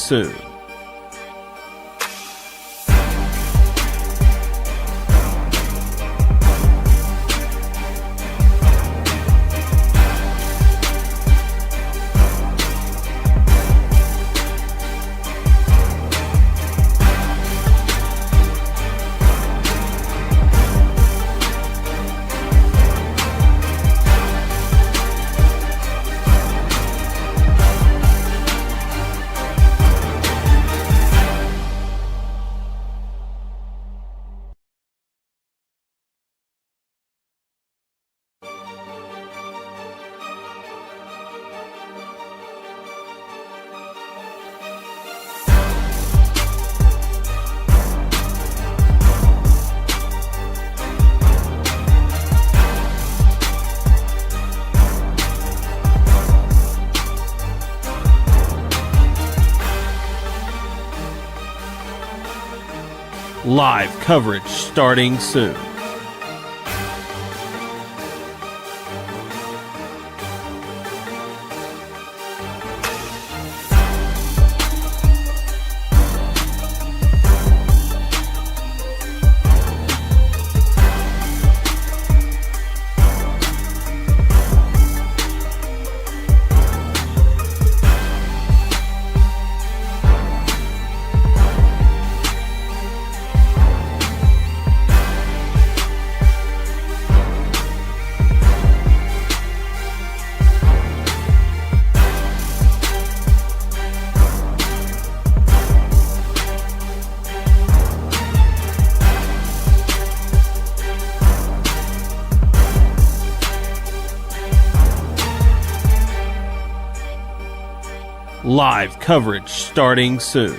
soon. Live coverage starting soon. Live coverage starting soon.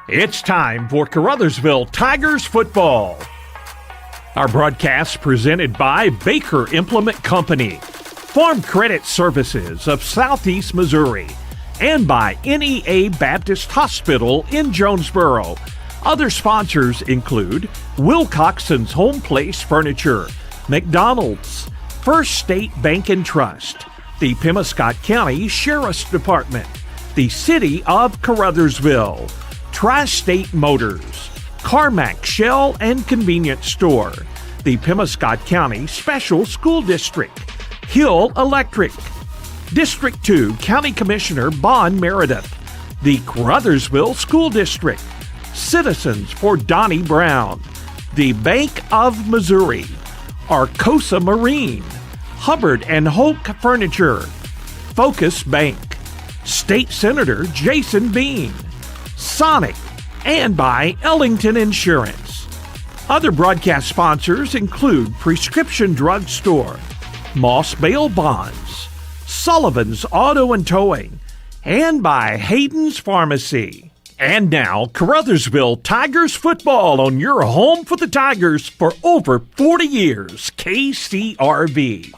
It's time for Caruthersville Tigers football. Our broadcast presented by Baker Implement Company, Farm Credit Services of Southeast Missouri, and by NEA Baptist Hospital in Jonesboro. Other sponsors include Wilcoxon's Home Place Furniture, McDonald's, First State Bank and Trust, the Pemiscot County Sheriff's Department, the City of Caruthersville, Tri-State Motors, Carmack Shell and Convenience Store, the Pemiscot County Special School District, Hill Electric, District 2 County Commissioner Bon Meredith, the Caruthersville School District, Citizens for Donnie Brown, the Bank of Missouri, Arcosa Marine, Hubbard and Hoke Furniture, Focus Bank, State Senator Jason Bean, Sonic, and by Ellington Insurance. Other broadcast sponsors include Prescription Drug Store, Moss Bail Bonds, Sullivan's Auto and Towing, and by Hayden's Pharmacy. And now, Caruthersville Tigers football on your home for the Tigers for over 40 years, KCRV.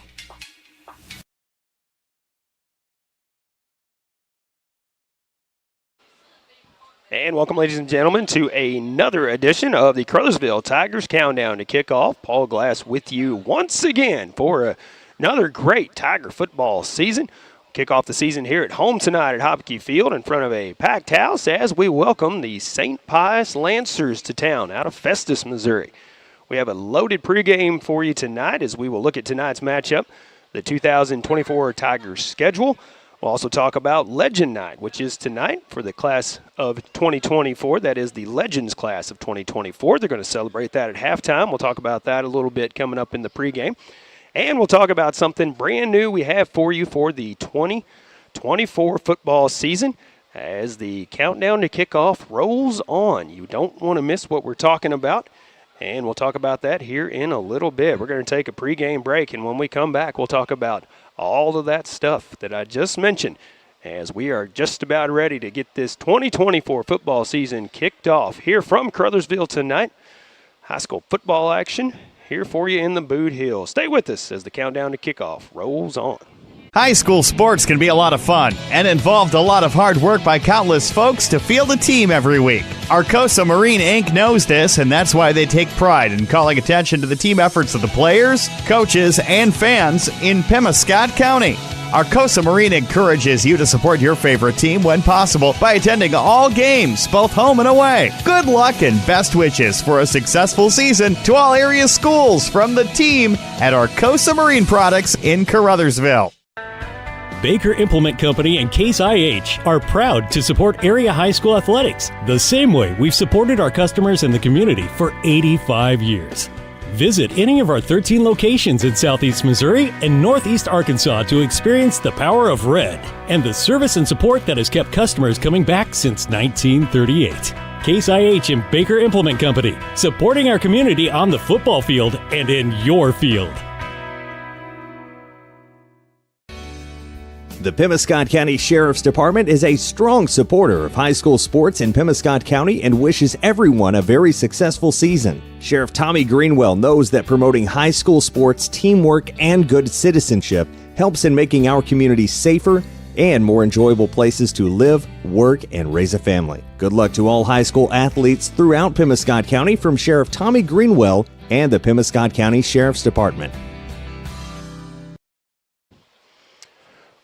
And welcome, ladies and gentlemen, to another edition of the Caruthersville Tigers Countdown to Kickoff. Paul Glass with you once again for another great Tiger football season. Kick off the season here at home tonight at Hopke Field in front of a packed house as we welcome the St. Pius Lancers to town out of Festus, Missouri. We have a loaded pregame for you tonight as we will look at tonight's matchup, the 2024 Tigers schedule. We'll also talk about Legend Night, which is tonight for the class of 2024. That is the Legends class of 2024. They're going to celebrate that at halftime. We'll talk about that a little bit coming up in the pregame. And we'll talk about something brand new we have for you for the 2024 football season as the countdown to kickoff rolls on. You don't want to miss what we're talking about, and we'll talk about that here in a little bit. We're going to take a pregame break, and when we come back, we'll talk about all of that stuff that I just mentioned as we are just about ready to get this 2024 football season kicked off here from Caruthersville tonight. High school football action here for you in the Boot Hill. Stay with us as the countdown to kickoff rolls on. High school sports can be a lot of fun and involved a lot of hard work by countless folks to field a team every week. Arcosa Marine Inc. knows this, and that's why they take pride in calling attention to the team efforts of the players, coaches, and fans in Pemiscot County. Arcosa Marine encourages you to support your favorite team when possible by attending all games, both home and away. Good luck and best wishes for a successful season to all area schools from the team at Arcosa Marine Products in Caruthersville. Baker Implement Company and Case IH are proud to support area high school athletics the same way we've supported our customers and the community for 85 years. Visit any of our 13 locations in Southeast Missouri and Northeast Arkansas to experience the power of red and the service and support that has kept customers coming back since 1938. Case IH and Baker Implement Company, supporting our community on the football field and in your field. The Pemiscot County Sheriff's Department is a strong supporter of high school sports in Pemiscot County and wishes everyone a very successful season. Sheriff Tommy Greenwell knows that promoting high school sports, teamwork, and good citizenship helps in making our community safer and more enjoyable places to live, work, and raise a family. Good luck to all high school athletes throughout Pemiscot County from Sheriff Tommy Greenwell and the Pemiscot County Sheriff's Department.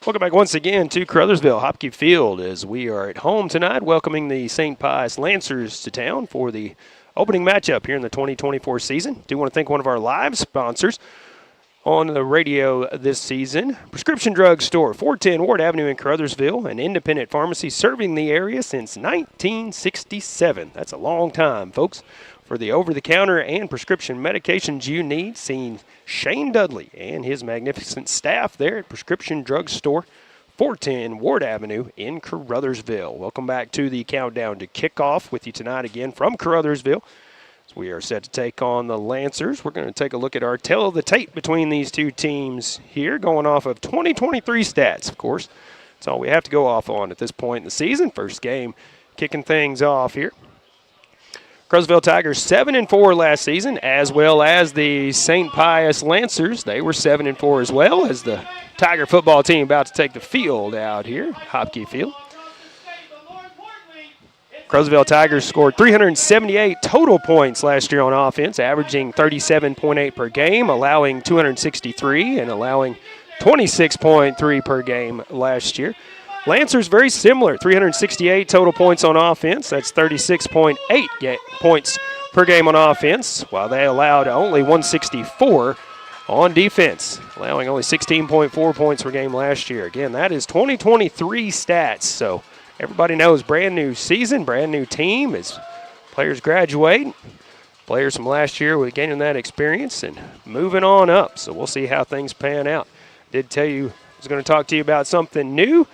Welcome back once again to Caruthersville, Hopke Field, as we are at home tonight, welcoming the St. Pius Lancers to town for the opening matchup here in the 2024 season. Do want to thank one of our live sponsors on the radio this season, Prescription Drug Store, 410 Ward Avenue in Caruthersville, an independent pharmacy serving the area since 1967. That's a long time, folks. For the over-the-counter and prescription medications you need, seeing Shane Dudley and his magnificent staff there at Prescription Drug Store, 410 Ward Avenue in Caruthersville. Welcome back to the countdown to kickoff with you tonight again from Caruthersville. As we are set to take on the Lancers. We're going to take a look at our tale of the tape between these two teams here, going off of 2023 stats, of course. That's all we have to go off on at this point in the season. First game kicking things off here. Caruthersville Tigers 7-4 last season, as well as the St. Pius Lancers. They were 7-4 as well, as the Tiger football team about to take the field out here, Hopke Field. Caruthersville Tigers scored 378 total points last year on offense, averaging 37.8 per game, allowing 263 and allowing 26.3 per game last year. Lancers very similar, 368 total points on offense. That's 36.8 points per game on offense, while they allowed only 164 on defense, allowing only 16.4 points per game last year. Again, that is 2023 stats, so everybody knows brand new season, brand new team as players graduate. Players from last year were gaining that experience and moving on up, so we'll see how things pan out. Did tell you I was going to talk to you about something new.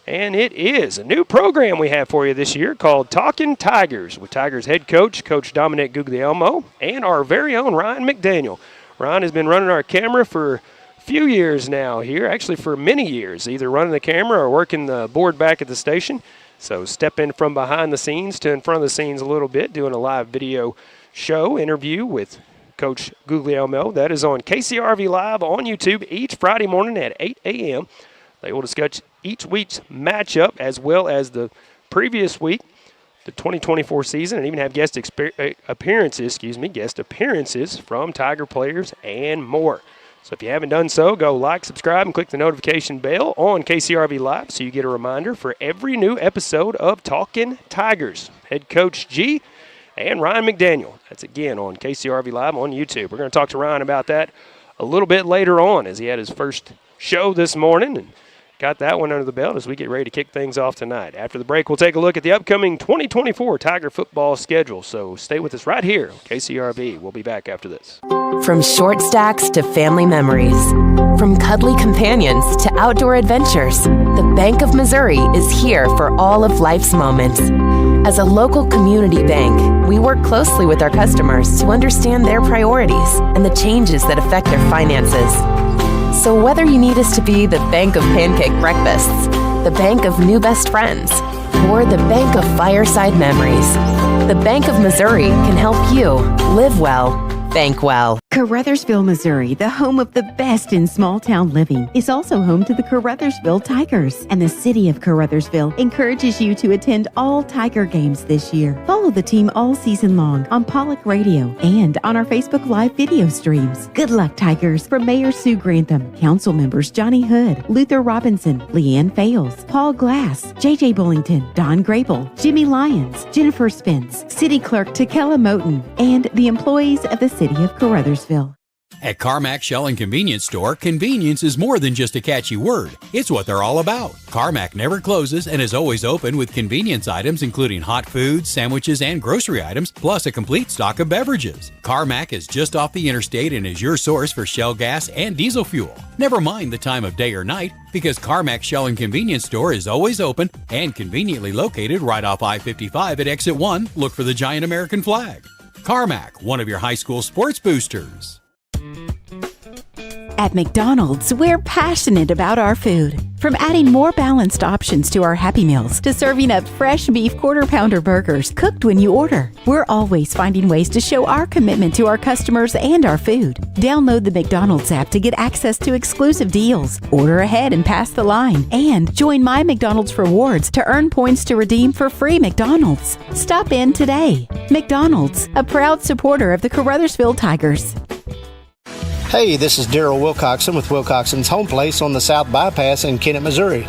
And it is a new program we have for you this year called Talkin' Tigers with Tigers head coach, Coach Dominic Guglielmo, and our very own Ryan McDaniel. Ryan has been running our camera for a few years now here, actually for many years, either running the camera or working the board back at the station. So step in from behind the scenes to in front of the scenes a little bit, doing a live video show interview with Coach Guglielmo. That is on KCRV Live on YouTube each Friday morning at 8 a.m. They will discuss each week's matchup as well as the previous week, the 2024 season, and even have guest appearances from Tiger players and more. So if you haven't done so, go like, subscribe, and click the notification bell on KCRV Live so you get a reminder for every new episode of Talkin' Tigers. Head Coach G and Ryan McDaniel. That's again on KCRV Live on YouTube. We're going to talk to Ryan about that a little bit later on as he had his first show this morning and got that one under the belt as we get ready to kick things off tonight. After the break, we'll take a look at the upcoming 2024 Tiger football schedule. So stay with us right here on KCRV. We'll be back after this. From short stacks to family memories, from cuddly companions to outdoor adventures, the Bank of Missouri is here for all of life's moments. As a local community bank, we work closely with our customers to understand their priorities and the changes that affect their finances. So whether you need us to be the bank of pancake breakfasts, the bank of new best friends, or the bank of fireside memories, the Bank of Missouri can help you live well, bank well. Caruthersville, Missouri, the home of the best in small-town living, is also home to the Caruthersville Tigers, and the city of Caruthersville encourages you to attend all Tiger games this year. Follow the team all season long on Pollock Radio and on our Facebook Live video streams. Good luck, Tigers, from Mayor Sue Grantham, council members Johnny Hood, Luther Robinson, Leanne Fales, Paul Glass, J.J. Bullington, Don Grable, Jimmy Lyons, Jennifer Spence, City Clerk Takela Moten, and the employees of the city of Caruthersville. At Carmack Shell and Convenience Store, convenience is more than just a catchy word. It's what they're all about. Carmack never closes and is always open with convenience items including hot foods, sandwiches, and grocery items, plus a complete stock of beverages. Carmack is just off the interstate and is your source for Shell gas and diesel fuel. Never mind the time of day or night, because Carmack Shell and Convenience Store is always open and conveniently located right off I-55 at Exit 1. Look for the giant American flag. Carmack, one of your high school sports boosters. At McDonald's, we're passionate about our food. From adding more balanced options to our Happy Meals to serving up fresh beef quarter-pounder burgers cooked when you order, we're always finding ways to show our commitment to our customers and our food. Download the McDonald's app to get access to exclusive deals, order ahead and pass the line, and join My McDonald's Rewards to earn points to redeem for free McDonald's. Stop in today. McDonald's, a proud supporter of the Caruthersville Tigers. Hey, this is Daryl Wilcoxon with Wilcoxon's Home Place on the South Bypass in Kennett, Missouri.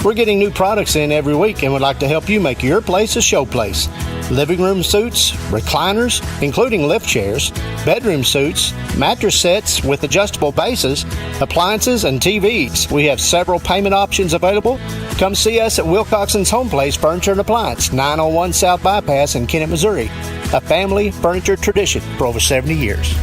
We're getting new products in every week and would like to help you make your place a show place. Living room suites, recliners, including lift chairs, bedroom suites, mattress sets with adjustable bases, appliances, and TVs. We have several payment options available. Come see us at Wilcoxon's Home Place Furniture and Appliance, 901 South Bypass in Kennett, Missouri. A family furniture tradition for over 70 years.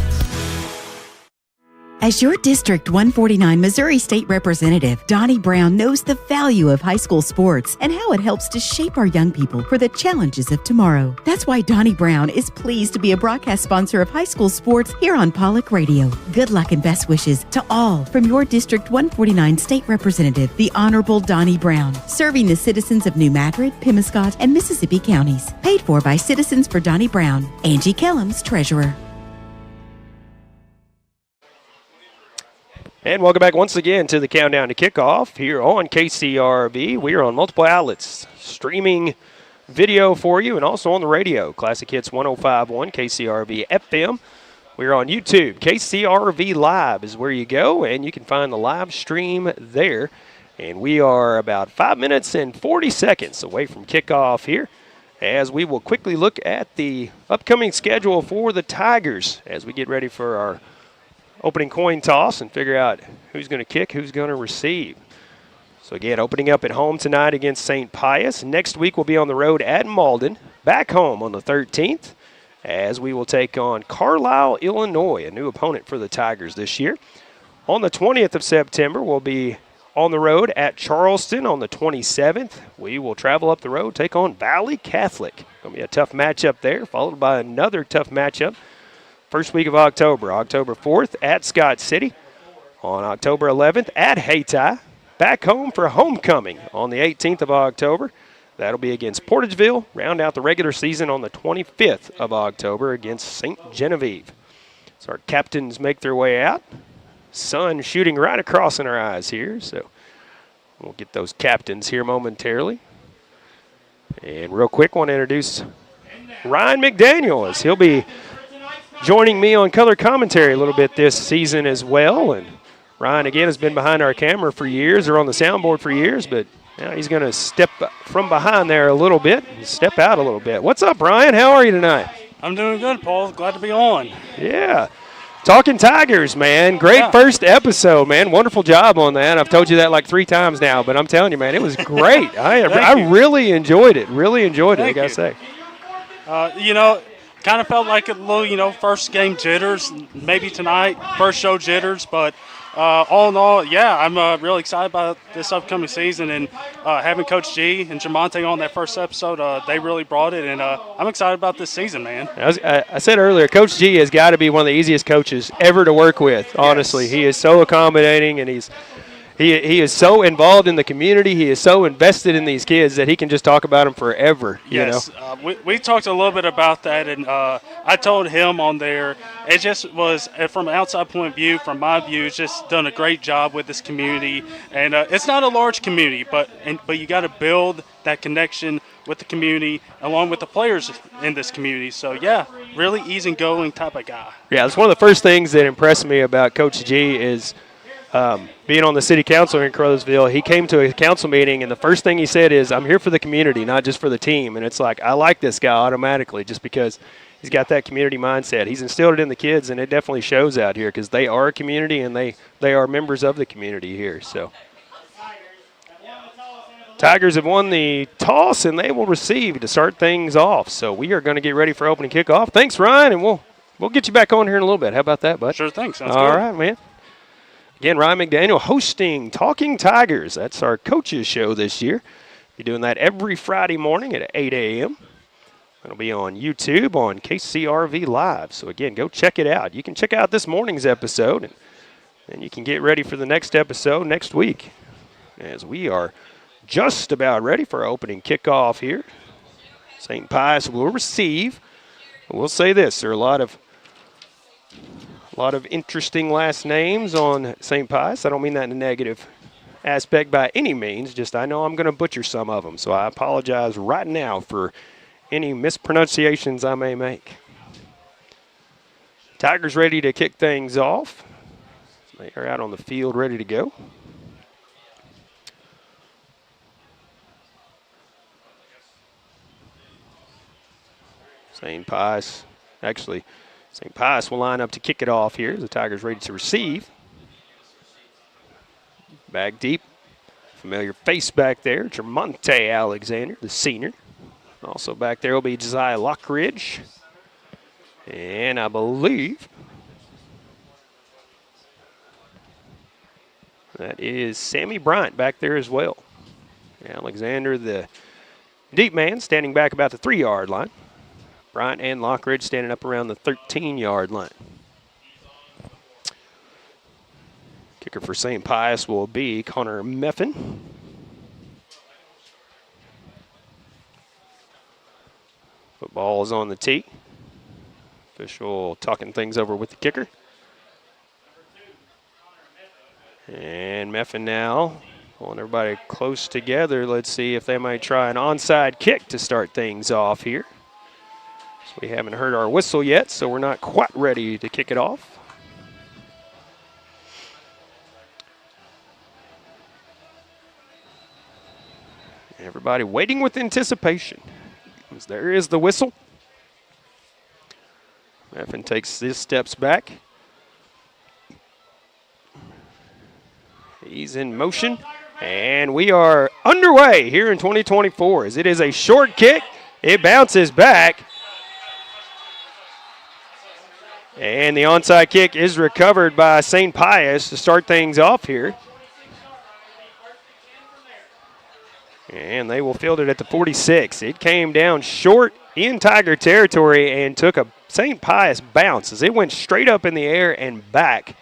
As your District 149 Missouri State Representative, Donnie Brown knows the value of high school sports and how it helps to shape our young people for the challenges of tomorrow. That's why Donnie Brown is pleased to be a broadcast sponsor of high school sports here on Pollock Radio. Good luck and best wishes to all from your District 149 State Representative, the Honorable Donnie Brown, serving the citizens of New Madrid, Pemiscot, and Mississippi counties. Paid for by Citizens for Donnie Brown. Angie Kellums, Treasurer. And welcome back once again to the Countdown to Kickoff here on KCRV. We are on multiple outlets, streaming video for you and also on the radio. Classic Hits 105.1 KCRV FM. We're on YouTube. KCRV Live is where you go, and you can find the live stream there. And we are about 5 minutes and 40 seconds away from kickoff here, as we will quickly look at the upcoming schedule for the Tigers as we get ready for our opening coin toss and figure out who's going to kick, who's going to receive. So again, opening up at home tonight against St. Pius. Next week we'll be on the road at Malden. Back home on the 13th as we will take on Carlisle, Illinois, a new opponent for the Tigers this year. On the 20th of September we'll be on the road at Charleston. On the 27th we will travel up the road, take on Valley Catholic. Going to be a tough matchup there, followed by another tough matchup first week of October. October 4th at Scott City. On October 11th at Hayti. Back home for homecoming on the 18th of October. That'll be against Portageville. Round out the regular season on the 25th of October against St. Genevieve. So our captains make their way out. Sun shooting right across in our eyes here. So we'll get those captains here momentarily. And real quick, want to introduce Ryan McDaniel as he'll be joining me on color commentary a little bit this season as well. And Ryan, again, has been behind our camera for years or on the soundboard for years, but now he's going to step from behind there a little bit and step out a little bit. What's up, Ryan? How are you tonight? I'm doing good, Paul. Glad to be on. Yeah. Talking Tigers, man. Great first episode, man. Wonderful job on that. I've told you that like 3 times now, but I'm telling you, man, it was great. I really enjoyed it. Really enjoyed it, I got to say. Kind of felt like a little, first game jitters, maybe tonight, first show jitters, but all in all, yeah, I'm really excited about this upcoming season, and having Coach G and Jamonte on that first episode, they really brought it, and I'm excited about this season, man. I said earlier, Coach G has got to be one of the easiest coaches ever to work with, honestly. Yes. He is so accommodating, and he is so involved in the community. He is so invested in these kids that he can just talk about them forever. Yes, we talked a little bit about that, and I told him on there, it just was, from an outside point of view, from my view, it's just done a great job with this community. And it's not a large community, but you got to build that connection with the community along with the players in this community. So, yeah, really easygoing type of guy. Yeah, that's one of the first things that impressed me about Coach G is being on the city council in Caruthersville. He came to a council meeting, and the first thing he said is, I'm here for the community, not just for the team. And it's like, I like this guy automatically just because he's got that community mindset. He's instilled it in the kids, and it definitely shows out here because they are a community, and they are members of the community here. So Tigers have won the toss, and they will receive to start things off. So we are going to get ready for opening kickoff. Thanks, Ryan, and we'll get you back on here in a little bit. How about that, bud? Sure thing. Sounds good. All right, man. Again, Ryan McDaniel hosting Talking Tigers. That's our coaches show this year. Be doing that every Friday morning at 8 a.m. It'll be on YouTube on KCRV Live. So, again, go check it out. You can check out this morning's episode, and you can get ready for the next episode next week as we are just about ready for opening kickoff here. St. Pius will receive. We'll say this, there are a lot of interesting last names on St. Pius. I don't mean that in a negative aspect by any means, just I know I'm going to butcher some of them, so I apologize right now for any mispronunciations I may make. Tigers ready to kick things off. They are out on the field ready to go. St. Pius will line up to kick it off here. The Tigers ready to receive. Back deep. Familiar face back there. Jermonte Alexander, the senior. Also back there will be Josiah Lockridge. And I believe that is Sammy Bryant back there as well. Alexander, the deep man, standing back about the 3-yard line. Bryant and Lockridge standing up around the 13-yard line. Kicker for St. Pius will be Connor Meffin. Football is on the tee. Official talking things over with the kicker. And Meffin now pulling everybody close together. Let's see if they might try an onside kick to start things off here. We haven't heard our whistle yet, so we're not quite ready to kick it off. Everybody waiting with anticipation. There is the whistle. Meffin takes his steps back. He's in motion, and we are underway here in 2024 as it is a short kick. It bounces back. And the onside kick is recovered by St. Pius to start things off here. And they will field it at the 46. It came down short in Tiger territory and took a St. Pius bounce as it went straight up in the air and back.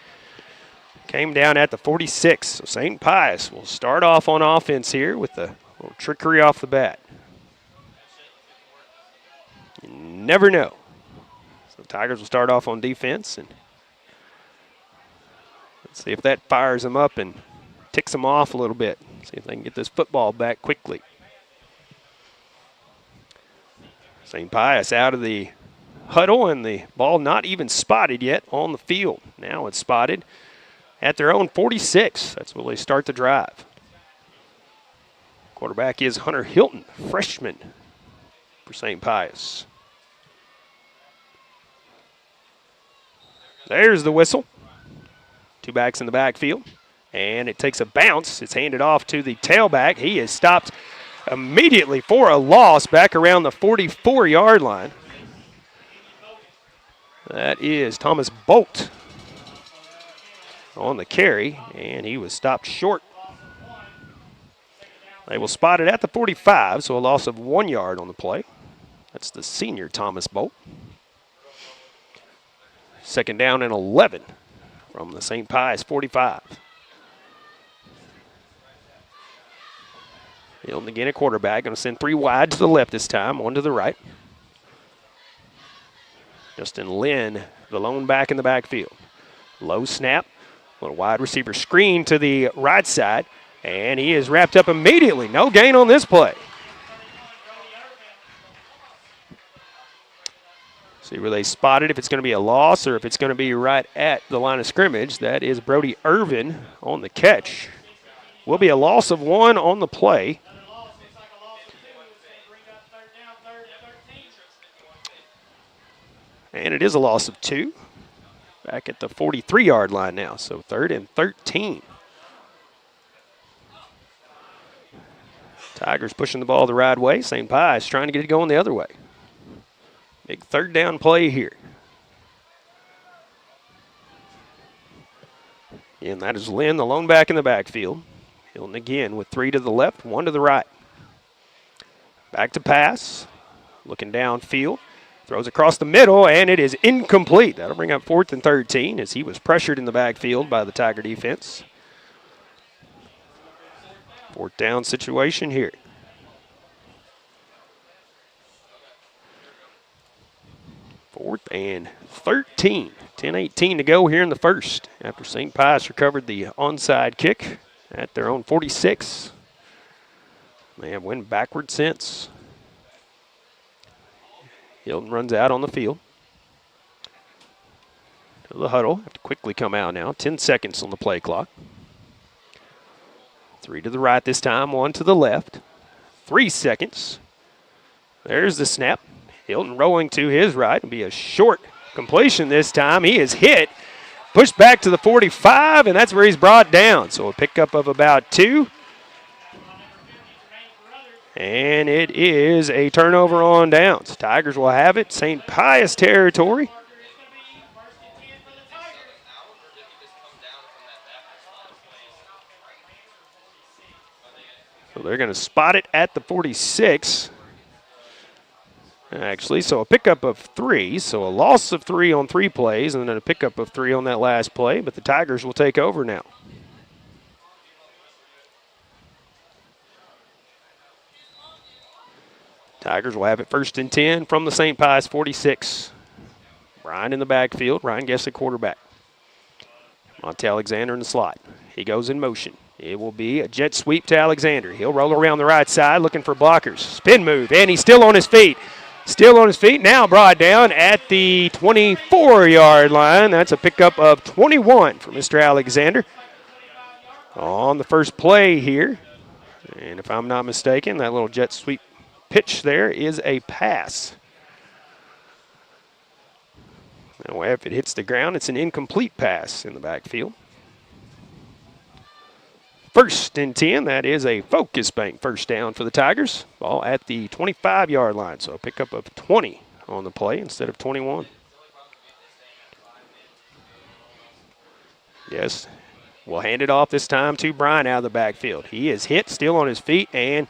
Came down at the 46. So St. Pius will start off on offense here with a little trickery off the bat. You never know. So the Tigers will start off on defense, and let's see if that fires them up and ticks them off a little bit. See if they can get this football back quickly. St. Pius out of the huddle, and the ball not even spotted yet on the field. Now it's spotted at their own 46. That's where they start the drive. Quarterback is Hunter Hilton, freshman for St. Pius. There's the whistle. Two backs in the backfield. And it takes a bounce. It's handed off to the tailback. He is stopped immediately for a loss back around the 44-yard line. That is Thomas Bolt on the carry, and he was stopped short. They will spot it at the 45, so a loss of 1 yard on the play. That's the senior Thomas Bolt. Second down and 11 from the St. Pius 45. Hilton again at quarterback. Going to send 3 wide to the left this time, 1 to the right. Justin Lynn, the lone back in the backfield. Low snap. Little wide receiver screen to the right side. And he is wrapped up immediately. No gain on this play. See where they spotted if it's going to be a loss or if it's going to be right at the line of scrimmage. That is Brody Irvin on the catch. Will be a loss of 1 on the play. And it is a loss of 2. Back at the 43-yard line now, so 3rd and 13. Tigers pushing the ball the right way. St. Pius trying to get it going the other way. Big 3rd down play here. And that is Lynn, the lone back in the backfield. Hilton again with 3 to the left, 1 to the right. Back to pass. Looking downfield. Throws across the middle, and it is incomplete. That'll bring up 4th and 13 as he was pressured in the backfield by the Tiger defense. 4th down situation here. 4th and 13. 10-18 to go here in the first after St. Pius recovered the onside kick at their own 46. They have went backward since. Hilton runs out on the field. To the huddle. Have to quickly come out now. 10 seconds on the play clock. 3 to the right this time, 1 to the left. 3 seconds. There's the snap. Hilton rolling to his right. It'll be a short completion this time. He is hit. Pushed back to the 45, and that's where he's brought down. So a pickup of about 2. And it is a turnover on downs. Tigers will have it. St. Pius territory. So they're going to spot it at the 46. Actually, so a pickup of 3. So a loss of 3 on 3 plays, and then a pickup of 3 on that last play. But the Tigers will take over now. Tigers will have it 1st and 10 from the St. Pius 46. Ryan in the backfield. Ryan Guess at quarterback. Monte Alexander in the slot. He goes in motion. It will be a jet sweep to Alexander. He'll roll around the right side looking for blockers. Spin move, and he's still on his feet. Still on his feet, now brought down at the 24-yard line. That's a pickup of 21 for Mr. Alexander on the first play here. And if I'm not mistaken, that little jet sweep pitch there is a pass. Now, if it hits the ground, it's an incomplete pass in the backfield. 1st and 10, that is a focus bank 1st down for the Tigers. Ball at the 25-yard line, so a pickup of 20 on the play instead of 21. Yes, we'll hand it off this time to Brian out of the backfield. He is hit, still on his feet, and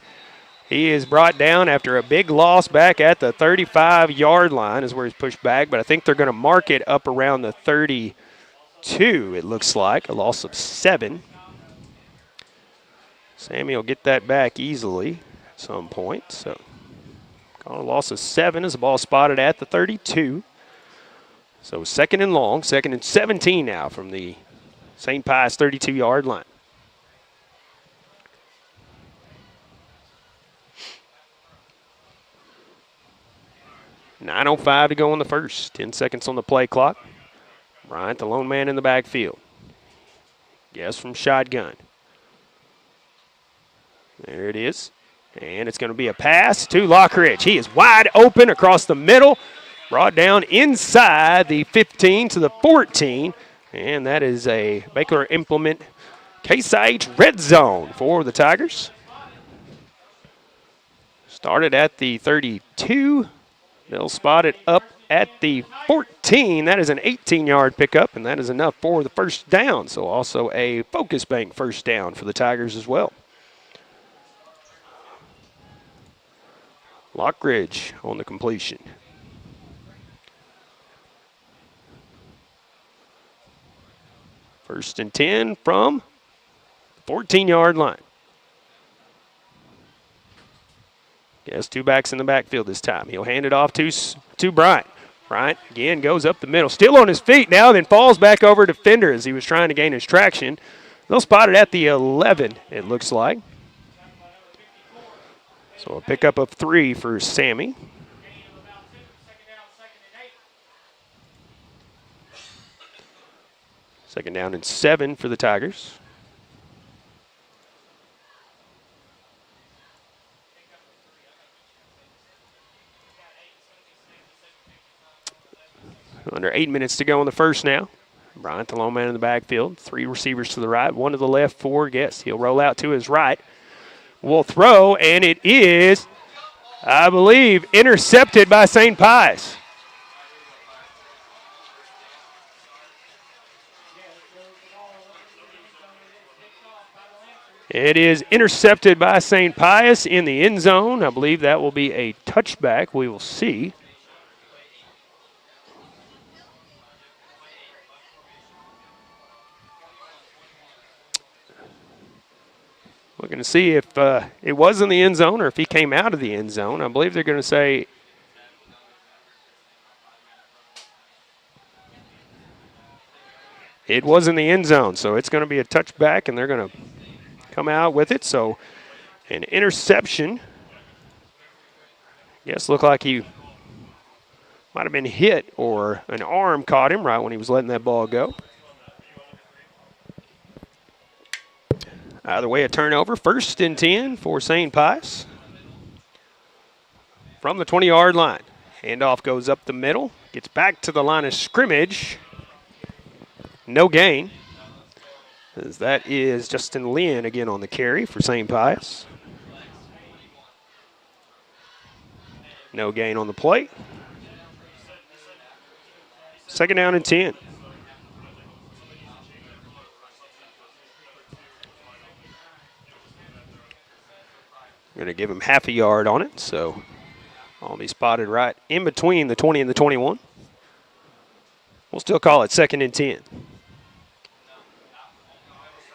he is brought down after a big loss back at the 35-yard line is where he's pushed back, but I think they're going to mark it up around the 32, it looks like, a loss of 7. Sammy will get that back easily at some point. So, call a loss of 7 as the ball spotted at the 32. So, 2nd and long, 2nd and 17 now from the St. Pius 32-yard line. .9:05 to go in the first. 10 seconds on the play clock. Bryant, the lone man in the backfield. Guess from shotgun. There it is. And it's going to be a pass to Lockridge. He is wide open across the middle. Brought down inside the 15 to the 14. And that is a Baker Implement Case IH red zone for the Tigers. Started at the 32. They'll spot it up at the 14. That is an 18-yard pickup, and that is enough for the 1st down. So also a focus bank 1st down for the Tigers as well. Lockridge on the completion. First and 10 from the 14-yard line. Yes, 2 backs in the backfield this time. He'll hand it off to Bryant. Bryant again goes up the middle, still on his feet now, then falls back over defender as he was trying to gain his traction. They'll spot it at the 11, it looks like. So a pickup of 3 for Sammy. Second down and 7 for the Tigers. Under 8 minutes to go in the first now. Bryant, the lone man in the backfield. 3 receivers to the right, 1 to the left, 4 guests. He'll roll out to his right. Will throw, and it is, I believe, intercepted by St. Pius. It is intercepted by St. Pius in the end zone. I believe that will be a touchback. We will see. We're going to see if it was in the end zone or if he came out of the end zone. I believe they're going to say it was in the end zone. So it's going to be a touchback, and they're going to come out with it. So an interception. Yes, looked like he might have been hit or an arm caught him right when he was letting that ball go. Either way, a turnover. 1st and 10 for St. Pius. From the 20-yard line. Handoff goes up the middle. Gets back to the line of scrimmage. No gain. As that is Justin Lynn again on the carry for St. Pius. No gain on the play. 2nd down and 10. Going to give him half a yard on it, so I'll be spotted right in between the 20 and the 21. We'll still call it 2nd and 10.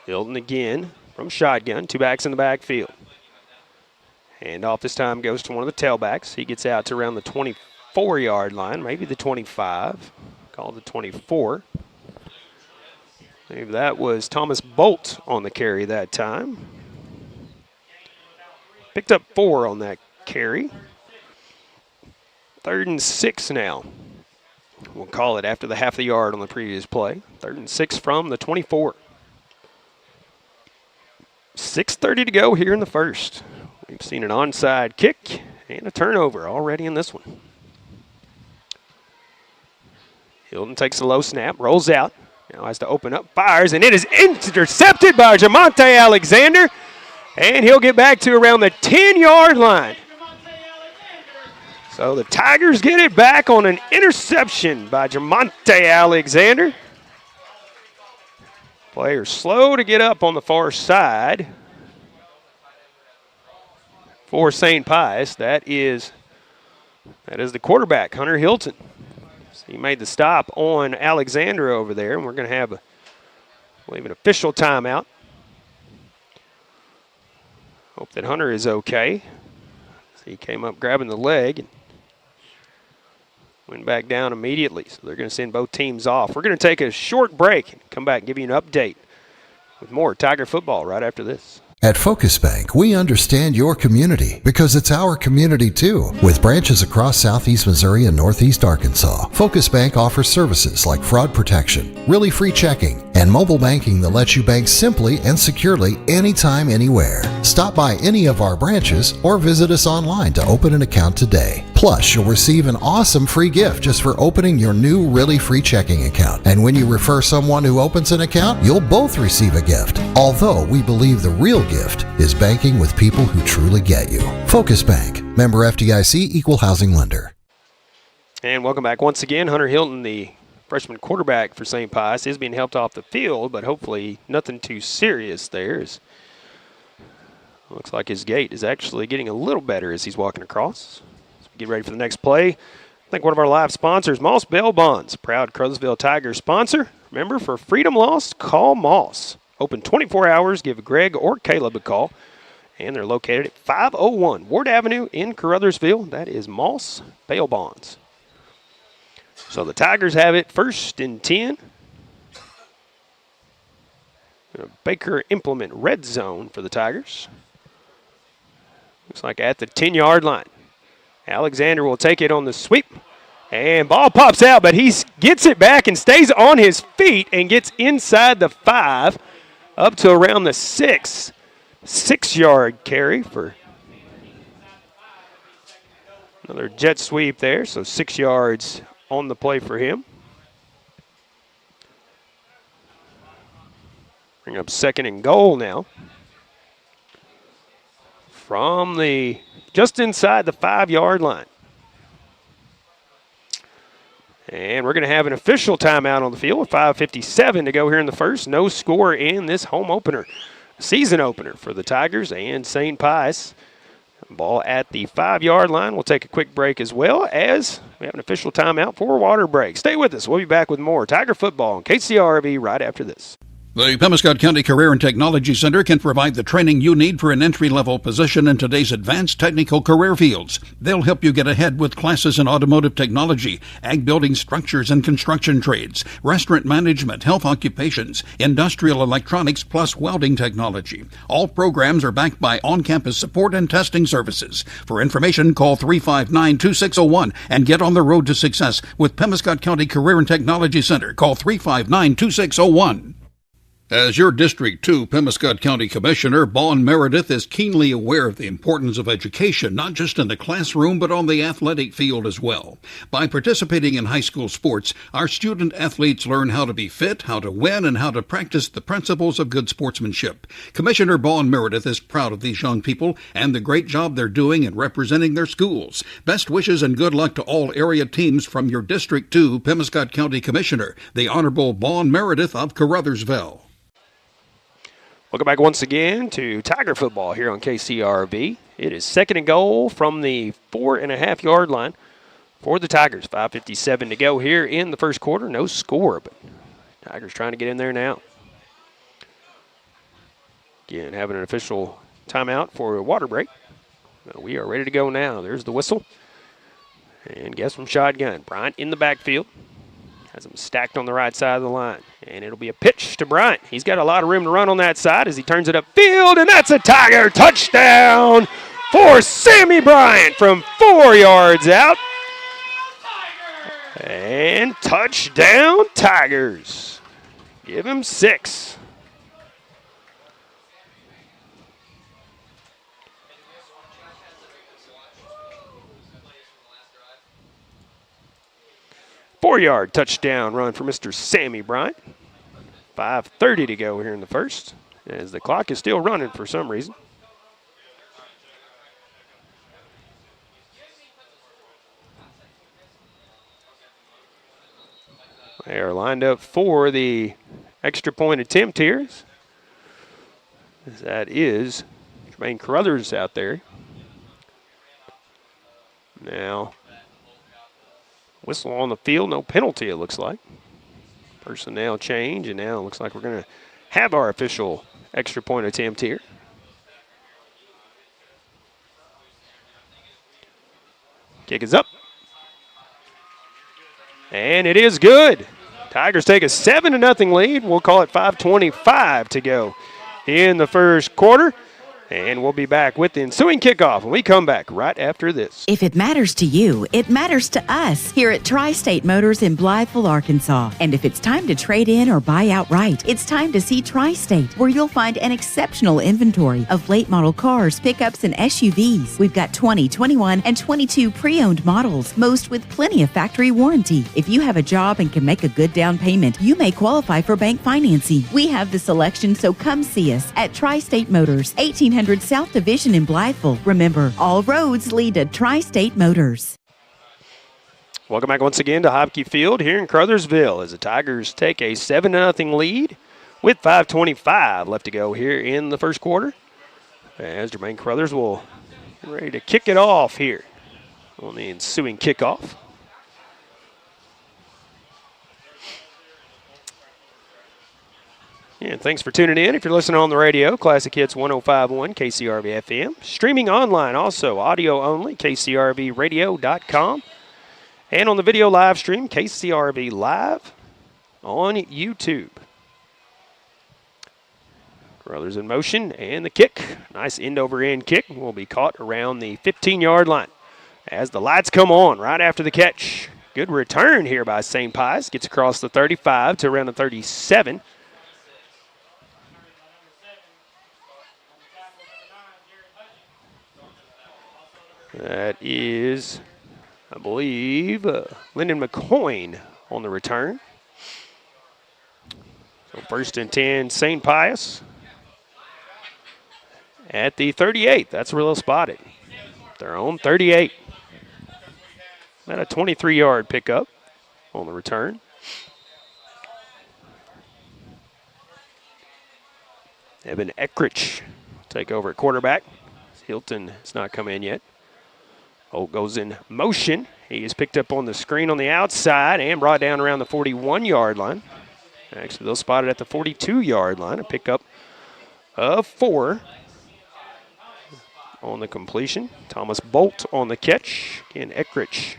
Hilton again from shotgun, 2 backs in the backfield. Handoff this time goes to one of the tailbacks. He gets out to around the 24-yard line, maybe the 25. Call it the 24. Maybe that was Thomas Bolt on the carry that time. Picked up 4 on that carry. 3rd and 6 now. We'll call it after the half the yard on the previous play. 3rd and 6 from the 24. 6:30 to go here in the first. We've seen an onside kick and a turnover already in this one. Hilton takes a low snap, rolls out. Now has to open up, fires, and it is intercepted by Jamonte Alexander. And he'll get back to around the 10-yard line. So the Tigers get it back on an interception by Jamonte Alexander. Player slow to get up on the far side for St. Pius. That is the quarterback, Hunter Hilton. So he made the stop on Alexander over there, and we're going to have, I believe, an official timeout. Hope that Hunter is okay. So he came up grabbing the leg and went back down immediately. So they're going to send both teams off. We're going to take a short break and come back and give you an update with more Tiger football right after this. At Focus Bank, we understand your community because it's our community too. With branches across Southeast Missouri and Northeast Arkansas, Focus Bank offers services like fraud protection, really free checking, and mobile banking that lets you bank simply and securely anytime, anywhere. Stop by any of our branches or visit us online to open an account today. Plus, you'll receive an awesome free gift just for opening your new really free checking account. And when you refer someone who opens an account, you'll both receive a gift. Although we believe the real gift is banking with people who truly get you. Focus Bank, member FDIC, equal housing lender. And welcome back once again. Hunter Hilton, the freshman quarterback for St. Pius, is being helped off the field, but hopefully nothing too serious there. Looks like his gait is actually getting a little better as he's walking across. So we get ready for the next play. I think one of our live sponsors, Moss Bail Bonds, proud Caruthersville Tigers sponsor. Remember, for freedom lost, call Moss. Open 24 hours. Give Greg or Caleb a call. And they're located at 501 Ward Avenue in Caruthersville. That is Moss Bail Bonds. So the Tigers have it 1st and 10. Baker Implement red zone for the Tigers. Looks like at the 10-yard line. Alexander will take it on the sweep. And ball pops out, but he gets it back and stays on his feet and gets inside the 5 up to around the 6. 6-yard carry for another jet sweep there. So 6 yards on the play for him. Bring up 2nd and goal now. From the just inside the 5-yard line. And we're going to have an official timeout on the field with 5:57 to go here in the first. No score in this home opener, season opener for the Tigers and St. Pius. Ball at the 5-yard line. We'll take a quick break as well as we have an official timeout for a water break. Stay with us. We'll be back with more Tiger football on KCRV right after this. The Pemiscot County Career and Technology Center can provide the training you need for an entry-level position in today's advanced technical career fields. They'll help you get ahead with classes in automotive technology, ag building structures and construction trades, restaurant management, health occupations, industrial electronics, plus welding technology. All programs are backed by on-campus support and testing services. For information, call 359-2601 and get on the road to success with Pemiscot County Career and Technology Center. Call 359-2601. As your District 2 Pemiscot County Commissioner, Vaughn Meredith is keenly aware of the importance of education, not just in the classroom, but on the athletic field as well. By participating in high school sports, our student athletes learn how to be fit, how to win, and how to practice the principles of good sportsmanship. Commissioner Vaughn Meredith is proud of these young people and the great job they're doing in representing their schools. Best wishes and good luck to all area teams from your District 2 Pemiscot County Commissioner, the Honorable Vaughn Meredith of Caruthersville. Welcome back once again to Tiger football here on KCRV. It is 2nd and goal from the 4.5-yard line for the Tigers. 5:57 to go here in the first quarter. No score, but Tigers trying to get in there now. Again, having an official timeout for a water break. We are ready to go now. There's the whistle. And guess from shotgun. Bryant in the backfield. Has him stacked on the right side of the line. And it'll be a pitch to Bryant. He's got a lot of room to run on that side as he turns it upfield, and that's a Tiger touchdown for Sammy Bryant from 4 yards out. And touchdown Tigers. Give him 6. Four-yard touchdown run for Mr. Sammy Bryant. 5:30 to go here in the first, as the clock is still running for some reason. They are lined up for the extra point attempt here. That is Jermaine Caruthers out there. Now, whistle on the field, no penalty it looks like. Personnel change, and now it looks like we're going to have our official extra point attempt here. Kick is up. And it is good. Tigers take a 7-0 lead. We'll call it 5:25 to go in the first quarter. And we'll be back with the ensuing kickoff when we come back right after this. If it matters to you, it matters to us here at Tri-State Motors in Blytheville, Arkansas. And if it's time to trade in or buy outright, it's time to see Tri-State, where you'll find an exceptional inventory of late model cars, pickups, and SUVs. We've got 20, 21, and 22 pre-owned models, most with plenty of factory warranty. If you have a job and can make a good down payment, you may qualify for bank financing. We have the selection, so come see us at Tri-State Motors, 1800 South Division in Blytheville. Remember, all roads lead to Tri-State Motors. Welcome back once again to Hopke Field here in Caruthersville as the Tigers take a 7-0 lead with 5:25 left to go here in the first quarter. As Jermaine Caruthers will get ready to kick it off here on the ensuing kickoff. And thanks for tuning in. If you're listening on the radio, Classic Hits 105.1 KCRV FM. Streaming online also, audio only, kcrvradio.com. And on the video live stream, KCRV Live on YouTube. Brothers in motion, and the kick. Nice end-over-end kick will be caught around the 15-yard line as the lights come on right after the catch. Good return here by St. Pius. Gets across the 35 to around the 37. That is, I believe, Lyndon McCoyne on the return. So 1st and 10, St. Pius at the 38. That's real spotted. Their own 38. At a 23-yard pickup on the return. Evan Eckrich take over at quarterback. Hilton has not come in yet. Holt goes in motion. He is picked up on the screen on the outside and brought down around the 41-yard line. Actually, they'll spot it at the 42-yard line. A pickup of 4 on the completion. Thomas Bolt on the catch. Again, Eckrich,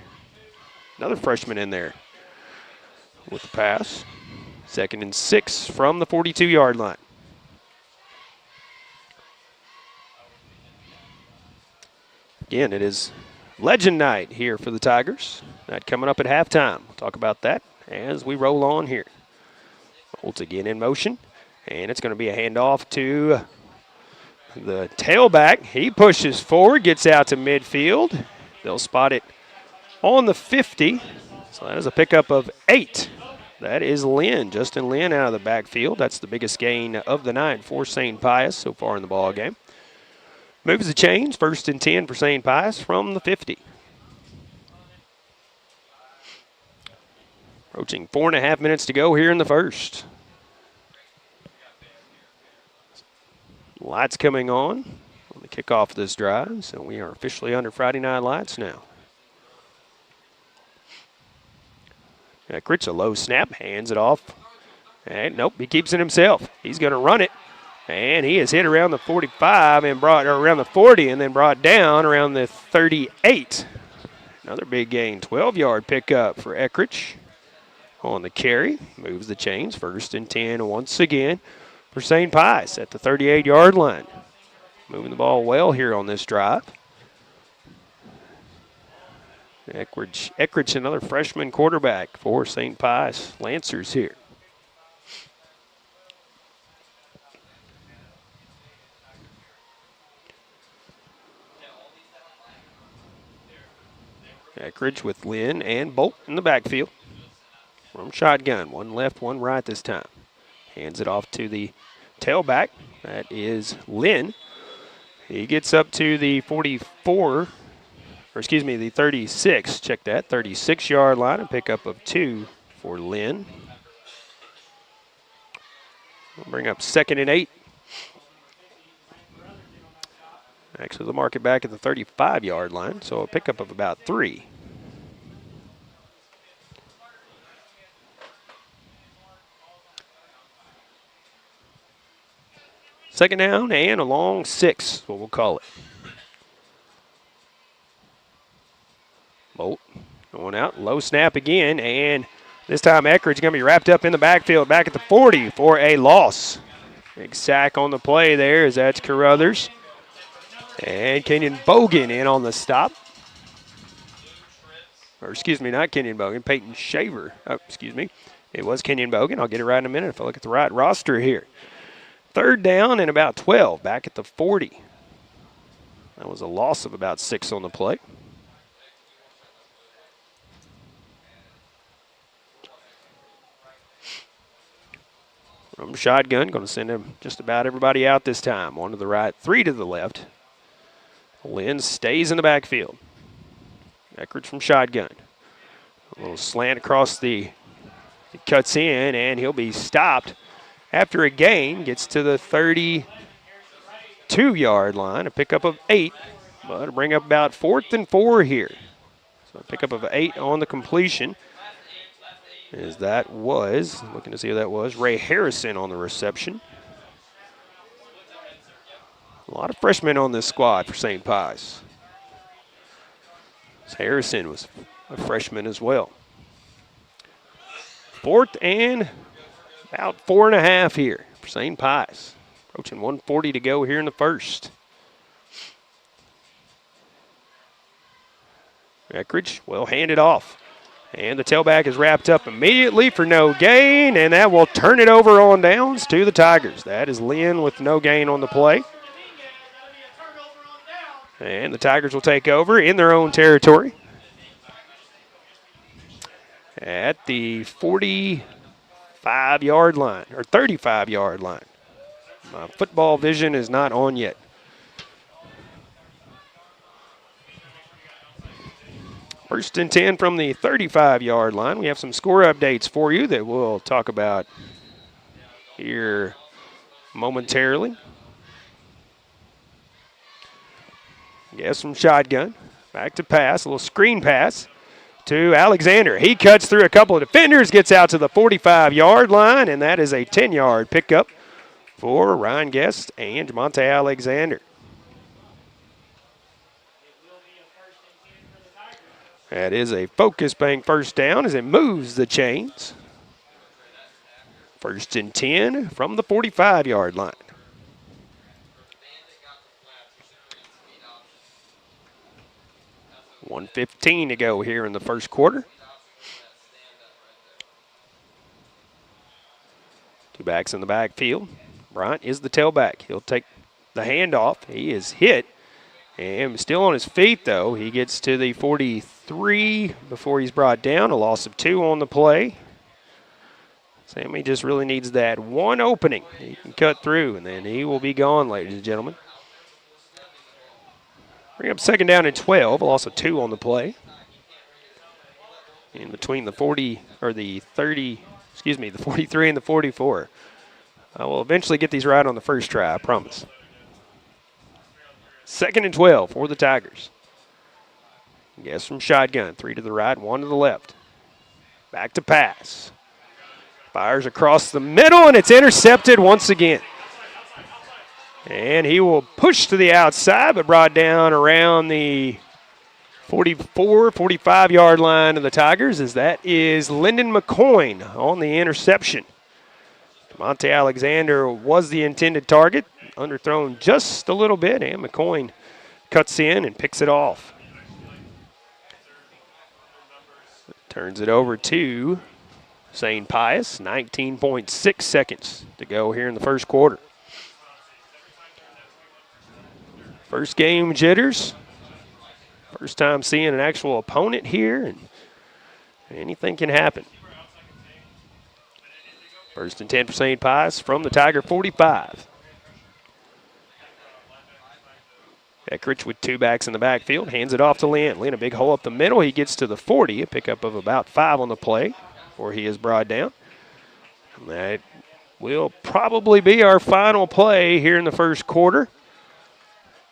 another freshman in there with the pass. 2nd and 6 from the 42-yard line. Again, it is Legend Night here for the Tigers. That coming up at halftime. We'll talk about that as we roll on here. Bolt again in motion, and it's going to be a handoff to the tailback. He pushes forward, gets out to midfield. They'll spot it on the 50. So that is a pickup of 8. That is Lynn, Justin Lynn out of the backfield. That's the biggest gain of the night for St. Pius so far in the ball game. Moves the chains, 1st and 10 for St. Pius from the 50. Approaching 4.5 minutes to go here in the first. Lights coming on the kickoff of this drive, so we are officially under Friday Night Lights now. Eckrich, a low snap, hands it off. And nope, he keeps it himself. He's going to run it. And he is hit around the 45 and around the 40 and then brought down around the 38. Another big gain, 12-yard pickup for Eckrich on the carry. Moves the chains, 1st and 10 once again for St. Pius at the 38-yard line. Moving the ball well here on this drive. Eckrich, another freshman quarterback for St. Pius Lancers here. Eckrich with Lynn and Bolt in the backfield. From shotgun, one left, one right this time. Hands it off to the tailback. That is Lynn. He gets up to the 36. Check that, 36-yard line. A pickup of 2 for Lynn. We'll bring up 2nd and 8. Actually, they'll mark it back at the 35-yard line, so a pickup of about 3. Second down and a long 6, what we'll call it. Bolt going out, low snap again, and this time Eckrich going to be wrapped up in the backfield, back at the 40 for a loss. Big sack on the play there as that's Caruthers. And Kenyon Bogan in on the stop. Or excuse me, not Kenyon Bogan, Peyton Shaver. Oh, excuse me. It was Kenyon Bogan. I'll get it right in a minute if I look at the right roster here. 3rd down and about 12, back at the 40. That was a loss of about 6 on the play. From shotgun, going to send him just about everybody out this time. 1 to the right, 3 to the left. Lynn stays in the backfield. Eckrich from shotgun. A little slant across he cuts in, and he'll be stopped after a gain. Gets to the 32-yard line. A pickup of 8, but it'll bring up about 4th and 4 here. So a pickup of 8 on the completion. As that was, looking to see who that was, Ray Harrison on the reception. A lot of freshmen on this squad for St. Pius. Harrison was a freshman as well. 4th and about 4.5 here for St. Pius. Approaching 1:40 to go here in the first. Eckridge will hand it off. And the tailback is wrapped up immediately for no gain, and that will turn it over on downs to the Tigers. That is Lynn with no gain on the play. And the Tigers will take over in their own territory at the 45-yard line, or 35-yard line. My football vision is not on yet. First and 10 from the 35-yard line. We have some score updates for you that we'll talk about here momentarily. Guess from shotgun. Back to pass, a little screen pass to Alexander. He cuts through a couple of defenders, gets out to the 45-yard line, and that is a 10-yard pickup for Ryan Guest and Monte Alexander. That is a Focus Bank first down as it moves the chains. First and 10 from the 45-yard line. $1:15 to go here in the first quarter. Two backs in the backfield. Bryant is the tailback. He'll take the handoff. He is hit. And still on his feet, though. He gets to the 43 before he's brought down. A loss of 2 on the play. Sammy just really needs that one opening. He can cut through, and then he will be gone, ladies and gentlemen. Bring up second down and 12. A loss of 2 on the play. In between the 43 and the 44. I will eventually get these right on the first try, I promise. Second and 12 for the Tigers. Guess from shotgun. 3 to the right, 1 to the left. Back to pass. Fires across the middle, and it's intercepted once again. And he will push to the outside, but brought down around the 44, 45-yard line of the Tigers, as that is Lyndon McCoyne on the interception. Monte Alexander was the intended target, underthrown just a little bit, and McCoyne cuts in and picks it off. Turns it over to St. Pius, 19.6 seconds to go here in the first quarter. First game jitters. First time seeing an actual opponent here, and anything can happen. First and 10 for St. Pius from the Tiger 45. Eckridge with 2 backs in the backfield, hands it off to Lynn. Lynn, a big hole up the middle. He gets to the 40, a pickup of about 5 on the play before he is brought down. And that will probably be our final play here in the first quarter.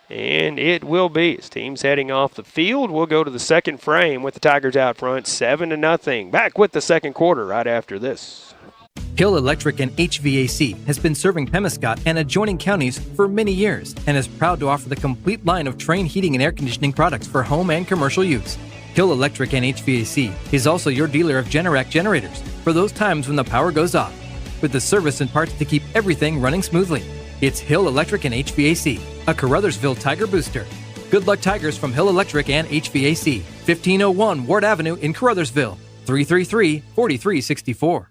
And it will be. His team's heading off the field. We'll go to the second frame with the Tigers out front, 7-0. Back with the second quarter right after this. Hill Electric and HVAC has been serving Pemiscot and adjoining counties for many years and is proud to offer the complete line of Trane heating and air conditioning products for home and commercial use. Hill Electric and HVAC is also your dealer of Generac generators for those times when the power goes off, with the service and parts to keep everything running smoothly. It's Hill Electric and HVAC, a Caruthersville Tiger booster. Good luck, Tigers, from Hill Electric and HVAC, 1501 Ward Avenue in Caruthersville, 333-4364.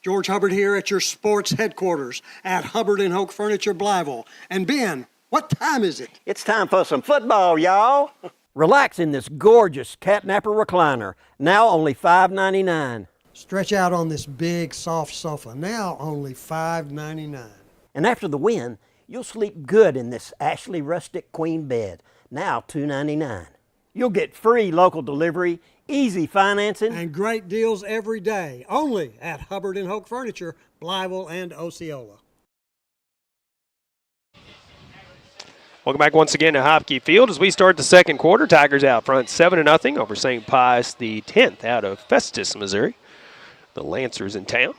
George Hubbard here at your sports headquarters at Hubbard & Hoke Furniture, Blytheville. And Ben, what time is it? It's time for some football, y'all. Relax in this gorgeous catnapper recliner, now only $5.99. Stretch out on this big, soft sofa, now only $5.99. And after the win, you'll sleep good in this Ashley Rustic Queen bed, now $2.99. You'll get free local delivery, easy financing, and great deals every day, only at Hubbard & Hoke Furniture, Blytheville and Osceola. Welcome back once again to Hopke Field as we start the second quarter. Tigers out front 7-0 over St. Pius, the 10th out of Festus, Missouri. The Lancers in town.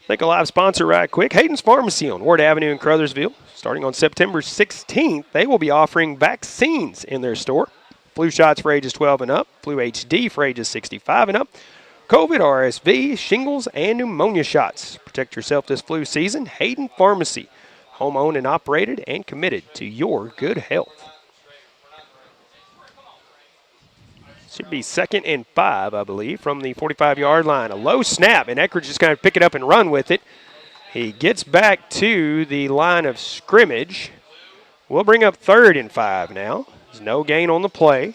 Think a live sponsor right quick. Hayden's Pharmacy on Ward Avenue in Caruthersville. Starting on September 16th, they will be offering vaccines in their store. Flu shots for ages 12 and up, Flu HD for ages 65 and up, COVID, RSV, shingles, and pneumonia shots. Protect yourself this flu season. Hayden Pharmacy. Home-owned and operated and committed to your good health. Should be 2nd and 5, I believe, from the 45-yard line. A low snap, and Eckridge just going to pick it up and run with it. He gets back to the line of scrimmage. We'll bring up 3rd and 5 now. There's no gain on the play.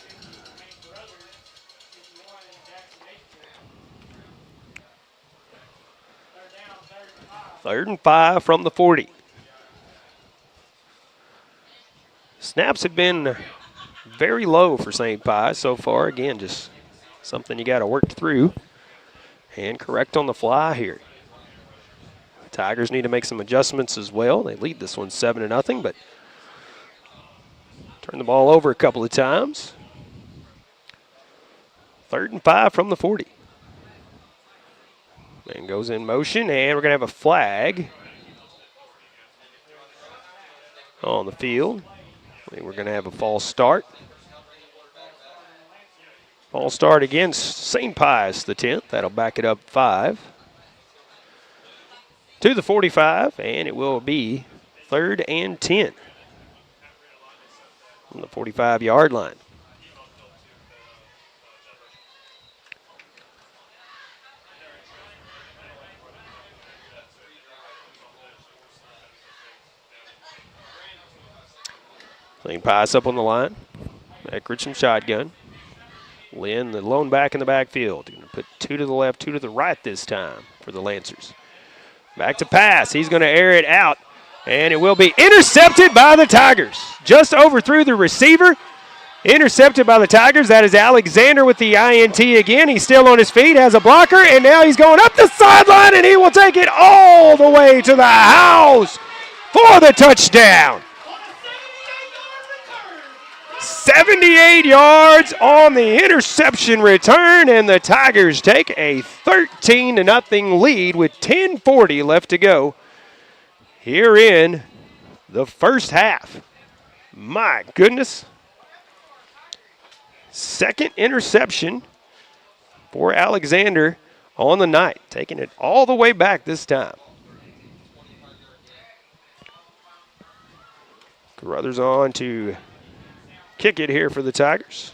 Third and 5 from the 40. Snaps have been very low for St. Pius so far. Again, just something you got to work through and correct on the fly here. Tigers need to make some adjustments as well. They lead this one 7-0, but turn the ball over a couple of times. 3rd and 5 from the 40. Man goes in motion, and we're going to have a flag on the field. I think we're going to have a false start. False start against St. Pius, the 10th. That'll back it up 5. To the 45, and it will be 3rd and 10 on the 45-yard line. St. Pius up on the line. Eckridge from shotgun. Lynn, the lone back in the backfield. Going to put 2 to the left, 2 to the right this time for the Lancers. Back to pass. He's going to air it out, and it will be intercepted by the Tigers. Just overthrew the receiver. Intercepted by the Tigers. That is Alexander with the INT again. He's still on his feet, has a blocker, and now he's going up the sideline, and he will take it all the way to the house for the touchdown. 78 yards on the interception return, and the Tigers take a 13-0 lead with 10:40 left to go here in the first half. My goodness. Second interception for Alexander on the night, taking it all the way back this time. Caruthers on to kick it here for the Tigers.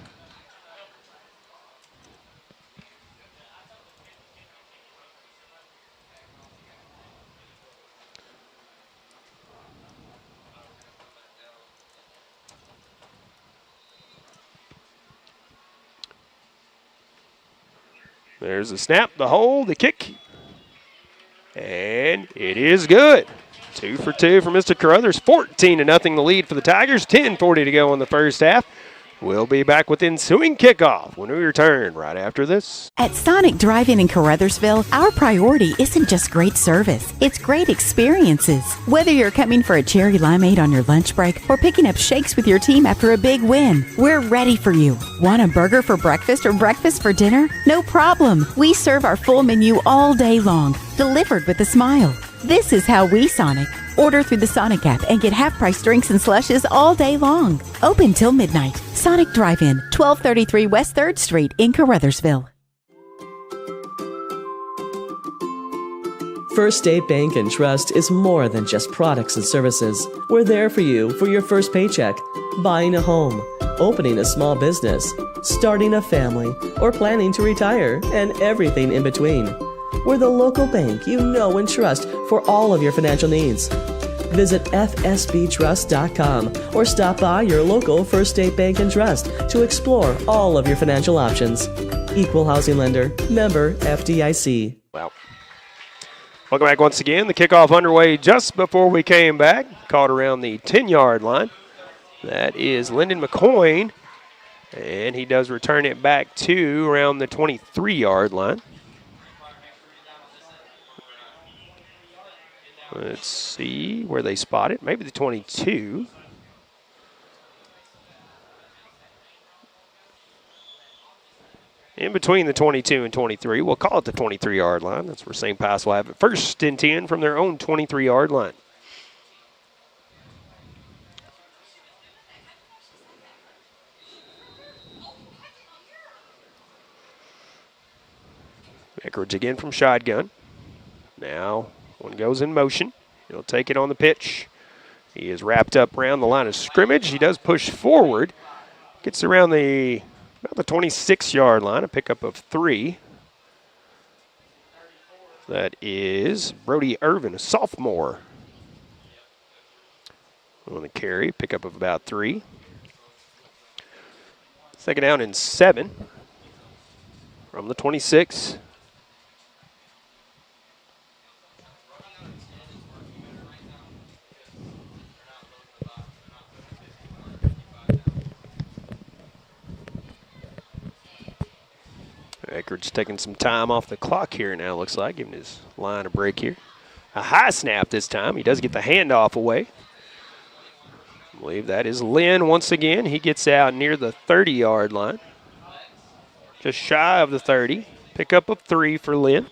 There's the snap, the hold, the kick, and it is good. 2 for 2 for Mr. Caruthers. 14-0 the lead for the Tigers. 10:40 to go in the first half. We'll be back with ensuing kickoff when we return right after this. At Sonic Drive-In in Caruthersville, our priority isn't just great service, it's great experiences. Whether you're coming for a cherry limeade on your lunch break or picking up shakes with your team after a big win, we're ready for you. Want a burger for breakfast or breakfast for dinner? No problem. We serve our full menu all day long, delivered with a smile. This is how we Sonic. Order through the Sonic app and get half-price drinks and slushes all day long. Open till midnight. Sonic Drive-In, 1233 West 3rd Street in Caruthersville. First State Bank and Trust is more than just products and services. We're there for you for your first paycheck, buying a home, opening a small business, starting a family, or planning to retire, and everything in between. We're the local bank you know and trust for all of your financial needs. Visit fsbtrust.com or stop by your local First State Bank and Trust to explore all of your financial options. Equal housing lender, member FDIC. Wow. Welcome back once again. The kickoff underway just before we came back. Caught around the 10-yard line. That is Lyndon McCoyne, and he does return it back to around the 23-yard line. Let's see where they spot it. Maybe the 22. in between the 22 and 23. We'll call it the 23-yard line. That's where St. Pius will have it. 1st and 10 from their own 23-yard line. Eckridge again from shotgun. Now one goes in motion. He'll take it on the pitch. He is wrapped up around the line of scrimmage. He does push forward. Gets around about the 26-yard line, a pickup of 3. That is Brody Irvin, a sophomore. On the carry, pickup of about 3. 2nd down and 7 from the 26. Eckridge taking some time off the clock here now, looks like, giving his line a break here. A high snap this time. He does get the handoff away. I believe that is Lynn once again. He gets out near the 30-yard line. Just shy of the 30. Pickup of 3 for Lynn.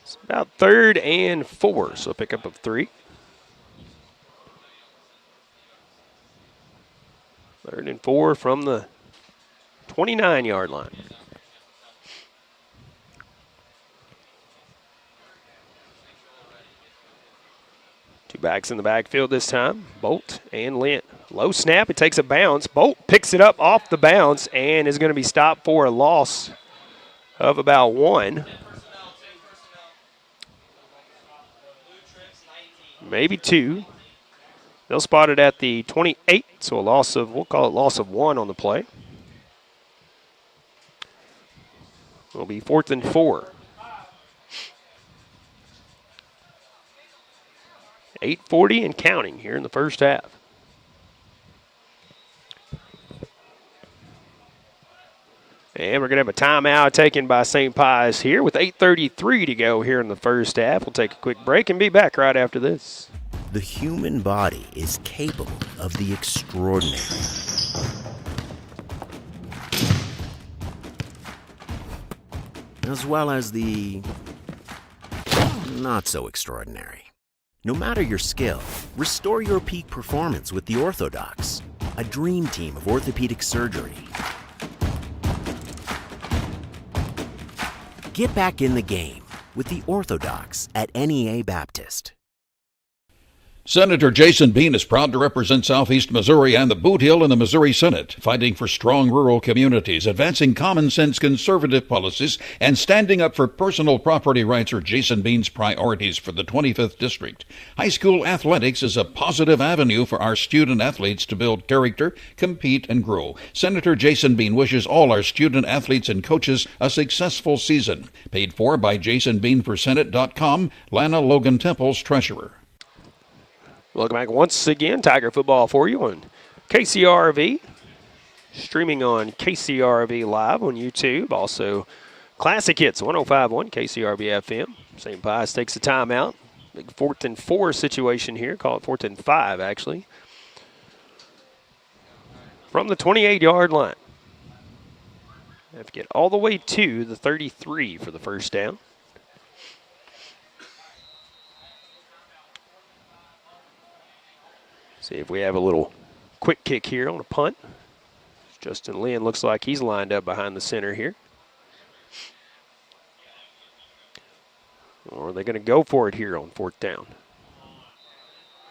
It's about 3rd and 4, so pickup of 3. 3rd and 4 from the 29-yard line. Two backs in the backfield this time, Bolt and Lynn. Low snap, it takes a bounce. Bolt picks it up off the bounce and is going to be stopped for a loss of about 1. Maybe 2. They'll spot it at the 28, so we'll call it loss of 1 on the play. It'll be 4th and 4. 8:40 and counting here in the first half. And we're going to have a timeout taken by St. Pius here with 8:33 to go here in the first half. We'll take a quick break and be back right after this. The human body is capable of the extraordinary. As well as the not so extraordinary. No matter your skill, restore your peak performance with the Orthodox, a dream team of orthopedic surgery. Get back in the game with the Orthodox at NEA Baptist. Senator Jason Bean is proud to represent Southeast Missouri and the Boot Heel in the Missouri Senate, fighting for strong rural communities, advancing common-sense conservative policies, and standing up for personal property rights are Jason Bean's priorities for the 25th District. High school athletics is a positive avenue for our student athletes to build character, compete, and grow. Senator Jason Bean wishes all our student athletes and coaches a successful season. Paid for by JasonBeanForSenate.com, Lana Logan Temple's treasurer. Welcome back once again. Tiger football for you on KCRV. Streaming on KCRV Live on YouTube. Also, Classic Hits 105.1 KCRV FM. St. Pius takes a timeout. Big 4th and 4 situation here. Call it 4th and 5, actually. From the 28-yard line. Have to get all the way to the 33 for the first down. See if we have a little quick kick here on a punt. Justin Lynn looks like he's lined up behind the center here. Or are they going to go for it here on 4th down?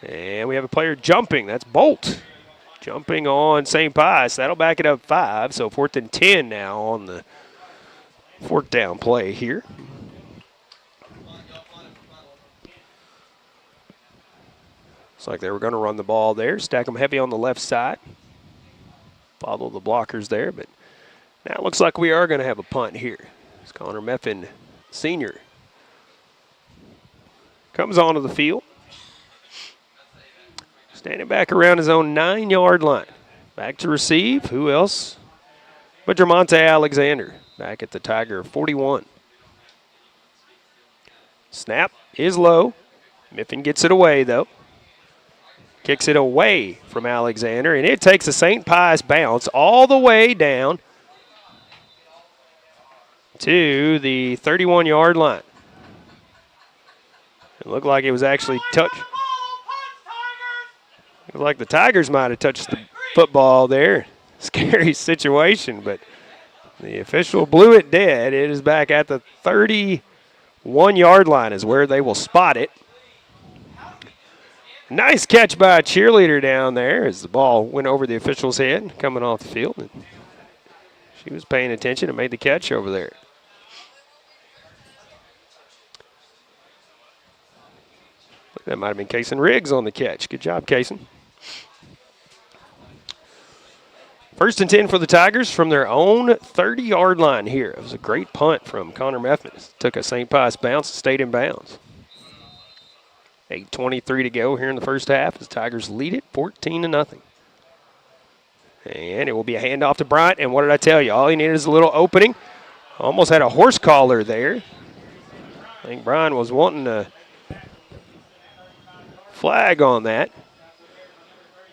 And we have a player jumping. That's Bolt. Jumping on St. Pius. That'll back it up 5. So 4th and 10 now on the 4th down play here. Looks like they were going to run the ball there. Stack them heavy on the left side. Follow the blockers there. But now it looks like we are going to have a punt here. It's Connor Meffin, senior. Comes onto the field. Standing back around his own 9-yard line. Back to receive. Who else but Dramonte Alexander. Back at the Tiger 41. Snap is low. Miffin gets it away, though. Kicks it away from Alexander, and it takes a St. Pius bounce all the way down to the 31-yard line. It looked like it was actually touched. It looked like the Tigers might have touched the football there. Scary situation, but the official blew it dead. It is back at the 31-yard line is where they will spot it. Nice catch by a cheerleader down there as the ball went over the official's head coming off the field. And she was paying attention and made the catch over there. That might have been Kaysen Riggs on the catch. Good job, Kaysen. 1st and 10 for the Tigers from their own 30-yard line here. It was a great punt from Connor Meffman. Took a St. Pius bounce and stayed in bounds. 8:23 to go here in the first half as Tigers lead it 14-0. And it will be a handoff to Bryant. And what did I tell you? All he needed is a little opening. Almost had a horse collar there. I think Bryant was wanting a flag on that.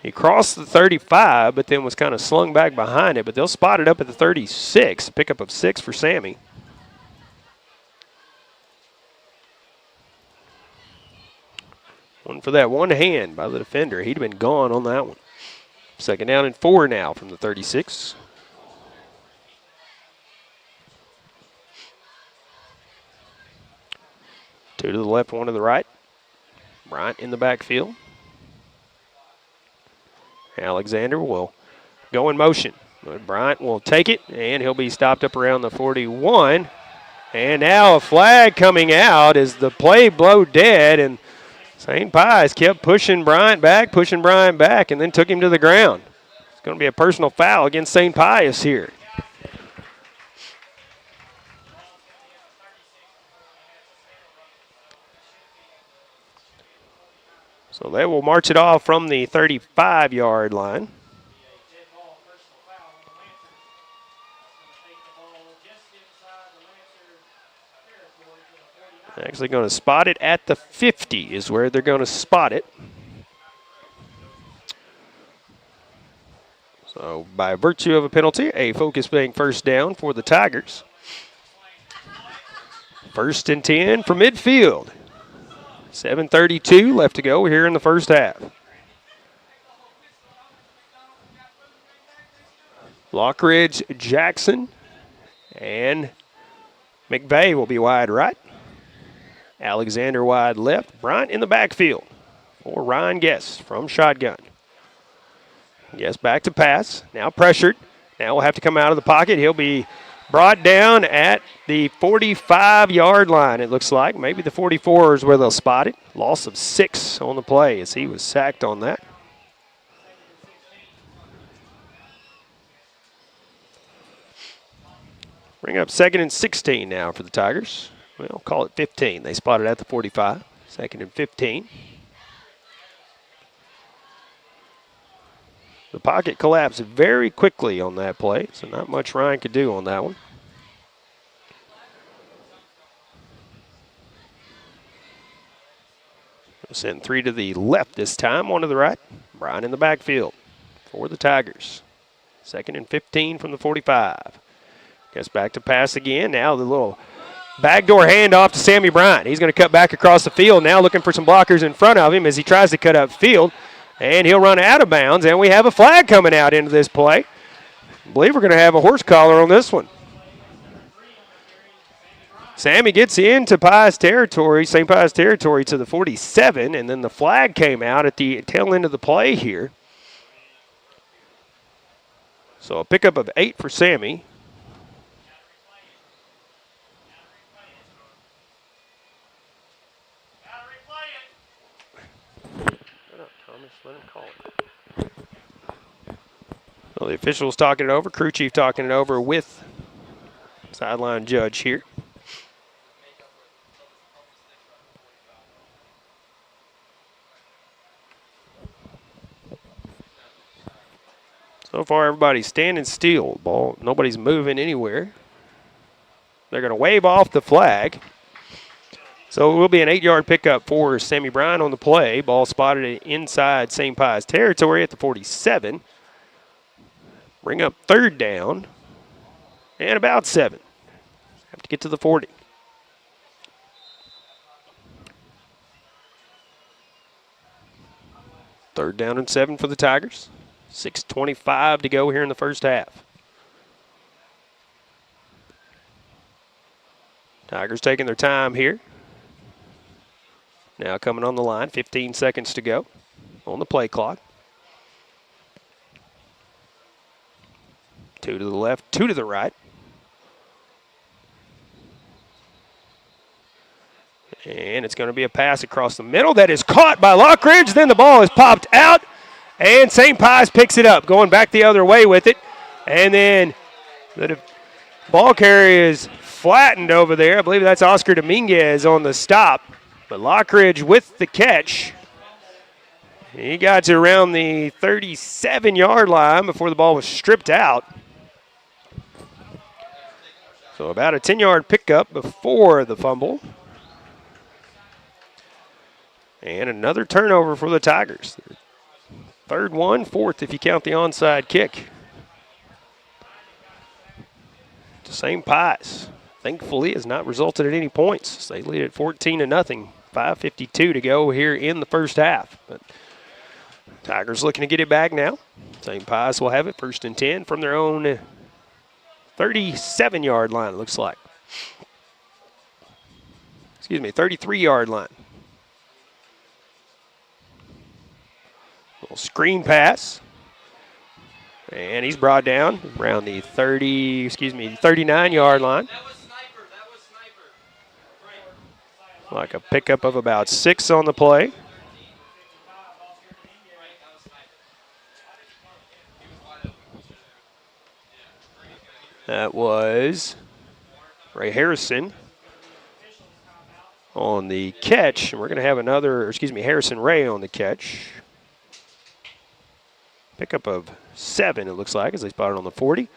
He crossed the 35, but then was kind of slung back behind it. But they'll spot it up at the 36. Pickup of 6 for Sammy. One for that one hand by the defender. He'd have been gone on that one. 2nd down and 4 now from the 36. Two to the left, one to the right. Bryant in the backfield. Alexander will go in motion. Bryant will take it, and he'll be stopped up around the 41. And now a flag coming out as the play blew dead, and St. Pius kept pushing Bryant back, and then took him to the ground. It's going to be a personal foul against St. Pius here. So they will march it off from the 35-yard line. Actually going to spot it at the 50 is where they're going to spot it. So by virtue of a penalty, a focus being 1st down for the Tigers. 1st and 10 for midfield. 7:32 left to go here in the first half. Lockridge, Jackson, and McVeigh will be wide right. Alexander wide left. Bryant in the backfield for Ryan Guess from shotgun. Guess back to pass. Now pressured. Now will have to come out of the pocket. He'll be brought down at the 45-yard line, it looks like. Maybe the 44 is where they'll spot it. Loss of 6 on the play as he was sacked on that. Bring up 2nd and 16 now for the Tigers. Well, call it 15. They spotted at the 45. 2nd and 15. The pocket collapsed very quickly on that play, so not much Ryan could do on that one. We'll send 3 to the left this time, 1 to the right. Brian in the backfield for the Tigers. 2nd and 15 from the 45. Gets back to pass again. Now the little backdoor handoff to Sammy Bryant. He's going to cut back across the field now, looking for some blockers in front of him as he tries to cut up field. And he'll run out of bounds, and we have a flag coming out into this play. I believe we're going to have a horse collar on this one. Sammy gets into Pius territory, St. Pius territory to the 47, and then the flag came out at the tail end of the play here. So a pickup of 8 for Sammy. Well, the officials talking it over, crew chief talking it over with sideline judge here. So far, everybody's standing still. Ball, nobody's moving anywhere. They're going to wave off the flag. So it will be an 8-yard pickup for Sammy Bryan on the play. Ball spotted inside St. Pius territory at the 47. Bring up 3rd down and about 7. Have to get to the 40. Third down and 7 for the Tigers. 6:25 to go here in the first half. Tigers taking their time here. Now coming on the line, 15 seconds to go on the play clock. 2 to the left, 2 to the right. And it's going to be a pass across the middle that is caught by Lockridge. Then the ball is popped out, and St. Pius picks it up, going back the other way with it. And then the ball carrier is flattened over there. I believe that's Oscar Dominguez on the stop. But Lockridge with the catch. He got to around the 37-yard line before the ball was stripped out. So about a 10-yard pickup before the fumble. And another turnover for the Tigers. 3rd one, 4th if you count the onside kick. To St. Pius. Thankfully has not resulted in any points. They lead at 14-0. 5:52 to go here in the first half. But Tigers looking to get it back now. St. Pius will have it 1st and 10 from their own 37-yard line, it looks like. Excuse me, 33-yard line. Little screen pass. And he's brought down around the 39-yard line. Like a pickup of about 6 on the play. That was Ray Harrison on the catch. And we're going to have Harrison Ray on the catch. Pickup of 7, it looks like, as they spotted on the 40.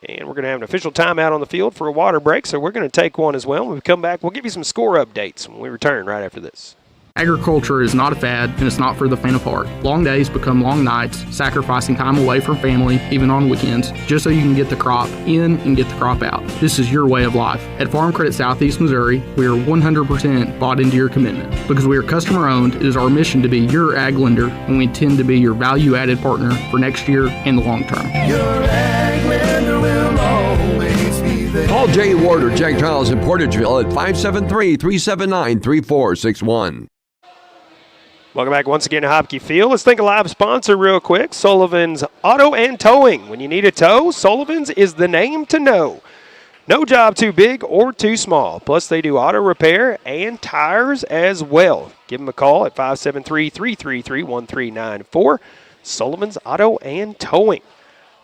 And we're going to have an official timeout on the field for a water break, so we're going to take one as well. When we come back, we'll give you some score updates when we return right after this. Agriculture is not a fad, and it's not for the faint of heart. Long days become long nights, sacrificing time away from family, even on weekends, just so you can get the crop in and get the crop out. This is your way of life. At Farm Credit Southeast Missouri, we are 100% bought into your commitment. Because we are customer-owned, it is our mission to be your ag lender, and we intend to be your value-added partner for next year and the long term. Your ag lender will always be there. Call Jay Ward or Jack Giles in Portageville at 573-379-3461. Welcome back once again to Hopke Field. Let's thank a live sponsor real quick, Sullivan's Auto and Towing. When you need a tow, Sullivan's is the name to know. No job too big or too small. Plus, they do auto repair and tires as well. Give them a call at 573-333-1394. Sullivan's Auto and Towing.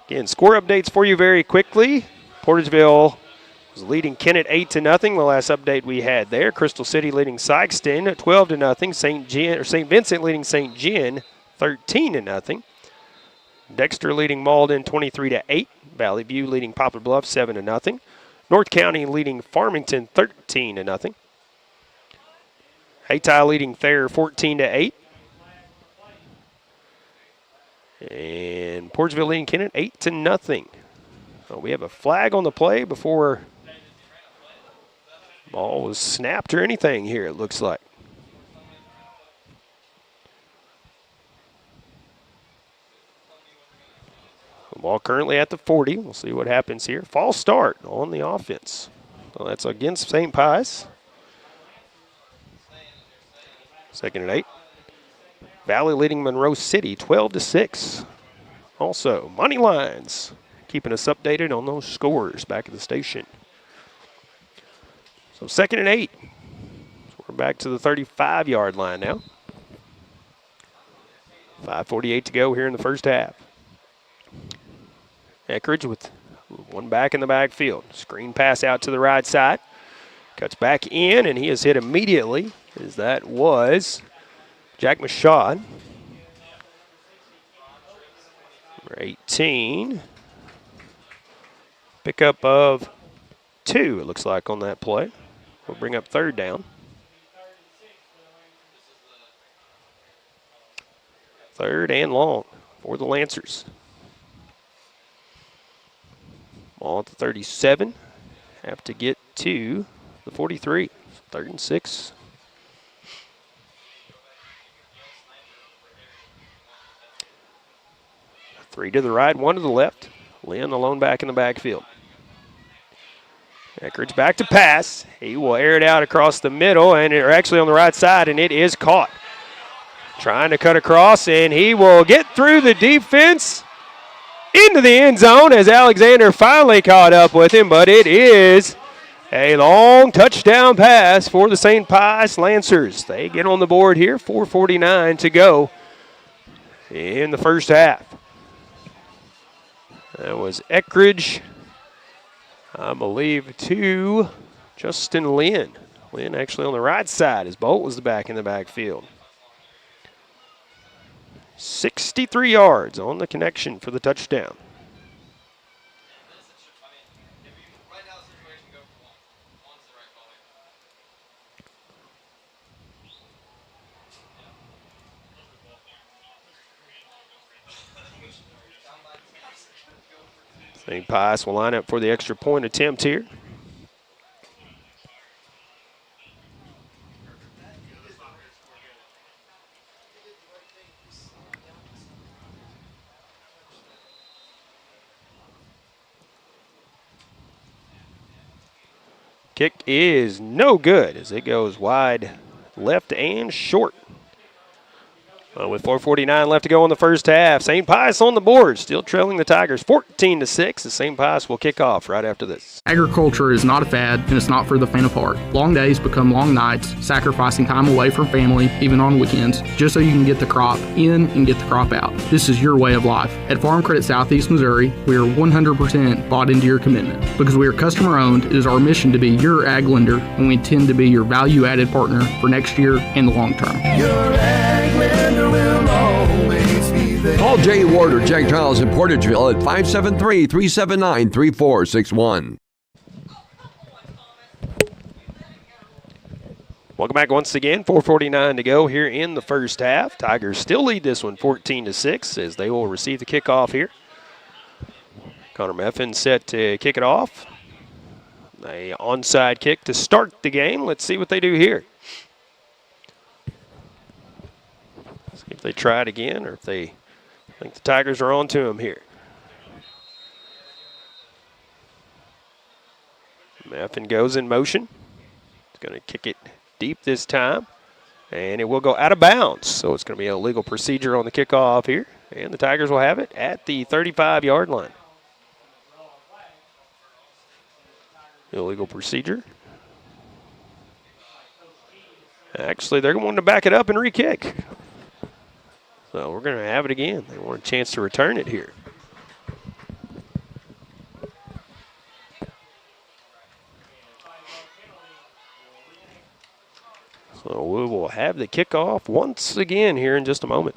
Again, score updates for you very quickly. Portageville was leading Kennett 8-0. The last update we had there. Crystal City leading Sykeston 12-0. St. Vincent leading St. John 13-0. Dexter leading Malden 23-8. Valley View leading Poplar Bluff 7-0. North County leading Farmington 13-0. Hayti leading Thayer 14-8. And Portageville leading Kennett 8-0. So we have a flag on the play before ball was snapped or anything here, it looks like. The ball currently at the 40. We'll see what happens here. False start on the offense. So that's against St. Pius. 2nd and 8. Valley leading Monroe City 12-6. Also, money lines keeping us updated on those scores back at the station. So 2nd and 8. So we're back to the 35-yard line now. 5:48 to go here in the first half. Eckridge with one back in the backfield. Screen pass out to the right side. Cuts back in, and he is hit immediately, as that was Jack Mashad. Number 18. Pickup of 2, it looks like, on that play. will bring up third down. Third and long for the Lancers. Ball at the 37. Have to get to the 43. Third and 6. 3 to the right, 1 to the left. Lynn alone back in the backfield. Eckridge back to pass. He will air it out across the middle, and they're actually on the right side, and it is caught. Trying to cut across, and he will get through the defense into the end zone as Alexander finally caught up with him, but it is a long touchdown pass for the St. Pius Lancers. They get on the board here, 4:49 to go in the first half. That was Eckridge, I believe, to Justin Lynn. Lynn actually on the right side as Bolt was the back in the backfield. 63 yards on the connection for the touchdown. St. Pius will line up for the extra point attempt here. Kick is no good as it goes wide left and short. With 4:49 left to go in the first half, St. Pius on the board, still trailing the Tigers 14-6. The St. Pius will kick off right after this. Agriculture is not a fad, and it's not for the faint of heart. Long days become long nights, sacrificing time away from family, even on weekends, just so you can get the crop in and get the crop out. This is your way of life. At Farm Credit Southeast Missouri, we are 100% bought into your commitment. Because we are customer-owned, it is our mission to be your ag lender, and we intend to be your value-added partner for next year and the long term. Your ag lender will always be there. Call Jay Ward or Jack Giles in Portageville at 573-379-3461. Welcome back once again. 4:49 to go here in the first half. Tigers still lead this one 14-6 as they will receive the kickoff here. Connor Meffin set to kick it off. A onside kick to start the game. Let's see what they do here. See if they try it again or if they think the Tigers are on to them here. Meffin goes in motion. He's going to kick it deep this time, and it will go out of bounds. So it's going to be a legal procedure on the kickoff here, and the Tigers will have it at the 35-yard line. Illegal procedure. Actually, they're going to back it up and re-kick. So we're going to have it again. They want a chance to return it here. So we will have the kickoff once again here in just a moment.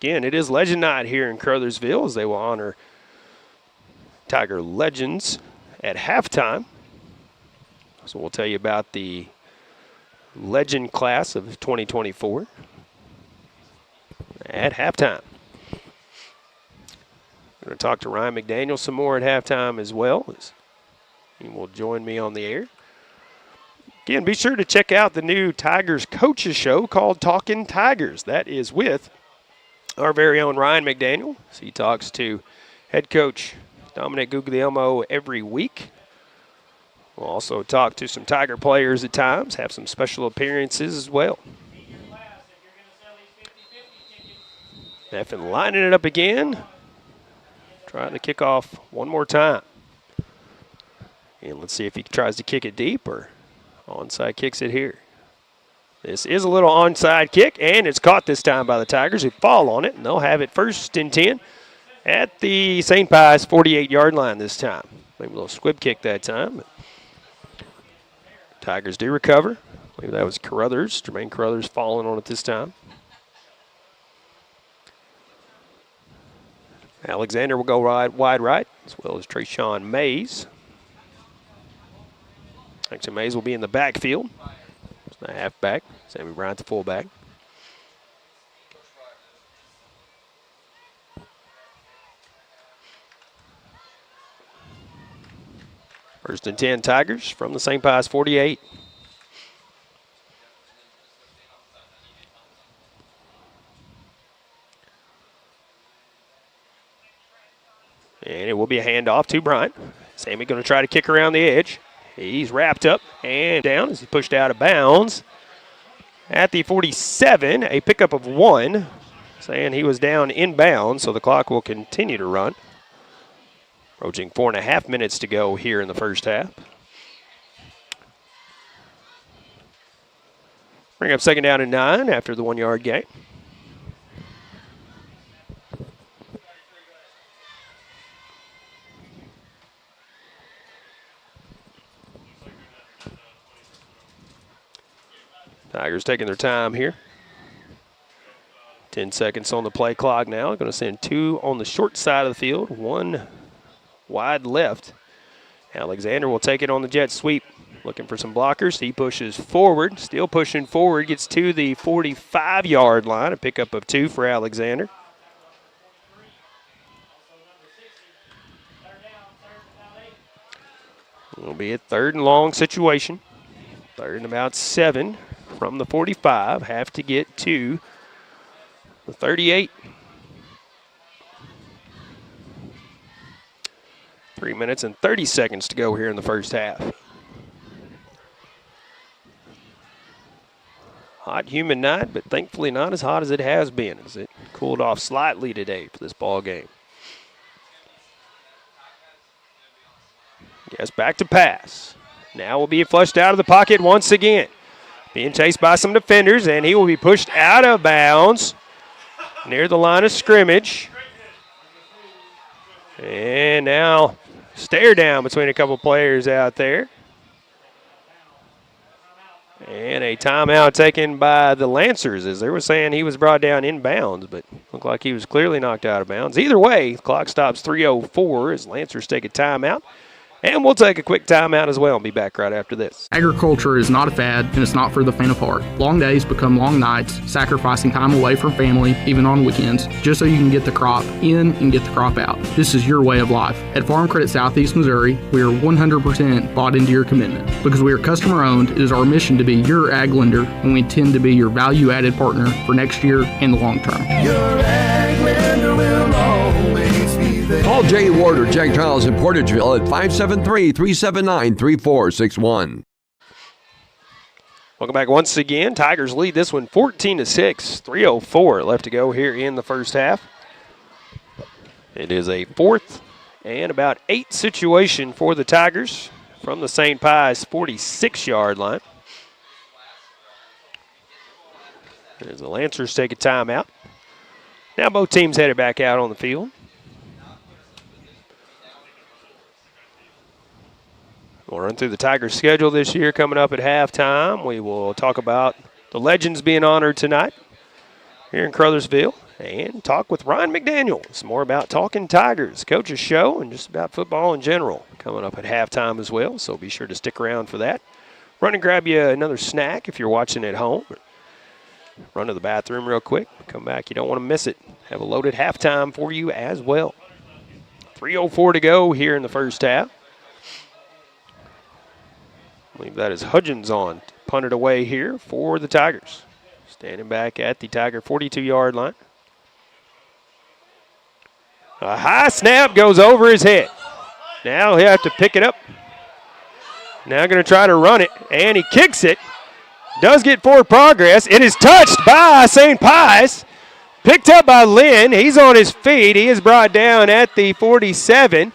Again, it is Legend Night here in Caruthersville as they will honor Tiger Legends at halftime. So we'll tell you about the Legend class of 2024 at halftime. We're going to talk to Ryan McDaniel some more at halftime as well. He will join me on the air. Again, be sure to check out the new Tigers Coaches Show called Talking Tigers. That is with our very own Ryan McDaniel. So he talks to head coach Dominic Guglielmo every week. We'll also talk to some Tiger players at times, have some special appearances as well. Meffin lining it up again. Trying to kick off one more time. And let's see if he tries to kick it deep or onside kicks it here. This is a little onside kick, and it's caught this time by the Tigers who fall on it, and they'll have it 1st and 10 at the St. Pius 48-yard line this time. Maybe a little squib kick that time. Tigers do recover. I believe that was Caruthers. Jermaine Caruthers falling on it this time. Alexander will go wide right, as well as Trayshawn Mays. Actually, Mays will be in the backfield. It's the halfback. Sammy Bryant, the fullback. First and 10 Tigers from the St. Pius 48. And it will be a handoff to Bryant. Sammy going to try to kick around the edge. He's wrapped up and down as he pushed out of bounds. At the 47, a pickup of 1, saying he was down inbounds, so the clock will continue to run. Approaching 4.5 minutes to go here in the first half. Bring up second down and 9 after the 1-yard gain. Tigers taking their time here. 10 seconds on the play clock now. Going to send 2 on the short side of the field, 1 wide left. Alexander will take it on the jet sweep. Looking for some blockers. He pushes forward, still pushing forward, gets to the 45-yard line. A pickup of 2 for Alexander. It'll be a 3rd and long situation. 3rd and about 7 from the 45. Have to get to the 38. 3 minutes and 30 seconds to go here in the first half. Hot, humid night, but thankfully not as hot as it has been, as it cooled off slightly today for this ball game. Yes, back to pass. Now will be flushed out of the pocket once again. Being chased by some defenders, and he will be pushed out of bounds near the line of scrimmage. And now stare down between a couple players out there. And a timeout taken by the Lancers, as they were saying he was brought down inbounds, but looked like he was clearly knocked out of bounds. Either way, the clock stops 3:04 as Lancers take a timeout. And we'll take a quick timeout as well and be back right after this. Agriculture is not a fad, and it's not for the faint of heart. Long days become long nights, sacrificing time away from family, even on weekends, just so you can get the crop in and get the crop out. This is your way of life. At Farm Credit Southeast Missouri, we are 100% bought into your commitment. Because we are customer-owned, it is our mission to be your ag lender, and we intend to be your value-added partner for next year and the long term. Your ag lender will always be there. Call Jay Ward or Jack Giles in Portageville at 573-379-3461. Welcome back once again. Tigers lead this one 14-6. 3:04 left to go here in the first half. It is a 4th and about 8 situation for the Tigers from the St. Pius 46-yard line. As the Lancers take a timeout. Now both teams headed back out on the field. We'll run through the Tigers' schedule this year coming up at halftime. We will talk about the legends being honored tonight here in Caruthersville and talk with Ryan McDaniel. It's more about talking Tigers, coach's show, and just about football in general coming up at halftime as well, so be sure to stick around for that. Run and grab you another snack if you're watching at home. Run to the bathroom real quick. Come back. You don't want to miss it. Have a loaded halftime for you as well. 3:04 to go here in the first half. I believe that is Hudgens on. Punted away here for the Tigers. Standing back at the Tiger 42-yard line. A high snap goes over his head. Now he'll have to pick it up. Now going to try to run it, and he kicks it. Does get forward progress. It is touched by St. Pius. Picked up by Lynn. He's on his feet. He is brought down at the 47.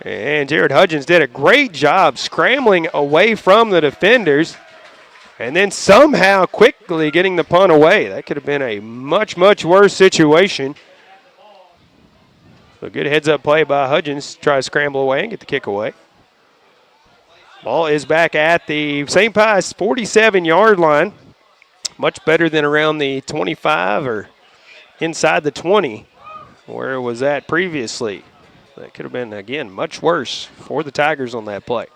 And Jared Hudgens did a great job scrambling away from the defenders and then somehow quickly getting the punt away. That could have been a much, much worse situation. A good heads-up play by Hudgens to try to scramble away and get the kick away. Ball is back at the St. Pius 47-yard line. Much better than around the 25 or inside the 20 where it was at previously. That could have been, again, much worse for the Tigers on that play.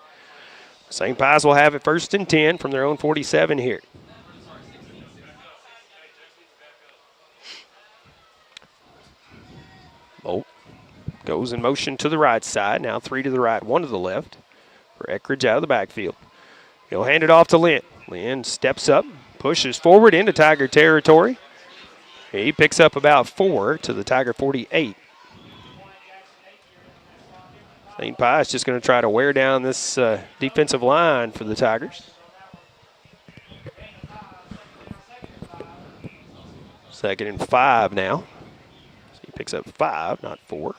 St. Pius will have it 1st and 10 from their own 47 here. Bolt goes in motion to the right side. Now 3 to the right, 1 to the left for Eckridge out of the backfield. He'll hand it off to Lynn. Lynn steps up, pushes forward into Tiger territory. He picks up about 4 to the Tiger 48. St. Pius just going to try to wear down this defensive line for the Tigers. 2nd and 5 now. So he picks up 5, not 4.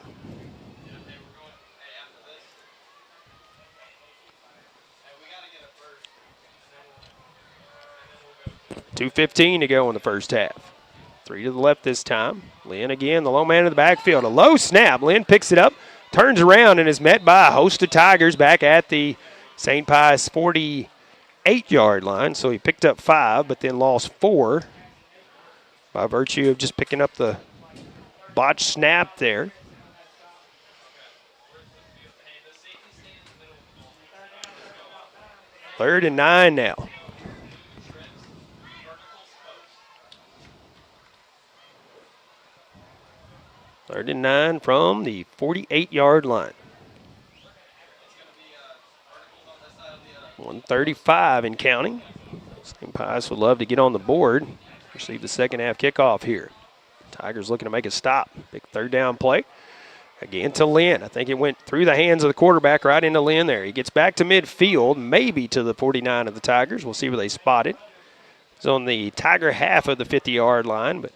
.2:15 to go in the first half. 3 to the left this time. Lynn again, the low man in the backfield. A low snap. Lynn picks it up, turns around, and is met by a host of Tigers back at the St. Pius 48-yard line. So he picked up 5, but then lost 4 by virtue of just picking up the botched snap there. Third and 9 now. Third and 9 from the 48-yard line. 1:35 and counting. St. Pius would love to get on the board, receive the second half kickoff here. Tigers looking to make a stop. Big 3rd down play. Again to Lynn. I think it went through the hands of the quarterback right into Lynn there. He gets back to midfield, maybe to the 49 of the Tigers. We'll see where they spot it. It's on the Tiger half of the 50-yard line, but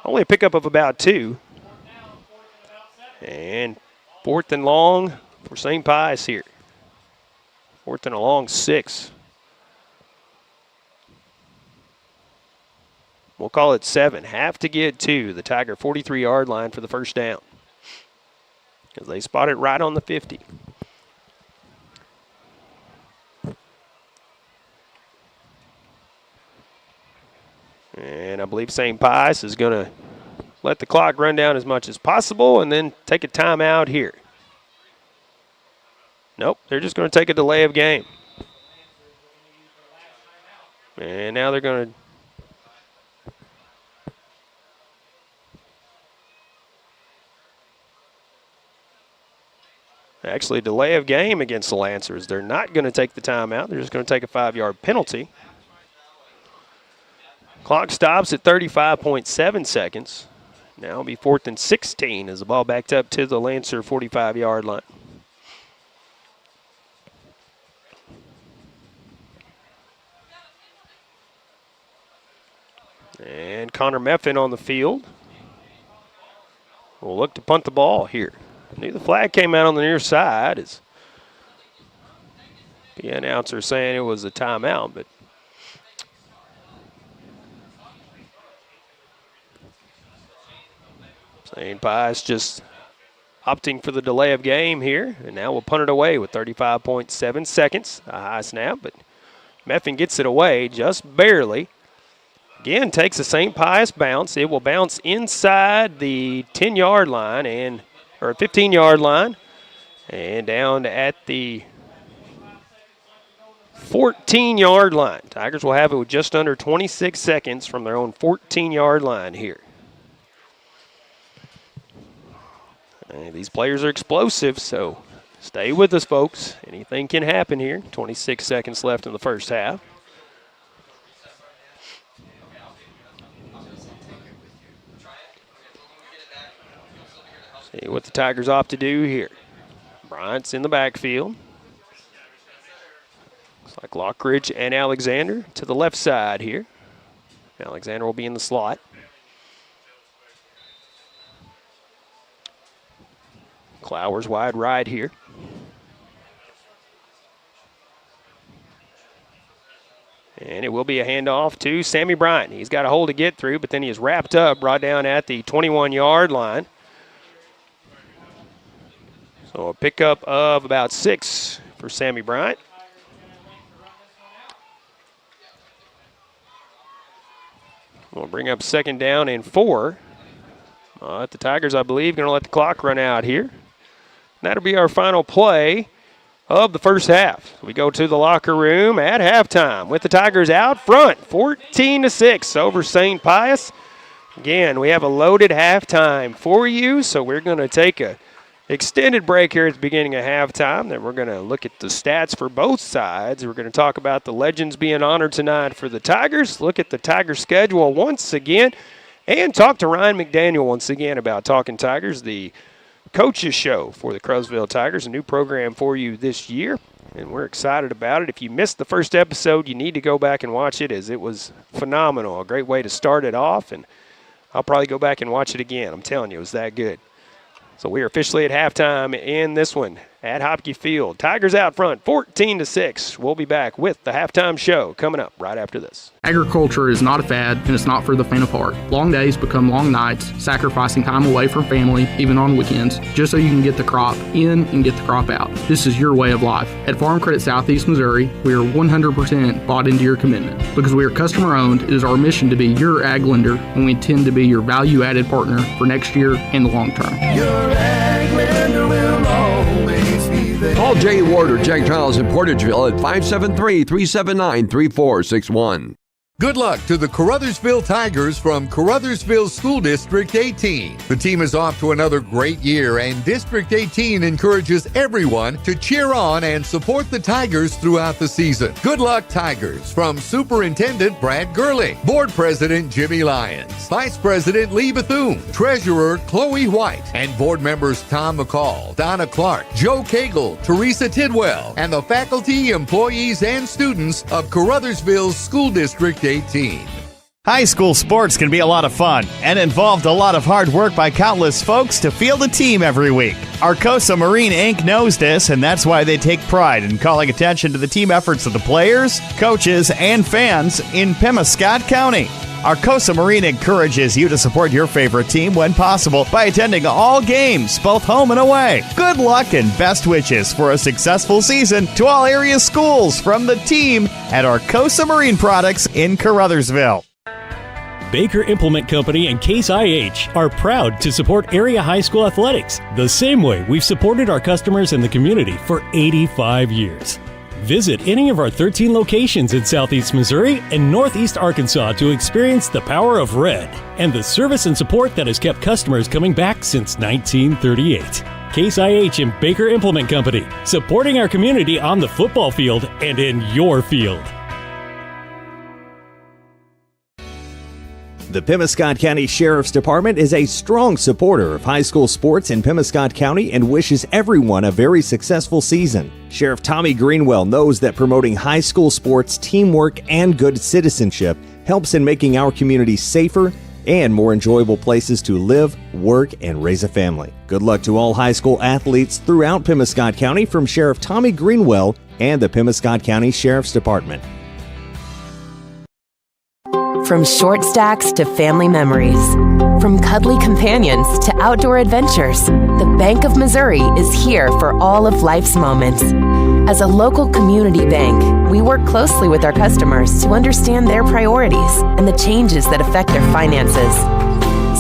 only a pickup of about 2. And 4th and long for St. Pius here. 4th and a long 6. We'll call it 7. Have to get to the Tiger 43-yard line for the first down, because they spot it right on the 50. And I believe St. Pius is going to let the clock run down as much as possible and then take a timeout here. Nope, they're just going to take a delay of game. And now they're going to actually delay of game against the Lancers. They're not going to take the timeout. They're just going to take a 5-yard penalty. Clock stops at 35.7 seconds. Now it'll be 4th and 16 as the ball backed up to the Lancer 45-yard line. And Connor Meffin on the field. We'll look to punt the ball here. I knew the flag came out on the near side as the announcer saying it was a timeout, but St. Pius just opting for the delay of game here, and now we'll punt it away with 35.7 seconds. A high snap, but Meffin gets it away just barely. Again, takes a St. Pius bounce. It will bounce inside the 10-yard line or 15-yard line and down at the 14-yard line. Tigers will have it with just under 26 seconds from their own 14-yard line here. And these players are explosive, so stay with us, folks. Anything can happen here. 26 seconds left in the first half. See what the Tigers opt to do here. Bryant's in the backfield. Looks like Lockridge and Alexander to the left side here. Alexander will be in the slot. Clowers wide right here. And it will be a handoff to Sammy Bryant. He's got a hole to get through, but then he is wrapped up, brought down at the 21-yard line. So a pickup of about 6 for Sammy Bryant. We'll bring up 2nd down and 4. The Tigers, I believe, going to let the clock run out here. That'll be our final play of the first half. We go to the locker room at halftime with the Tigers out front, 14-6 over St. Pius. Again, we have a loaded halftime for you, so we're going to take a extended break here at the beginning of halftime. Then we're going to look at the stats for both sides. We're going to talk about the legends being honored tonight for the Tigers, look at the Tiger schedule once again, and talk to Ryan McDaniel once again about Talking Tigers, the coaches show for the Caruthersville Tigers, a new program for you this year, and we're excited about it. If you missed the first episode, you need to go back and watch it, as it was phenomenal. A great way to start it off, and I'll probably go back and watch it again. I'm telling you, it was that good. So we are officially at halftime in this one at Hopke Field. Tigers out front, 14-6. We'll be back with the halftime show coming up right after this. Agriculture is not a fad, and it's not for the faint of heart. Long days become long nights, sacrificing time away from family, even on weekends, just so you can get the crop in and get the crop out. This is your way of life. At Farm Credit Southeast Missouri, we are 100% bought into your commitment. Because we are customer-owned, it is our mission to be your ag lender, and we intend to be your value-added partner for next year and the long term. Your ag lender will always be there. Call Jay Ward or Jack Giles in Portageville at 573-379-3461. Good luck to the Caruthersville Tigers from Caruthersville School District 18. The team is off to another great year, and District 18 encourages everyone to cheer on and support the Tigers throughout the season. Good luck, Tigers, from Superintendent Brad Gurley, Board President Jimmy Lyons, Vice President Lee Bethune, Treasurer Chloe White, and board members Tom McCall, Donna Clark, Joe Cagle, Teresa Tidwell, and the faculty, employees, and students of Caruthersville School District 18. High school sports can be a lot of fun and involved a lot of hard work by countless folks to field a team every week. Arcosa Marine Inc. knows this, and that's why they take pride in calling attention to the team efforts of the players, coaches, and fans in Pemiscot County. Arcosa Marine encourages you to support your favorite team when possible by attending all games, both home and away. Good luck and best wishes for a successful season to all area schools from the team at Arcosa Marine Products in Caruthersville. Baker Implement Company and Case IH are proud to support area high school athletics the same way we've supported our customers and the community for 85 years. Visit any of our 13 locations in Southeast Missouri and Northeast Arkansas to experience the power of red and the service and support that has kept customers coming back since 1938. Case IH and Baker Implement Company, supporting our community on the football field and in your field. The Pemiscot County Sheriff's Department is a strong supporter of high school sports in Pemiscot County and wishes everyone a very successful season. Sheriff Tommy Greenwell knows that promoting high school sports, teamwork, and good citizenship helps in making our community safer and more enjoyable places to live, work, and raise a family. Good luck to all high school athletes throughout Pemiscot County from Sheriff Tommy Greenwell and the Pemiscot County Sheriff's Department. From short stacks to family memories, from cuddly companions to outdoor adventures, the Bank of Missouri is here for all of life's moments. As a local community bank, we work closely with our customers to understand their priorities and the changes that affect their finances.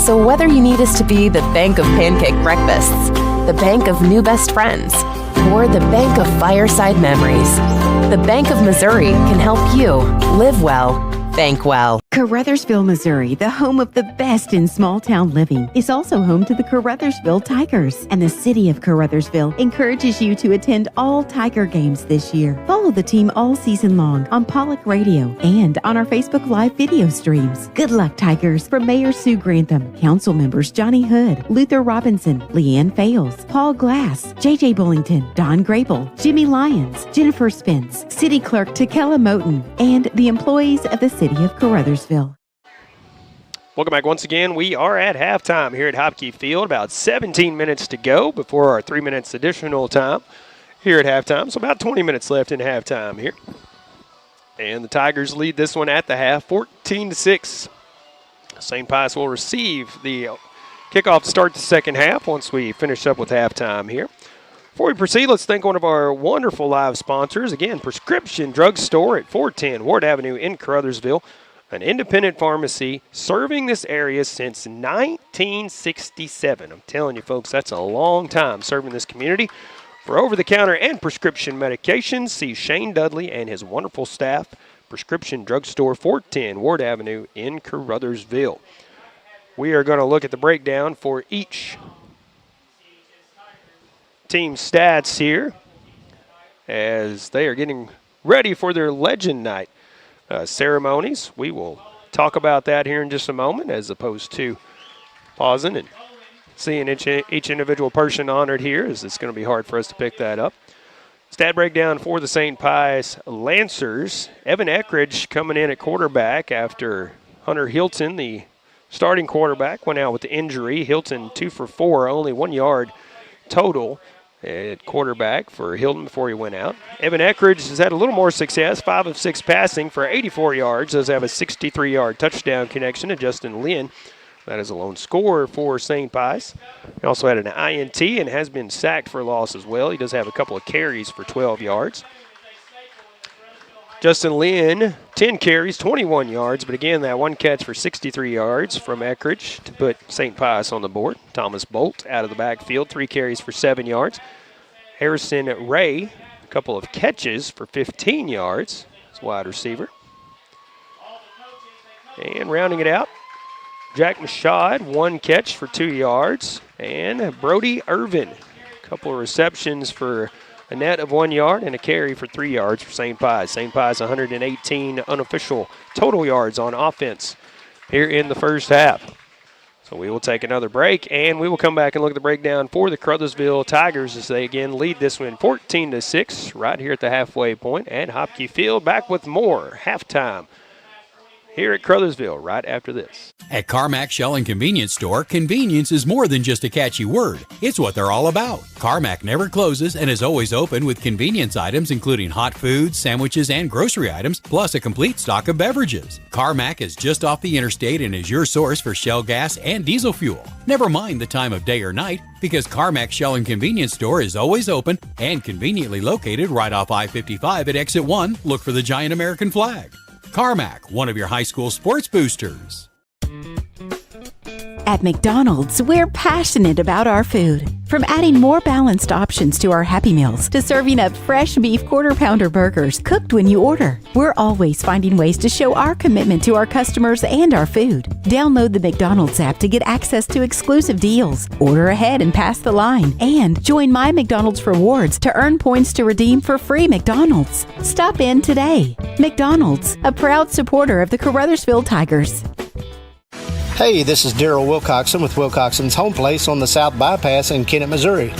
So whether you need us to be the bank of pancake breakfasts, the bank of new best friends, or the bank of fireside memories, the Bank of Missouri can help you live well, bank well. Caruthersville, Missouri, the home of the best in small-town living, is also home to the Caruthersville Tigers, and the city of Caruthersville encourages you to attend all Tiger games this year. Follow the team all season long on Pollock Radio and on our Facebook Live video streams. Good luck, Tigers, from Mayor Sue Grantham, council members Johnny Hood, Luther Robinson, Leanne Fales, Paul Glass, J.J. Bullington, Don Grable, Jimmy Lyons, Jennifer Spence, City Clerk Takela Moten, and the employees of the city of Caruthersville. Welcome back once again. We are at halftime here at Hopke Field. About 17 minutes to go before our 3 minutes additional time here at halftime. So about 20 minutes left in halftime here. And the Tigers lead this one at the half, 14-6. St. Pius will receive the kickoff to start the second half once we finish up with halftime here. Before we proceed, let's thank one of our wonderful live sponsors. Again, Prescription Drug Store at 410 Ward Avenue in Caruthersville. an independent pharmacy serving this area since 1967. I'm telling you, folks, that's a long time serving this community. For over-the-counter and prescription medications, see Shane Dudley and his wonderful staff. Prescription Drugstore, 410 Ward Avenue in Caruthersville. We are going to look at the breakdown for each team's stats here as they are getting ready for their Legend Night ceremonies. We will talk about that here in just a moment, as opposed to pausing and seeing each individual person honored here, as it's going to be hard for us to pick that up. Stat breakdown for the St. Pius Lancers. Evan Eckridge coming in at quarterback after Hunter Hilton, the starting quarterback, went out with the injury. Hilton 2 for 4, only 1 yard total at quarterback for Hilton before he went out. Evan Eckridge has had a little more success, 5 of 6 passing for 84 yards. Does have a 63-yard touchdown connection to Justin Lynn. That is a lone scorer for St. Pius. He also had an INT and has been sacked for a loss as well. He does have a couple of carries for 12 yards. Justin Lynn, 10 carries, 21 yards, but again, that one catch for 63 yards from Eckridge to put St. Pius on the board. Thomas Bolt out of the backfield, 3 carries for 7 yards. Harrison Ray, a couple of catches for 15 yards as wide receiver. And rounding it out, Jack Mashad, 1 catch for 2 yards. And Brody Irvin, a couple of receptions for a net of 1 yard and a carry for 3 yards for St. Pius. St. Pius 118 unofficial total yards on offense here in the first half. So we will take another break, and we will come back and look at the breakdown for the Caruthersville Tigers as they again lead this one 14-6 right here at the halfway point at Hopke Field. Back with more halftime here at Caruthersville right after this. At Carmack Shell and Convenience Store, convenience is more than just a catchy word. It's what they're all about. Carmack never closes and is always open with convenience items including hot foods, sandwiches, and grocery items, plus a complete stock of beverages. Carmack is just off the interstate and is your source for Shell gas and diesel fuel. Never mind the time of day or night, because Carmack Shell and Convenience Store is always open and conveniently located right off I-55 at Exit 1. Look for the giant American flag. Carmack, one of your high school sports boosters. At McDonald's, we're passionate about our food. From adding more balanced options to our Happy Meals to serving up fresh beef quarter-pounder burgers cooked when you order, we're always finding ways to show our commitment to our customers and our food. Download the McDonald's app to get access to exclusive deals, order ahead and pass the line, and join My McDonald's Rewards to earn points to redeem for free McDonald's. Stop in today. McDonald's, a proud supporter of the Caruthersville Tigers. Hey, this is Daryl Wilcoxon with Wilcoxon's Home Place on the South Bypass in Kennett, Missouri.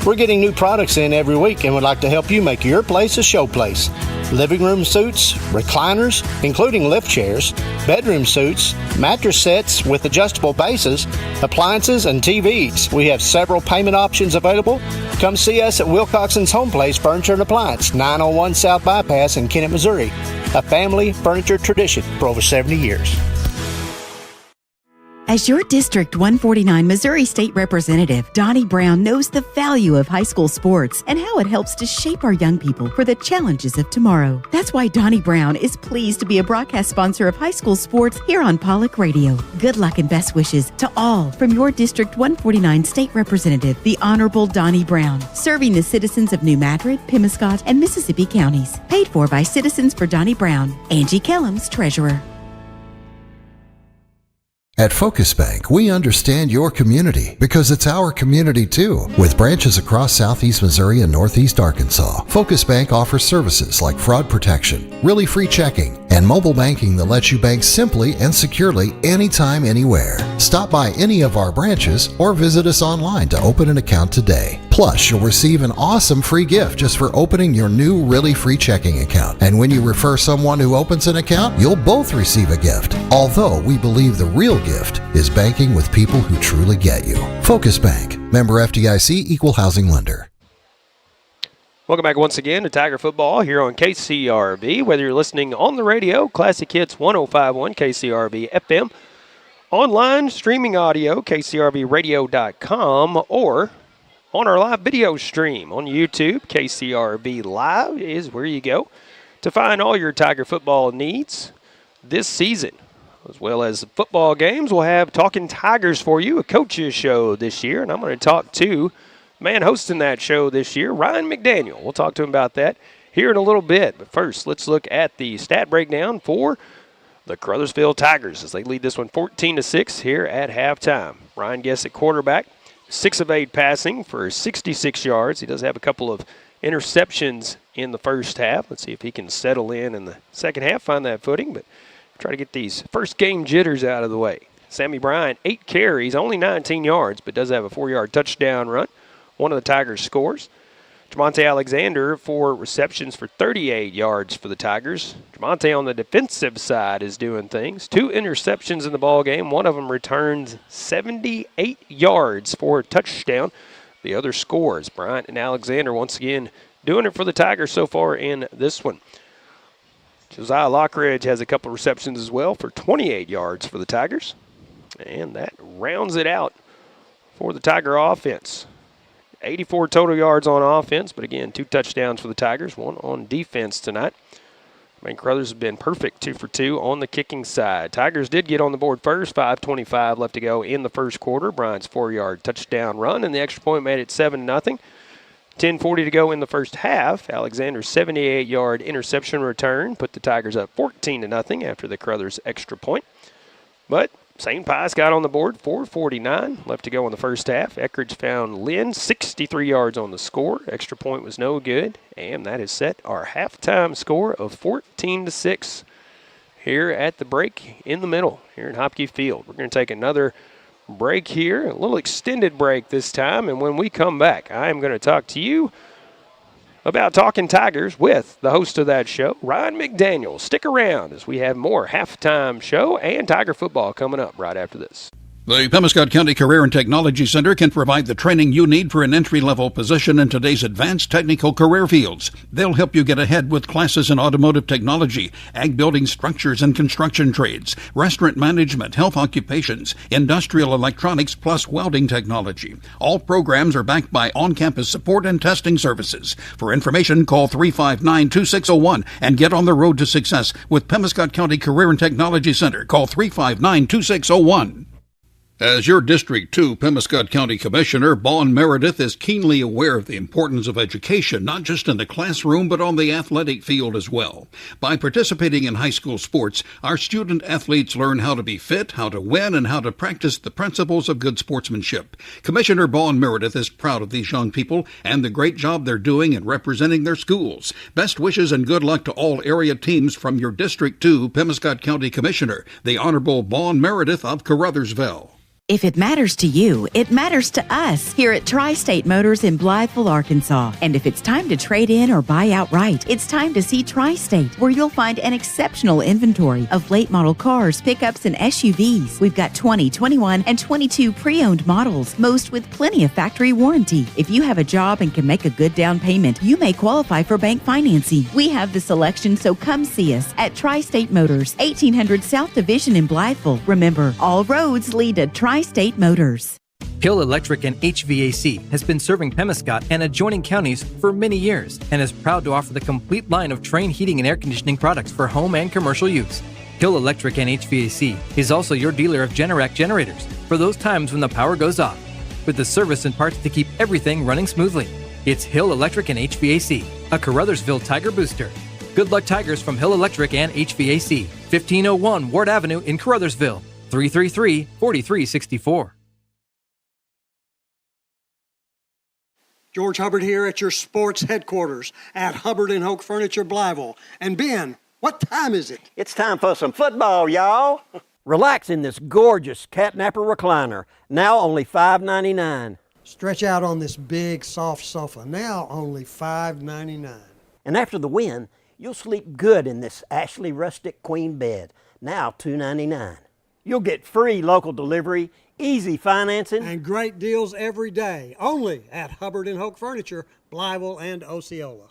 We're getting new products in every week and would like to help you make your place a show place. Living room suites, recliners, including lift chairs, bedroom suites, mattress sets with adjustable bases, appliances, and TVs. We have several payment options available. Come see us at Wilcoxon's Home Place Furniture and Appliance, 901 South Bypass in Kennett, Missouri. A family furniture tradition for over 70 years. As your District 149 Missouri State Representative, Donnie Brown knows the value of high school sports and how it helps to shape our young people for the challenges of tomorrow. That's why Donnie Brown is pleased to be a broadcast sponsor of high school sports here on Pollock Radio. Good luck and best wishes to all from your District 149 State Representative, the Honorable Donnie Brown, serving the citizens of New Madrid, Pemiscot, and Mississippi counties. Paid for by Citizens for Donnie Brown. Angie Kellums, Treasurer. At Focus Bank, we understand your community because it's our community too. With branches across southeast Missouri and northeast Arkansas, Focus Bank offers services like fraud protection, really free checking, and mobile banking that lets you bank simply and securely anytime, anywhere. Stop by any of our branches or visit us online to open an account today. Plus, you'll receive an awesome free gift just for opening your new really free checking account. And when you refer someone who opens an account, you'll both receive a gift. Although we believe the real gift is banking with people who truly get you. Focus Bank, member FDIC, equal housing lender. Welcome back once again to Tiger Football here on KCRV. Whether you're listening on the radio, Classic Hits 105.1 KCRV FM, online streaming audio, KCRVradio.com, or on our live video stream on YouTube, KCRV Live is where you go to find all your Tiger football needs. this season. As well as football games, we'll have Talking Tigers for you, a coach's show this year. And I'm going to talk to the man hosting that show this year, Ryan McDaniel. We'll talk to him about that here in a little bit. But first, let's look at the stat breakdown for the Caruthersville Tigers as they lead this one 14-6 here at halftime. Ryan Guess at quarterback, 6 of 8 passing for 66 yards. He does have a couple of interceptions in the first half. Let's see if he can settle in the second half, find that footing, but try to get these first game jitters out of the way. Sammy Bryant, 8 carries, only 19 yards, but does have a 4-yard touchdown run. One of the Tigers scores. Jamonte Alexander, 4 receptions for 38 yards for the Tigers. Jamonte on the defensive side is doing things. 2 interceptions in the ball game. One of them returns 78 yards for a touchdown. The other scores. Bryant and Alexander once again doing it for the Tigers so far in this one. Josiah Lockridge has a couple receptions as well for 28 yards for the Tigers. And that rounds it out for the Tiger offense. 84 total yards on offense, but again, 2 touchdowns for the Tigers, 1 on defense tonight. Caruthers have been perfect 2 for 2 on the kicking side. Tigers did get on the board first, 5:25 left to go in the first quarter. Bryant's 4-yard touchdown run, and the extra point made it 7-0. 10:40 to go in the first half. Alexander's 78-yard interception return put the Tigers up 14-0 after the Caruthers extra point. But St. Pius got on the board, 4:49 left to go in the first half. Eckridge found Lynn, 63 yards on the score. Extra point was no good, and that has set our halftime score of 14-6 here at the break in the middle here in Hopke Field. We're going to take another break here, a little extended break this time, and when we come back, I am going to talk to you about Talking Tigers with the host of that show, Ryan McDaniel. Stick around as we have more halftime show and Tiger football coming up right after this. The Pemiscot County Career and Technology Center can provide the training you need for an entry-level position in today's advanced technical career fields. They'll help you get ahead with classes in automotive technology, ag building structures and construction trades, restaurant management, health occupations, industrial electronics, plus welding technology. All programs are backed by on-campus support and testing services. For information, call 359-2601 and get on the road to success with Pemiscot County Career and Technology Center. Call 359-2601. As your District 2 Pemiscot County Commissioner, Bon Meredith is keenly aware of the importance of education, not just in the classroom, but on the athletic field as well. By participating in high school sports, our student athletes learn how to be fit, how to win, and how to practice the principles of good sportsmanship. Commissioner Bon Meredith is proud of these young people and the great job they're doing in representing their schools. Best wishes and good luck to all area teams from your District 2 Pemiscot County Commissioner, the Honorable Bon Meredith of Caruthersville. If it matters to you, it matters to us here at Tri-State Motors in Blytheville, Arkansas. And if it's time to trade in or buy outright, it's time to see Tri-State, where you'll find an exceptional inventory of late model cars, pickups, and SUVs. We've got 20, 21, and 22 pre-owned models, most with plenty of factory warranty. If you have a job and can make a good down payment, you may qualify for bank financing. We have the selection, so come see us at Tri-State Motors, 1800 South Division in Blytheville. Remember, all roads lead to Tri-State Motors. Hill Electric and HVAC has been serving Pemiscot and adjoining counties for many years and is proud to offer the complete line of Trane heating and air conditioning products for home and commercial use. Hill Electric and HVAC is also your dealer of Generac generators for those times when the power goes off, with the service and parts to keep everything running smoothly. It's Hill Electric and HVAC, a Caruthersville Tiger booster. Good luck, Tigers, from Hill Electric and HVAC, 1501 Ward Avenue in Caruthersville. 333-4364. George Hubbard here at your sports headquarters at Hubbard & Hoke Furniture, Blytheville. And Ben, what time is it? It's time for some football, y'all. Relax in this gorgeous catnapper recliner, now only $5.99. Stretch out on this big, soft sofa, now only $5.99. And after the win, you'll sleep good in this Ashley Rustic Queen bed, now $2.99. You'll get free local delivery, easy financing, and great deals every day, only at Hubbard & Hoke Furniture, Blytheville and Osceola.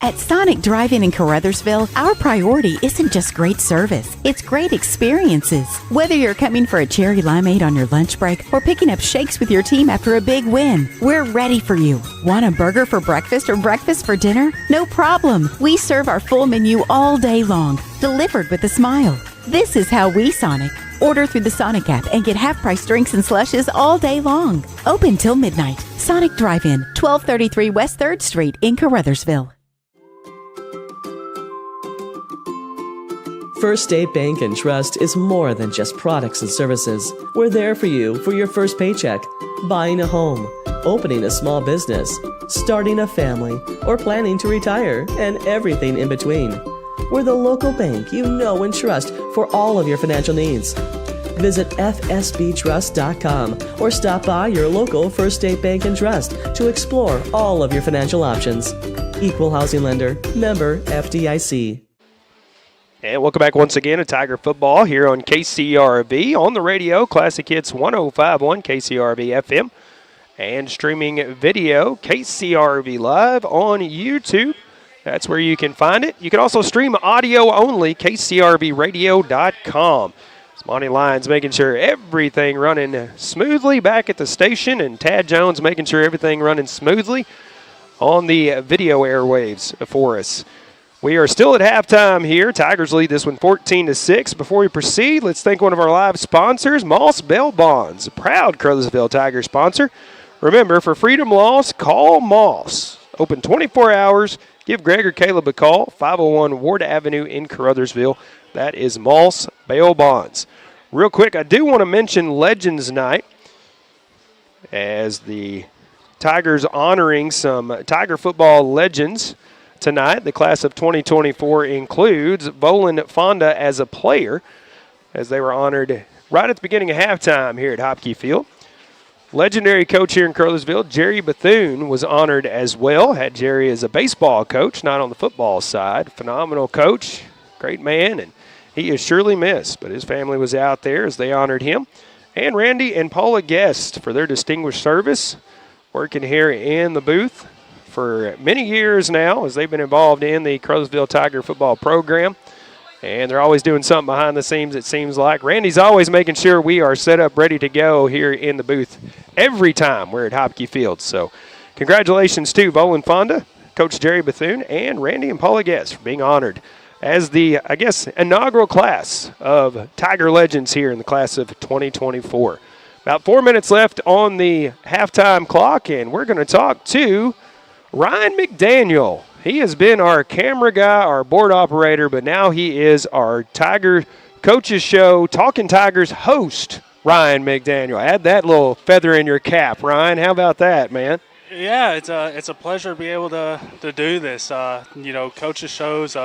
At Sonic Drive-In in Caruthersville, our priority isn't just great service, it's great experiences. Whether you're coming for a cherry limeade on your lunch break or picking up shakes with your team after a big win, we're ready for you. Want a burger for breakfast or breakfast for dinner? No problem. We serve our full menu all day long, delivered with a smile. This is how we Sonic. Order through the Sonic app and get half-price drinks and slushes all day long. Open till midnight. Sonic Drive-In, 1233 West 3rd Street in Caruthersville. First State Bank and Trust is more than just products and services. We're there for you for your first paycheck, buying a home, opening a small business, starting a family, or planning to retire, and everything in between. We're the local bank you know and trust for all of your financial needs. Visit fsbtrust.com or stop by your local First State Bank and Trust to explore all of your financial options. Equal housing lender, member FDIC. And welcome back once again to Tiger Football here on KCRV on the radio, Classic Hits 105.1 KCRV FM, and streaming video, KCRV Live on YouTube. That's where you can find it. You can also stream audio only, kcrvradio.com. It's Monty Lyons making sure everything running smoothly back at the station, and Tad Jones making sure everything running smoothly on the video airwaves for us. We are still at halftime here. Tigers lead this one 14-6. Before we proceed, let's thank one of our live sponsors, Moss Bail Bonds, a proud Caruthersville Tigers sponsor. Remember, for freedom loss, call Moss. Open 24 hours. Give Greg or Caleb a call, 501 Ward Avenue in Caruthersville. That is Moss Bail Bonds. Real quick, I do want to mention Legends Night as the Tigers honoring some Tiger football legends tonight. The class of 2024 includes Volan Fonda as a player, as they were honored right at the beginning of halftime here at Hopke Field. Legendary coach here in Caruthersville, Jerry Bethune, was honored as well. Had Jerry as a baseball coach, not on the football side. Phenomenal coach, great man, and he is surely missed, but his family was out there as they honored him. And Randy and Paula Guest for their distinguished service, working here in the booth for many years now as they've been involved in the Caruthersville Tiger football program. And they're always doing something behind the scenes, it seems like. Randy's always making sure we are set up, ready to go here in the booth every time we're at Hopke Field. So congratulations to Volan Fonda, Coach Jerry Bethune, and Randy and Paula Guest for being honored as the, I guess, inaugural class of Tiger legends here in the class of 2024. About 4 minutes left on the halftime clock, and we're going to talk to Ryan McDaniel. He has been our camera guy, our board operator, but now he is our Tiger Coaches Show Talking Tigers host, Ryan McDaniel. Add that little feather in your cap, Ryan. How about that, man? Yeah, it's a pleasure to be able to do this. Coaches Shows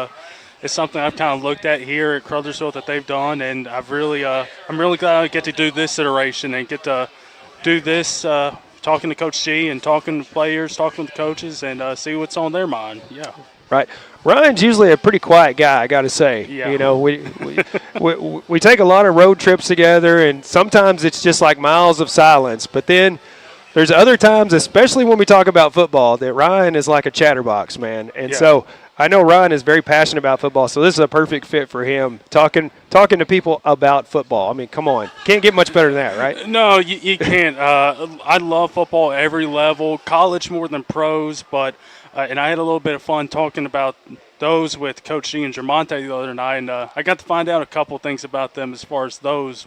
is something I've kind of looked at here at Caruthersville that they've done, and I'm really glad I get to do this iteration and get to do this. Talking to Coach G and talking to players, talking to coaches, and see what's on their mind. Yeah. Right. Ryan's usually a pretty quiet guy, I got to say. Yeah. You know, we take a lot of road trips together, and sometimes it's just like miles of silence. But then there's other times, especially when we talk about football, that Ryan is like a chatterbox, man. And so I know Ryan is very passionate about football, so this is a perfect fit for him, talking to people about football. I mean, come on. Can't get much better than that, right? No, you can't. I love football at every level, college more than pros, but and I had a little bit of fun talking about those with Coach G and Jermonte the other night, and I got to find out a couple things about them as far as those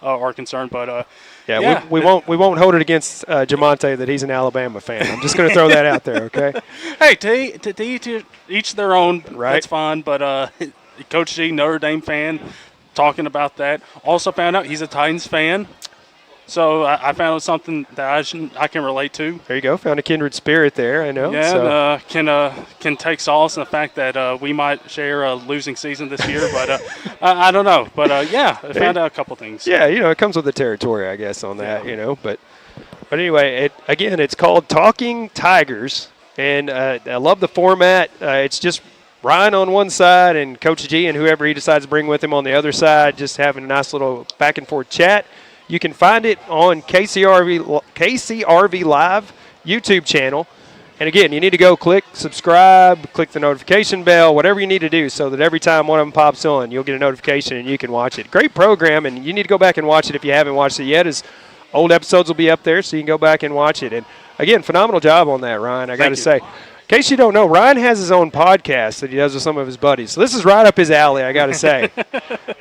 are concerned. But we won't hold it against Jermonte that he's an Alabama fan. I'm just going to throw that out there, okay? Hey, to each their own. Right. That's fine. But Coach G, Notre Dame fan, talking about that. Also found out he's a Titans fan. So I found out something that I can relate to. There you go. Found a kindred spirit there, I know. Yeah, so. Can take solace in the fact that we might share a losing season this year, but I don't know. But, I found out a couple things. Yeah, it comes with the territory, I guess, on that, But anyway, it's called Talking Tigers, and I love the format. It's just Ryan on one side and Coach G and whoever he decides to bring with him on the other side, just having a nice little back-and-forth chat. You can find it on KCRV Live YouTube channel. And again, you need to go click subscribe, click the notification bell, whatever you need to do so that every time one of them pops on, you'll get a notification and you can watch it. Great program, and you need to go back and watch it if you haven't watched it yet. As old episodes will be up there, so you can go back and watch it. And again, phenomenal job on that, Ryan, I got to say. In case you don't know, Ryan has his own podcast that he does with some of his buddies. So this is right up his alley, I got to say.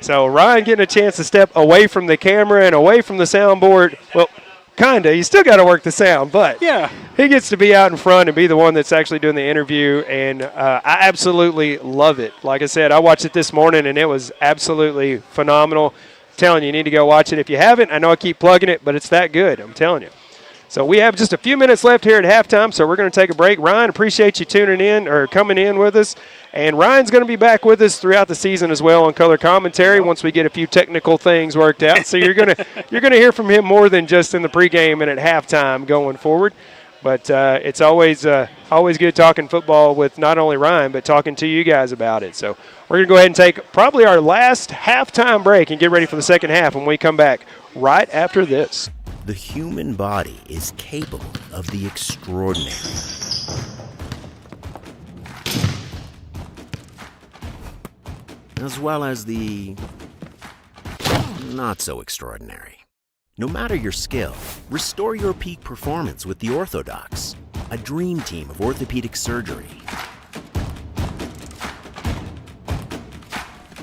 So Ryan getting a chance to step away from the camera and away from the soundboard. Well, kind of. You still got to work the sound, but yeah, he gets to be out in front and be the one that's actually doing the interview, and I absolutely love it. Like I said, I watched it this morning, and it was absolutely phenomenal. I'm telling you, you need to go watch it. If you haven't, I know I keep plugging it, but it's that good. I'm telling you. So we have just a few minutes left here at halftime, so we're going to take a break. Ryan, appreciate you tuning in or coming in with us. And Ryan's going to be back with us throughout the season as well on color commentary once we get a few technical things worked out. So you're going to hear from him more than just in the pregame and at halftime going forward. But it's always good talking football with not only Ryan, but talking to you guys about it. So we're going to go ahead and take probably our last halftime break and get ready for the second half when we come back right after this. The human body is capable of the extraordinary. As well as the not so extraordinary. No matter your skill, restore your peak performance with the Orthodox, a dream team of orthopedic surgery.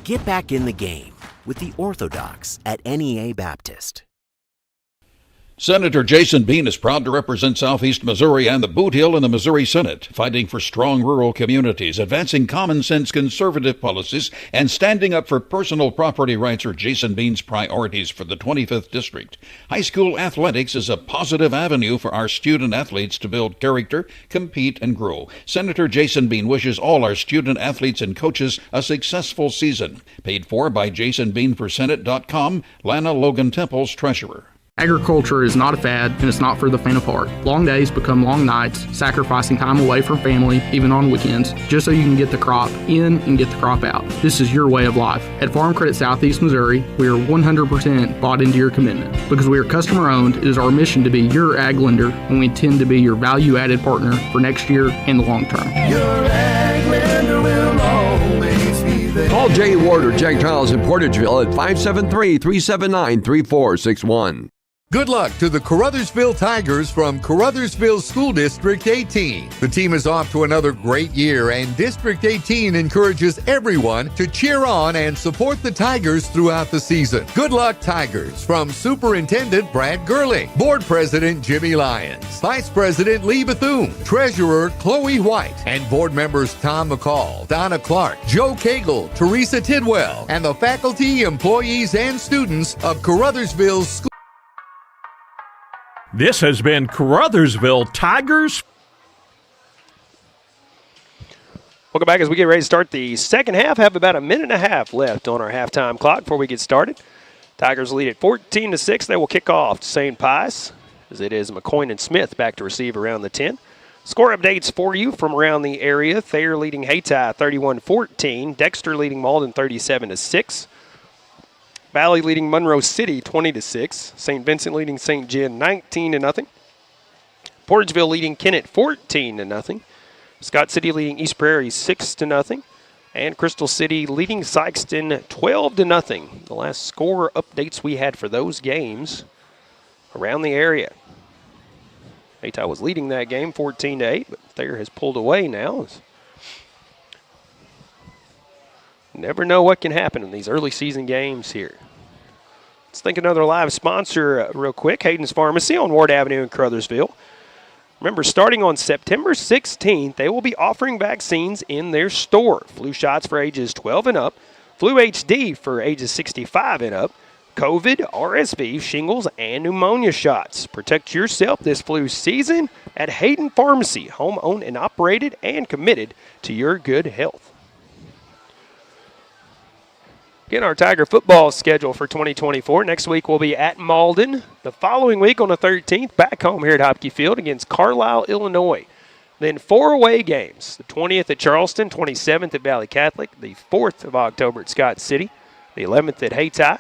Get back in the game with the Orthodox at NEA Baptist. Senator Jason Bean is proud to represent Southeast Missouri and the Boot Hill in the Missouri Senate, fighting for strong rural communities, advancing common-sense conservative policies, and standing up for personal property rights are Jason Bean's priorities for the 25th District. High school athletics is a positive avenue for our student athletes to build character, compete, and grow. Senator Jason Bean wishes all our student athletes and coaches a successful season. Paid for by JasonBeanForSenate.com, Lana Logan Temple's treasurer. Agriculture is not a fad, and it's not for the faint of heart. Long days become long nights, sacrificing time away from family, even on weekends, just so you can get the crop in and get the crop out. This is your way of life. At Farm Credit Southeast Missouri, we are 100% bought into your commitment. Because we are customer-owned, it is our mission to be your ag lender, and we intend to be your value-added partner for next year and the long term. Your ag lender will always be there. Call Jay Ward or Jack Giles in Portageville at 573-379-3461. Good luck to the Caruthersville Tigers from Caruthersville School District 18. The team is off to another great year, and District 18 encourages everyone to cheer on and support the Tigers throughout the season. Good luck, Tigers, from Superintendent Brad Gurley, Board President Jimmy Lyons, Vice President Lee Bethune, Treasurer Chloe White, and Board members Tom McCall, Donna Clark, Joe Cagle, Teresa Tidwell, and the faculty, employees, and students of Caruthersville School. This has been Caruthersville Tigers. Welcome back as we get ready to start the second half. Have about a minute and a half left on our halftime clock before we get started. Tigers lead at 14-6. They will kick off to St. Pius, as it is McCoyne and Smith back to receive around the 10. Score updates for you from around the area. Thayer leading Hayti 31-14. Dexter leading Malden 37-6. Valley leading Monroe City 20-6. St. Vincent leading St. John 19-0. Portageville leading Kennett 14-0. Scott City leading East Prairie 6-0. And Crystal City leading Sykeston 12-0. The last score updates we had for those games around the area. Hayti was leading that game 14-8, but Thayer has pulled away now. Never know what can happen in these early season games here. Let's think another live sponsor real quick. Hayden's Pharmacy on Ward Avenue in Caruthersville. Remember, starting on September 16th, they will be offering vaccines in their store. Flu shots for ages 12 and up, Flu HD for ages 65 and up, COVID, RSV, shingles, and pneumonia shots. Protect yourself this flu season at Hayden Pharmacy, home-owned and operated and committed to your good health. Again, our Tiger football schedule for 2024. Next week we'll be at Malden. The following week on the 13th, back home here at Hopke Field against Carlisle, Illinois. Then 4 away games. The 20th at Charleston, 27th at Valley Catholic, the 4th of October at Scott City, the 11th at Hayti.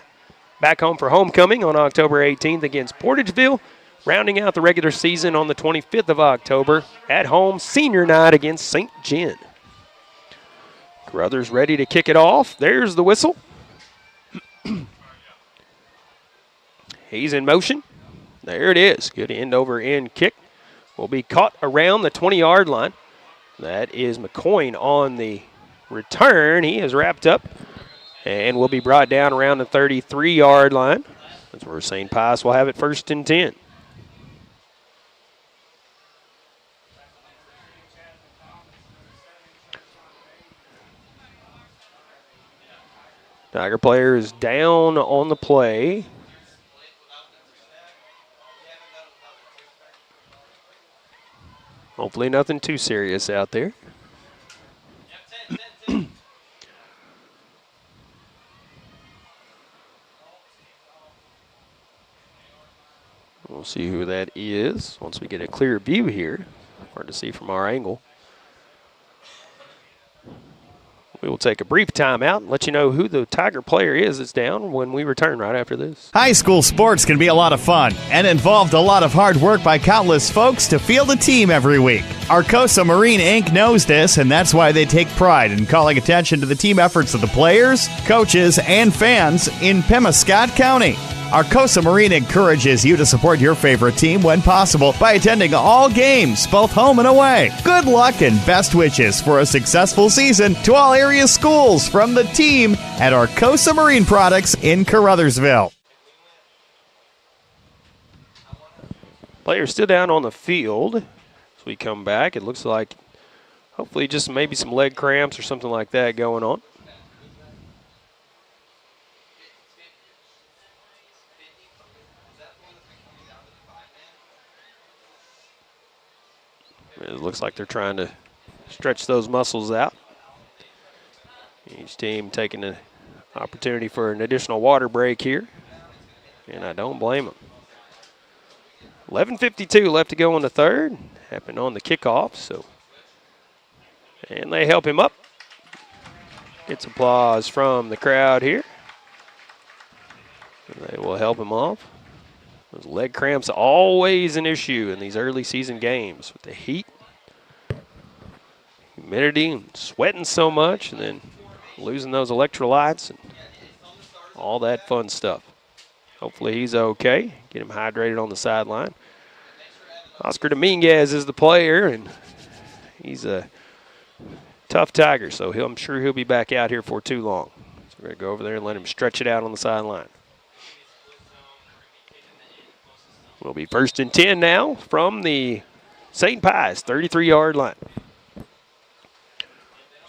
Back home for homecoming on October 18th against Portageville. Rounding out the regular season on the 25th of October, at home, senior night against St. John. Caruthers ready to kick it off. There's the whistle. He's in motion. There it is. Good end over end kick. Will be caught around the 20-yard line. That is McCoyne on the return. He is wrapped up and will be brought down around the 33-yard line. That's where St. Pius will have it 1st and 10. Tiger player is down on the play. Hopefully nothing too serious out there. We'll see who that is once we get a clear view here. Hard to see from our angle. We will take a brief timeout and let you know who the Tiger player is that's down when we return right after this. High school sports can be a lot of fun and involved a lot of hard work by countless folks to field a team every week. Arcosa Marine Inc. knows this, and that's why they take pride in calling attention to the team efforts of the players, coaches, and fans in Pemiscot County. Arcosa Marine encourages you to support your favorite team when possible by attending all games, both home and away. Good luck and best wishes for a successful season to all area schools from the team at Arcosa Marine Products in Caruthersville. Players still down on the field. As we come back, it looks like hopefully just maybe some leg cramps or something like that going on. It looks like they're trying to stretch those muscles out. Each team taking an opportunity for an additional water break here, and I don't blame them. 11:52 left to go in the third. Happened on the kickoff, so. And they help him up. Gets applause from the crowd here. And they will help him off. Those leg cramps always an issue in these early season games with the heat, humidity, and sweating so much, and then losing those electrolytes and all that fun stuff. Hopefully he's okay. Get him hydrated on the sideline. Oscar Dominguez is the player, and he's a tough Tiger, so I'm sure he'll be back out here for too long. So we're going to go over there and let him stretch it out on the sideline. Will be 1st and 10 now from the St. Pius 33-yard line. So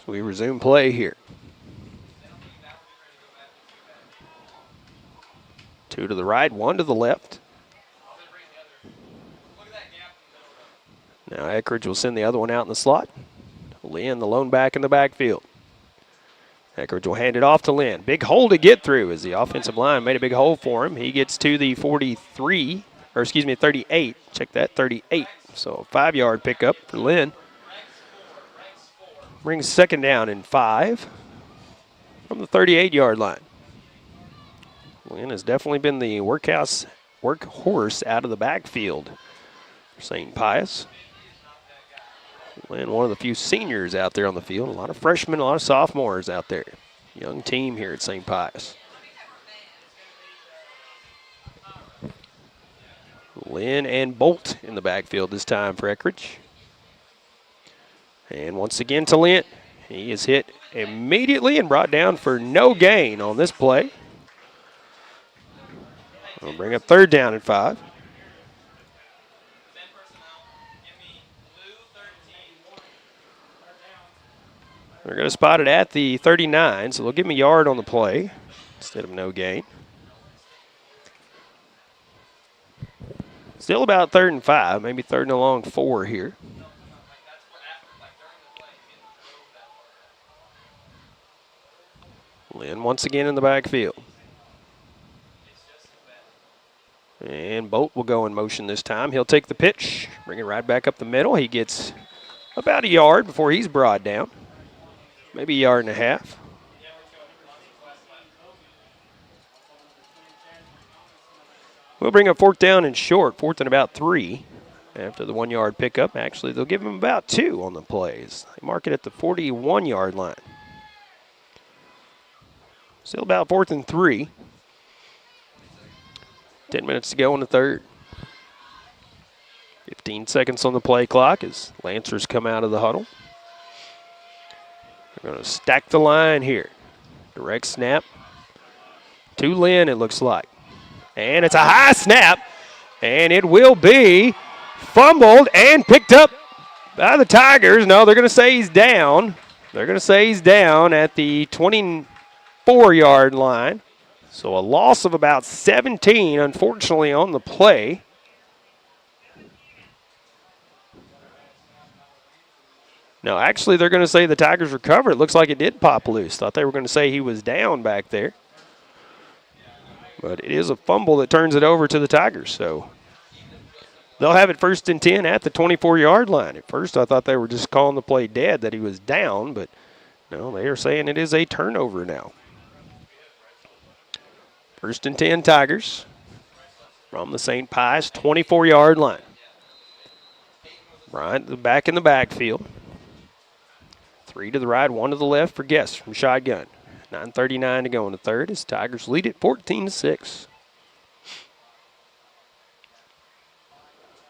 we resume play here. 2 to the right, 1 to the left. Now Eckridge will send the other one out in the slot. Lynn, the lone back in the backfield. Eckridge will hand it off to Lynn. Big hole to get through as the offensive line made a big hole for him. He gets to the 38. Check that, 38. So a 5-yard pickup for Lynn. Brings 2nd down and 5 from the 38-yard line. Lynn has definitely been the workhorse out of the backfield for St. Pius. Lynn, one of the few seniors out there on the field. A lot of freshmen, a lot of sophomores out there. Young team here at St. Pius. Lynn and Bolt in the backfield this time for Eckridge. And once again to Lynn. He is hit immediately and brought down for no gain on this play. We'll bring up 3rd down and 5. They're going to spot it at the 39, so they'll give him a yard on the play instead of no gain. Still about 3rd and 5, maybe 3rd and a long 4 here. Lynn once again in the backfield. And Bolt will go in motion this time. He'll take the pitch, bring it right back up the middle. He gets about a yard before he's brought down. Maybe a yard and a half. We'll bring up fourth down and short, fourth and about 3 after the 1 yard pickup. Actually, they'll give him about 2 on the plays. They mark it at the 41-yard line. Still about fourth and 3. 10 minutes to go in the third. 15 seconds on the play clock as Lancers come out of the huddle. They're going to stack the line here. Direct snap to Lynn, it looks like. And it's a high snap, and it will be fumbled and picked up by the Tigers. No, they're going to say he's down. They're going to say he's down at the 24-yard line. So a loss of about 17, unfortunately, on the play. No, actually, they're going to say the Tigers recovered. It looks like it did pop loose. Thought they were going to say he was down back there. But it is a fumble that turns it over to the Tigers. So they'll have it first and 10 at the 24-yard line. At first, I thought they were just calling the play dead, that he was down. But no, they are saying it is a turnover now. First and 10 Tigers from the St. Pius 24-yard line. Bryant back in the backfield. 3 to the right, 1 to the left for Guest from shotgun. 9:39 to go in the third as Tigers lead it 14-6.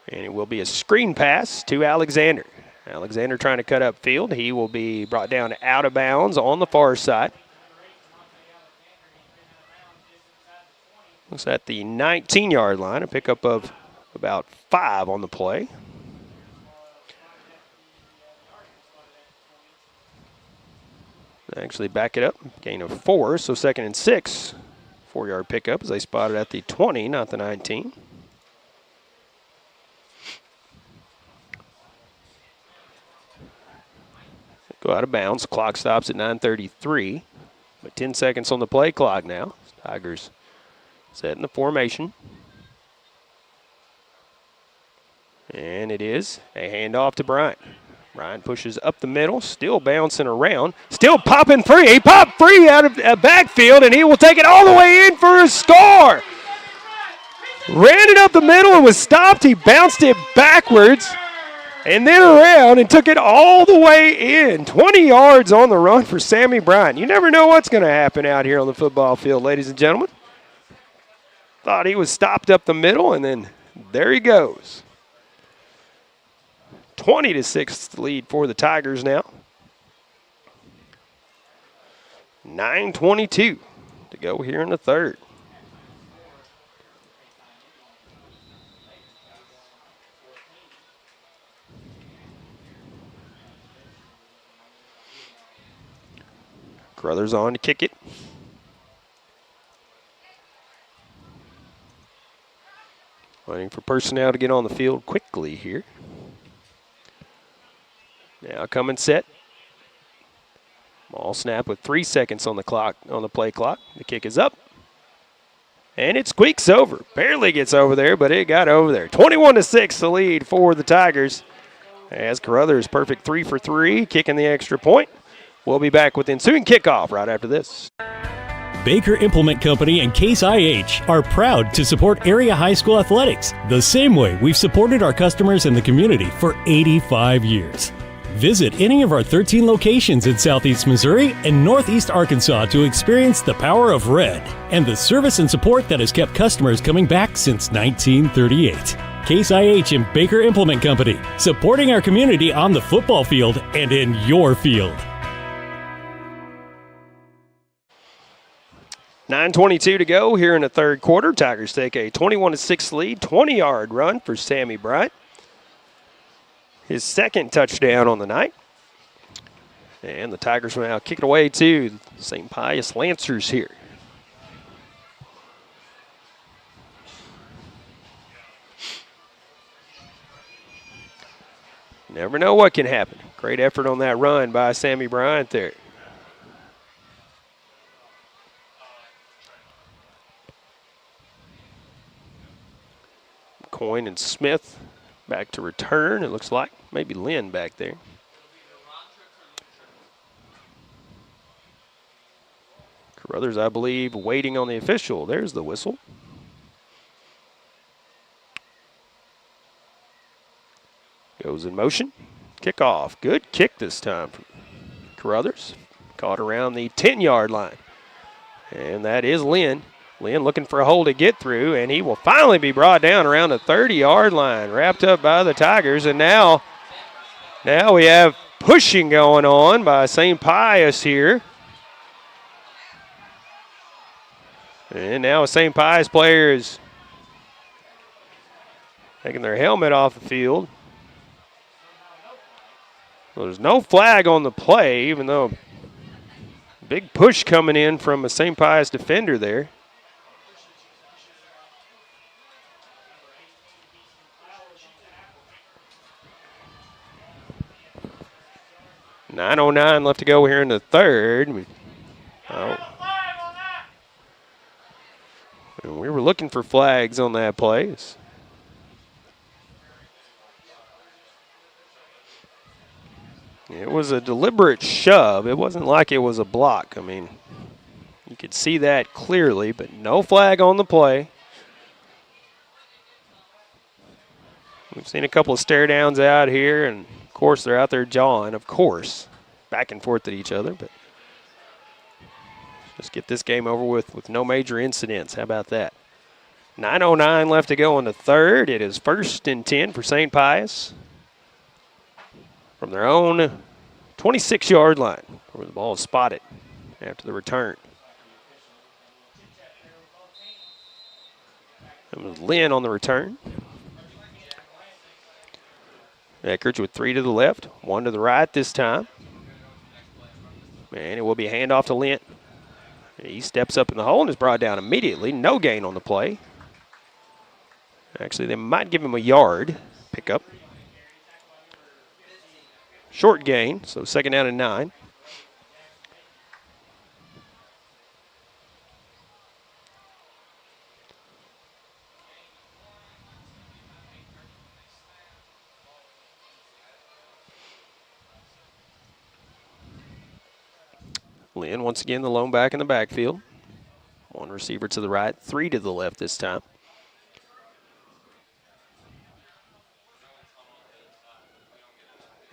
And it will be a screen pass to Alexander. Alexander trying to cut up field. He will be brought down out of bounds on the far side. Looks at the 19-yard line, a pickup of about 5 on the play. Actually back it up, gain of 4, so second and 6. 4-yard pickup as they spot it at the 20, not the 19. Go out of bounds, clock stops at 9:33, but 10 seconds on the play clock now. Tigers setting the formation. And it is a handoff to Bryant. Bryant pushes up the middle, still bouncing around, still popping free. He popped free out of backfield, and he will take it all the way in for a score. Ran it up the middle and was stopped. He bounced it backwards and then around and took it all the way in. 20 yards on the run for Sammy Bryant. You never know what's going to happen out here on the football field, ladies and gentlemen. Thought he was stopped up the middle, and then there he goes. 20-6 lead for the Tigers now. 9:22 to go here in the third. Crothers on to kick it. Waiting for personnel to get on the field quickly here. Now coming set. Ball snap with 3 seconds on the clock, on the play clock. The kick is up. And it squeaks over. Barely gets over there, but it got over there. 21-6 the lead for the Tigers. As Caruthers perfect 3 for 3, kicking the extra point. We'll be back with ensuing kickoff right after this. Baker Implement Company and Case IH are proud to support area high school athletics the same way we've supported our customers in the community for 85 years. Visit any of our 13 locations in Southeast Missouri and Northeast Arkansas to experience the power of red and the service and support that has kept customers coming back since 1938. Case IH and Baker Implement Company, supporting our community on the football field and in your field. 9:22 to go here in the third quarter. Tigers take a 21-6 lead, 20-yard run for Sammy Bryant. His second touchdown on the night. And the Tigers will now kick it away to St. Pius Lancers here. Never know what can happen. Great effort on that run by Sammy Bryant there. Coyne and Smith back to return, it looks like. Maybe Lynn back there. Caruthers, I believe, waiting on the official. There's the whistle. Goes in motion. Kickoff. Good kick this time from Caruthers. Caught around the 10-yard line. And that is Lynn. Lynn looking for a hole to get through, and he will finally be brought down around the 30-yard line, wrapped up by the Tigers. And now we have pushing going on by St. Pius here. And now a St. Pius player is taking their helmet off the field. Well, there's no flag on the play, even though big push coming in from a St. Pius defender there. .909 left to go here in the third. And we were looking for flags on that play. It was a deliberate shove. It wasn't like it was a block. I mean, you could see that clearly, but no flag on the play. We've seen a couple of stare downs out here, and of course they're out there jawing, of course, back and forth at each other, but just get this game over with no major incidents. How about that? 9:09 left to go in the third. It is 1st and 10 for St. Pius from their own 26-yard line, where the ball is spotted after the return. It was Lynn on the return. Eckridge with 3 to the left, 1 to the right this time. And it will be a handoff to Lynn. He steps up in the hole and is brought down immediately. No gain on the play. Actually, they might give him a yard pickup. Short gain, so 2nd down and 9. Lynn, once again, the lone back in the backfield. 1 receiver to the right, 3 to the left this time.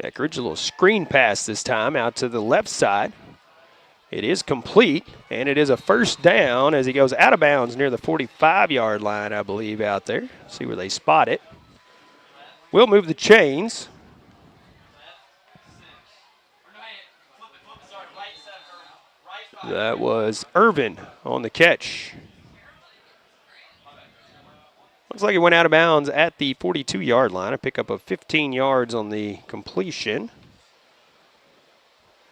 Eckridge, a little screen pass this time out to the left side. It is complete, and it is a 1st down as he goes out of bounds near the 45-yard line, I believe, out there. See where they spot it. We'll move the chains. That was Irvin on the catch. Looks like he went out of bounds at the 42-yard line. A pickup of 15 yards on the completion.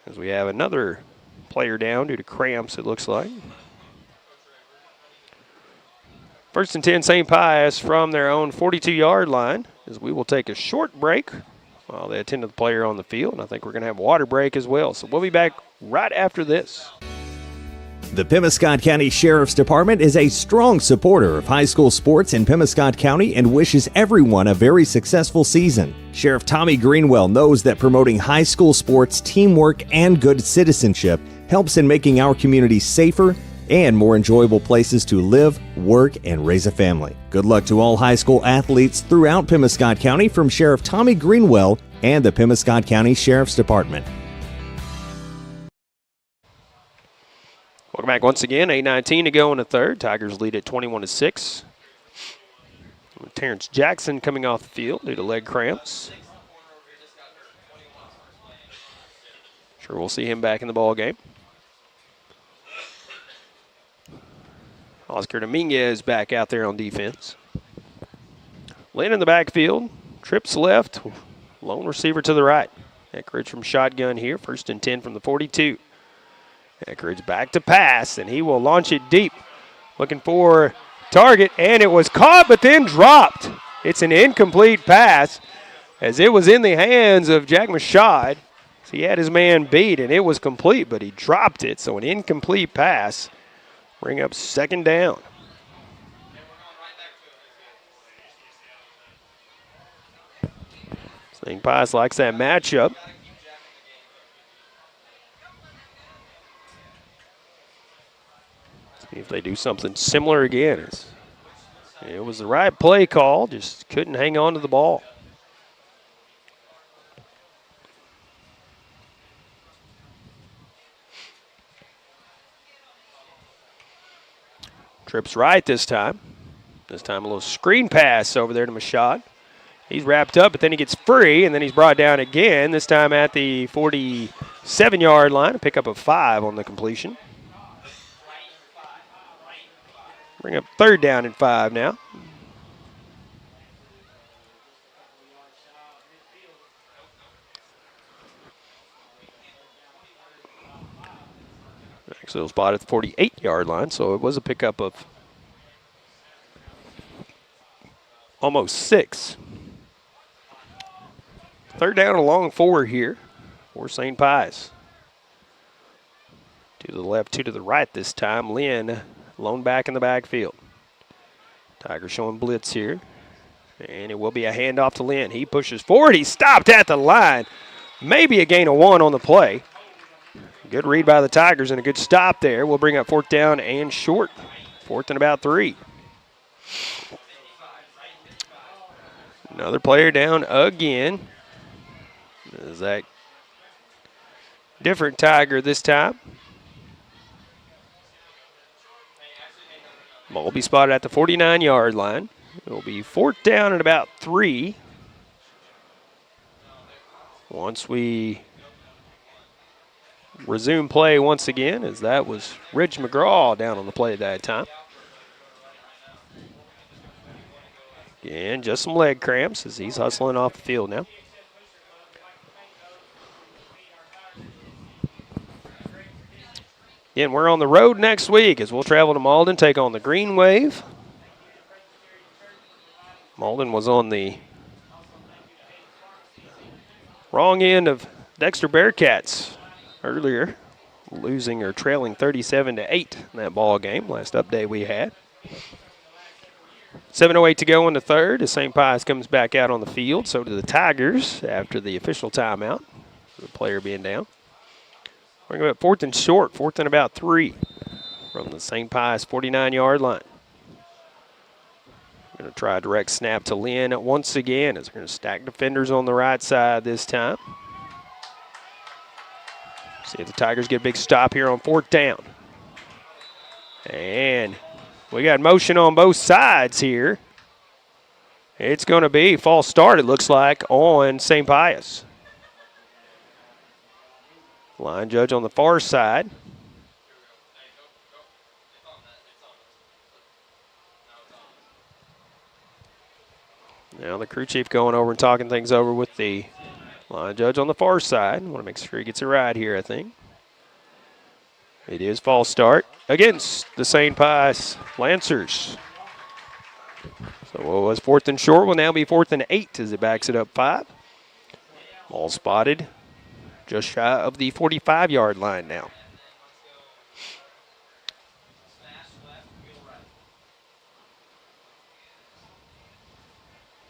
As we have another player down due to cramps, it looks like. 1st and 10, St. Pius from their own 42-yard line, as we will take a short break while they attend to the player on the field. And I think we're going to have a water break as well. So we'll be back right after this. The Pemiscot County Sheriff's Department is a strong supporter of high school sports in Pemiscot County and wishes everyone a very successful season. Sheriff Tommy Greenwell knows that promoting high school sports, teamwork, and good citizenship helps in making our community safer and more enjoyable places to live, work, and raise a family. Good luck to all high school athletes throughout Pemiscot County from Sheriff Tommy Greenwell and the Pemiscot County Sheriff's Department. Welcome back once again. 8:19 to go in the third. Tigers lead at 21-6. Terrence Jackson coming off the field due to leg cramps. Sure, we'll see him back in the ball game. Oscar Dominguez back out there on defense. Lynn in the backfield. Trips left. Lone receiver to the right. Eckridge from shotgun here. 1st and 10 from the 42. Eckridge back to pass, and he will launch it deep. Looking for target, and it was caught but then dropped. It's an incomplete pass as it was in the hands of Jack Mashad. So he had his man beat, and it was complete, but he dropped it. So an incomplete pass. Bring up 2nd down. St. Pius likes that matchup. See if they do something similar again. It was the right play call, just couldn't hang on to the ball. Trips right this time. This time a little screen pass over there to Mashad. He's wrapped up, but then he gets free, and then he's brought down again, this time at the 47-yard line. A pickup of 5 on the completion. Bring up 3rd down and 5 now. Axel spot at the 48-yard line, so it was a pickup of almost 6. 3rd down along 4 here for St. Pius. 2 to the left, 2 to the right this time. Lynn, lone back in the backfield. Tigers showing blitz here. And it will be a handoff to Lynn. He pushes forward. He stopped at the line. Maybe a gain of 1 on the play. Good read by the Tigers and a good stop there. We'll bring up 4th down and short. 4th and about 3. Another player down again. Is that different Tiger this time? Ball will be spotted at the 49-yard line. It will be 4th down and about 3. Once we resume play once again, as that was Rich McGraw down on the play at that time. Again, just some leg cramps as he's hustling off the field now. Again, we're on the road next week as we'll travel to Malden, take on the Green Wave. Malden was on the wrong end of Dexter Bearcats earlier, losing or trailing 37-8 in that ball game, last update we had. 7:08 to go in the 3rd as St. Pius comes back out on the field. So do the Tigers after the official timeout, the player being down. We're going to go 4th and short, 4th and about 3 from the St. Pius 49-yard line. We're going to try a direct snap to Lynn once again as we're going to stack defenders on the right side this time. See if the Tigers get a big stop here on 4th down. And we got motion on both sides here. It's going to be false start, it looks like, on St. Pius. Line judge on the far side. Now the crew chief going over and talking things over with the line judge on the far side. Want to make sure he gets it right here, I think. It is false start against the St. Pius Lancers. So it was 4th and short, will now be 4th and 8 as it backs it up 5. Ball spotted just shy of the 45-yard line now.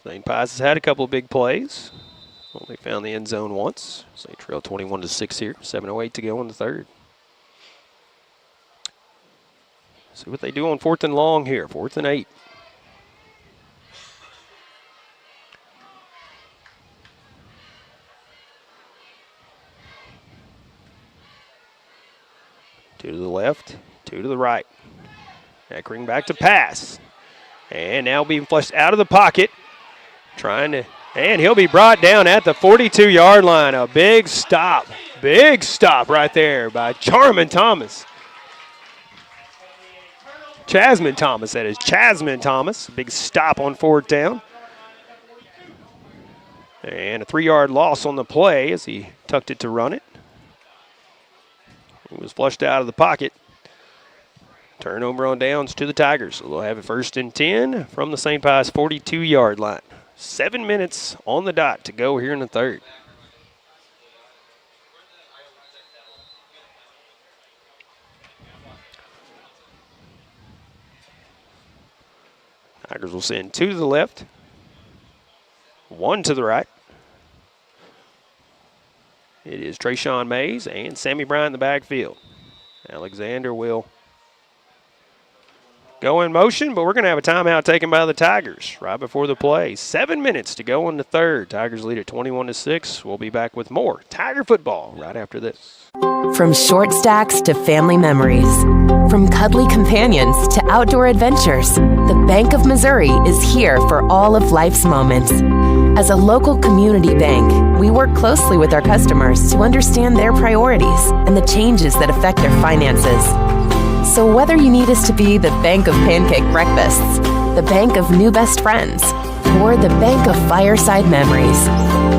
St. Pius has had a couple of big plays. Only found the end zone once. So they trail 21-6 here. 7:08 to go in the 3rd. See what they do on 4th and long here. 4th and 8. Two to the left, 2 to the right. Eckering back to pass. And now being flushed out of the pocket. Trying to, and he'll be brought down at the 42-yard line. A big stop right there by Charmin Thomas. Chasman Thomas, that is. Chasman Thomas. Big stop on 4th down. And a 3-yard loss on the play as he tucked it to run it. He was flushed out of the pocket. Turnover on downs to the Tigers. So they'll have it 1st and 10 from the St. Pius 42-yard line. 7 minutes on the dot to go here in the 3rd. Tigers will send 2 to the left, 1 to the right. It is Trayshawn Mays and Sammy Bryant in the backfield. Alexander will go in motion, but we're going to have a timeout taken by the Tigers right before the play. 7 minutes to go in the third. Tigers lead at 21-6. We'll be back with more Tiger football right after this. From short stacks to family memories, from cuddly companions to outdoor adventures, the Bank of Missouri is here for all of life's moments. As a local community bank, we work closely with our customers to understand their priorities and the changes that affect their finances. So whether you need us to be the bank of pancake breakfasts, the bank of new best friends, or the bank of fireside memories,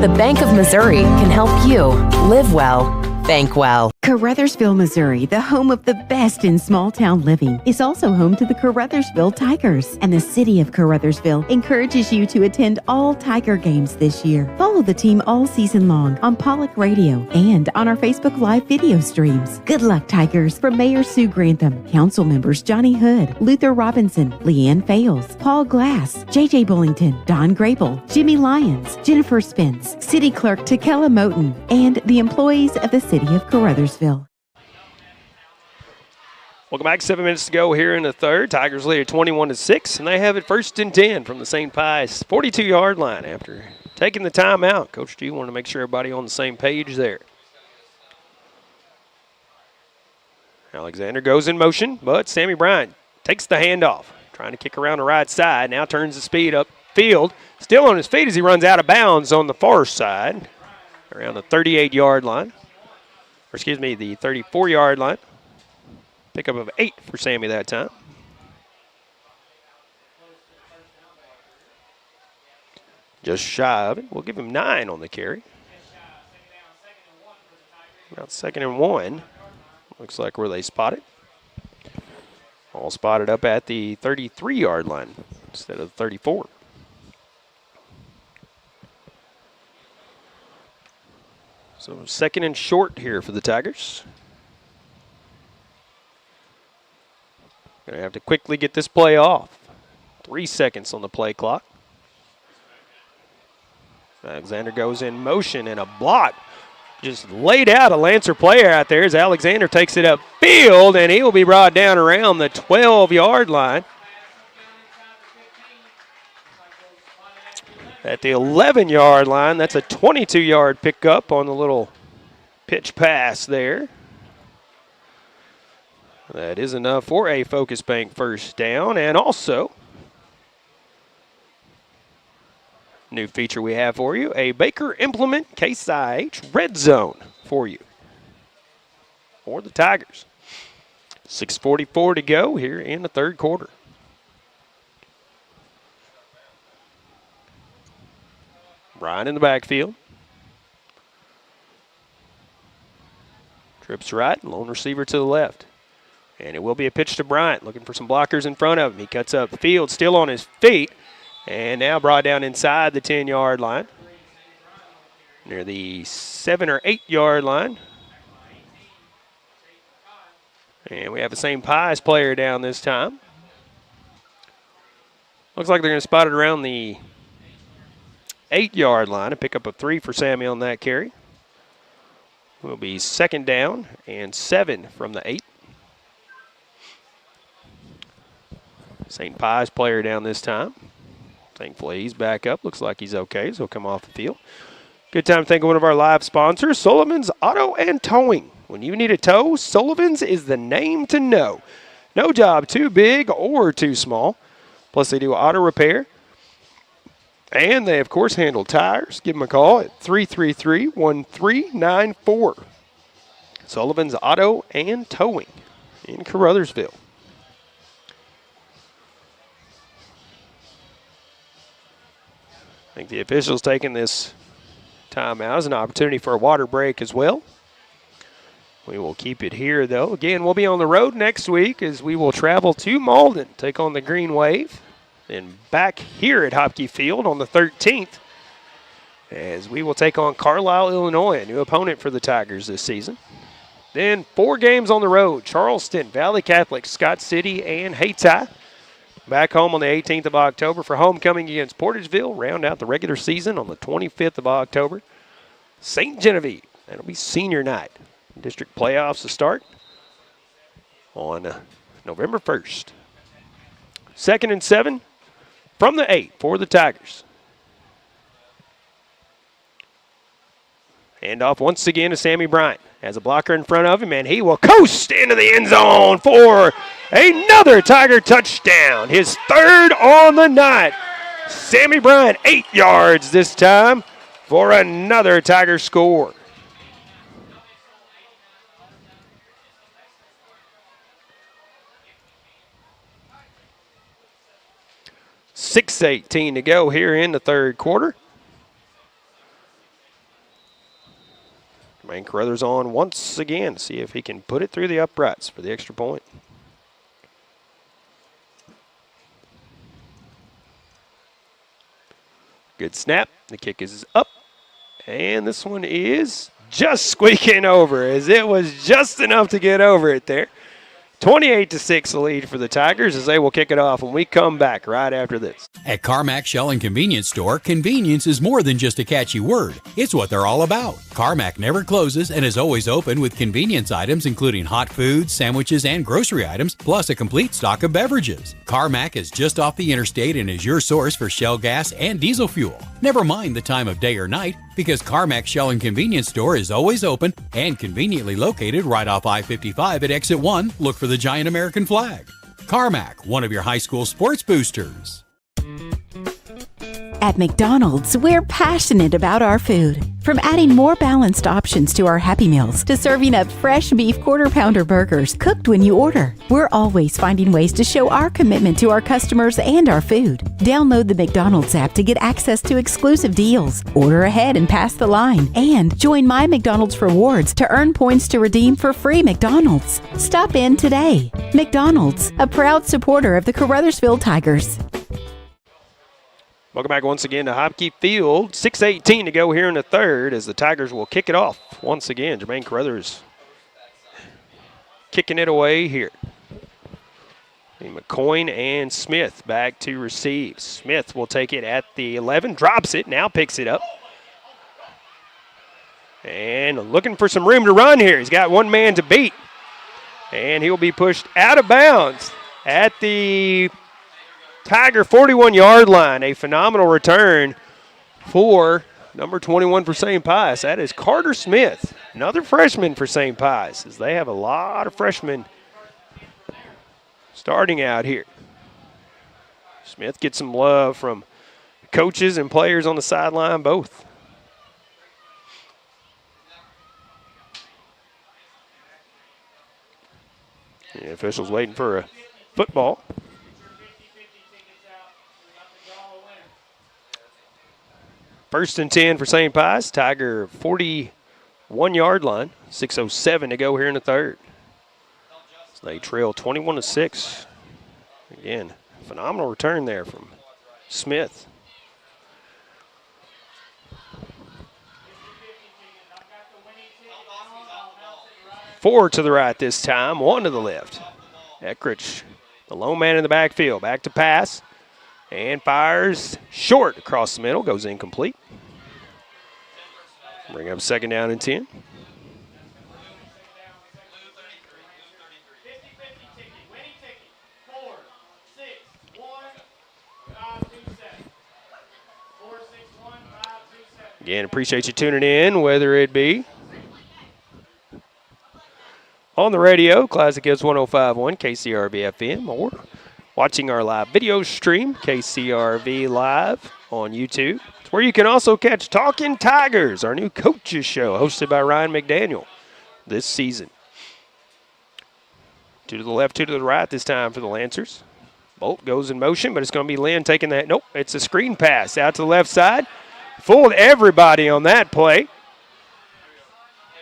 the Bank of Missouri can help you live well, bank well. Caruthersville, Missouri, the home of the best in small town living, is also home to the Caruthersville Tigers. And the city of Caruthersville encourages you to attend all Tiger games this year. Follow the team all season long on Pollock Radio and on our Facebook Live video streams. Good luck, Tigers, from Mayor Sue Grantham, Council members Johnny Hood, Luther Robinson, Leanne Fales, Paul Glass, J.J. Bullington, Don Grable, Jimmy Lyons, Jennifer Spence, City Clerk Takela Moten, and the employees of the city of Caruthersville. Welcome back. 7 minutes to go here in the third. Tigers lead at 21-6, and they have it 1st and 10 from the St. Pius 42-yard line after taking the timeout. Coach G wanted to make sure everybody on the same page there. Alexander goes in motion, but Sammy Bryant takes the handoff, trying to kick around the right side. Now turns the speed up field. Still on his feet as he runs out of bounds on the far side around the 38-yard line. Or excuse me, the 34-yard line. Pickup of 8 for Sammy that time. Just shy of it. We'll give him 9 on the carry. About 2nd and 1. Looks like where they spot it. All spotted up at the 33-yard line instead of 34. So 2nd and short here for the Tigers. Going to have to quickly get this play off. 3 seconds on the play clock. Alexander goes in motion and a block. Just laid out a Lancer player out there as Alexander takes it upfield, and he will be brought down around the 12-yard line. At the 11-yard line, that's a 22-yard pickup on the little pitch pass there. That is enough for a Focus Bank first down, and also new feature we have for you, a Baker Implement Case IH Red Zone for you, for the Tigers. 6:44 to go here in the third quarter. Ryan in the backfield. Trips right, lone receiver to the left. And it will be a pitch to Bryant, looking for some blockers in front of him. He cuts up the field, still on his feet, and now brought down inside the 10-yard line. Near the 7 or 8-yard line. And we have the same Pius player down this time. Looks like they're going to spot it around the 8-yard line. A pickup of 3 for Sammy on that carry. Will be 2nd down and 7 from the 8. St. Pius player down this time. Thankfully, he's back up. Looks like he's okay, so he'll come off the field. Good time to thank one of our live sponsors, Sullivan's Auto and Towing. When you need a tow, Sullivan's is the name to know. No job too big or too small. Plus, they do auto repair. And they, of course, handle tires. Give them a call at 333-1394. Sullivan's Auto and Towing in Caruthersville. I think the officials taking this timeout as an opportunity for a water break as well. We will keep it here, though. Again, we'll be on the road next week as we will travel to Malden, take on the Green Wave. Then back here at Hopke Field on the 13th as we will take on Carlisle, Illinois, a new opponent for the Tigers this season. Then 4 games on the road, Charleston, Valley Catholic, Scott City, and Hayti. Back home on the 18th of October for homecoming against Portageville. Round out the regular season on the 25th of October. St. Genevieve, that'll be senior night. District playoffs to start on November 1st. 2nd and 7 from the 8 for the Tigers. Handoff once again to Sammy Bryant. Has a blocker in front of him, and he will coast into the end zone for another Tiger touchdown. His 3rd on the night. Sammy Bryant, 8 yards this time for another Tiger score. .6:18 to go here in the 3rd quarter. Jermaine Caruthers on once again to see if he can put it through the uprights for the extra point. Good snap. The kick is up. And this one is just squeaking over, as it was just enough to get over it there. 28-6 the lead for the Tigers as they will kick it off when we come back right after this. At Carmack Shell and Convenience Store, convenience is more than just a catchy word. It's what they're all about. Carmack never closes and is always open with convenience items including hot foods, sandwiches, and grocery items, plus a complete stock of beverages. Carmack is just off the interstate and is your source for Shell gas and diesel fuel. Never mind the time of day or night, because Carmack Shell and Convenience Store is always open and conveniently located right off I-55 at Exit 1. Look for the giant American flag. Carmack, one of your high school sports boosters. At McDonald's, we're passionate about our food. From adding more balanced options to our Happy Meals to serving up fresh beef quarter-pounder burgers cooked when you order, we're always finding ways to show our commitment to our customers and our food. Download the McDonald's app to get access to exclusive deals, order ahead and pass the line, and join My McDonald's Rewards to earn points to redeem for free McDonald's. Stop in today. McDonald's, a proud supporter of the Caruthersville Tigers. Welcome back once again to Hopke Field. 6:18 to go here in the 3rd as the Tigers will kick it off once again. Jermaine Caruthers kicking it away here. And McCoyne and Smith back to receive. Smith will take it at the 11, drops it, now picks it up. And looking for some room to run here. He's got one man to beat. And he'll be pushed out of bounds at the Tiger 41-yard line. A phenomenal return for number 21 for St. Pius. That is Carter Smith, another freshman for St. Pius, as they have a lot of freshmen starting out here. Smith gets some love from coaches and players on the sideline both. The officials waiting for a football. First and 10 for St. Pius. Tiger 41-yard line. 6:07 to go here in the 3rd. So they trail 21-6. Again, phenomenal return there from Smith. Four to the right this time, one to the left. Eckrich, the lone man in the backfield, back to pass. And fires short across the middle, goes incomplete. Bring up 2nd down and 10. Again, appreciate you tuning in, whether it be on the radio, Classic Hits 105.1, KCRV FM, or watching our live video stream, KCRV Live on YouTube. It's where you can also catch Talking Tigers, our new coaches show, hosted by Ryan McDaniel this season. 2 to the left, 2 to the right this time for the Lancers. Bolt goes in motion, but it's going to be Lynn taking that. Nope, it's a screen pass out to the left side. Fooled everybody on that play.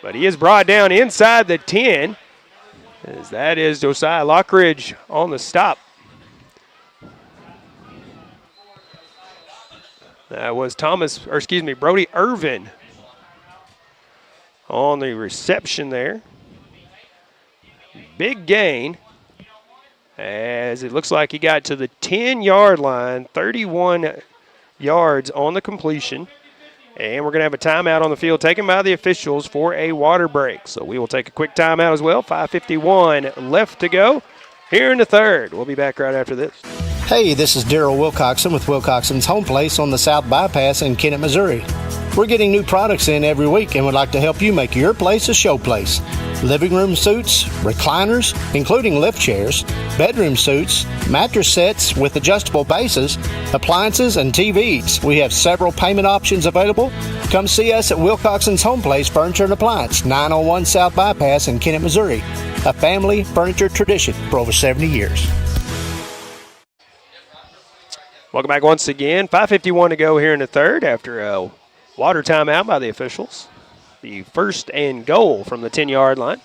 But he is brought down inside the 10, as that is Josiah Lockridge on the stop. That was Brody Irvin on the reception there. Big gain, as it looks like he got to the 10-yard line, 31 yards on the completion. And we're going to have a timeout on the field taken by the officials for a water break. So we will take a quick timeout as well. 5:51 left to go here in the 3rd. We'll be back right after this. Hey, this is Daryl Wilcoxon with Wilcoxon's Home Place on the South Bypass in Kennett, Missouri. We're getting new products in every week and would like to help you make your place a show place. Living room suites, recliners, including lift chairs, bedroom suites, mattress sets with adjustable bases, appliances, and TVs. We have several payment options available. Come see us at Wilcoxon's Home Place Furniture and Appliance, 901 South Bypass in Kennett, Missouri. A family furniture tradition for over 70 years. Welcome back once again. 5:51 to go here in the third after a water timeout by the officials. The first and goal from the 10-yard line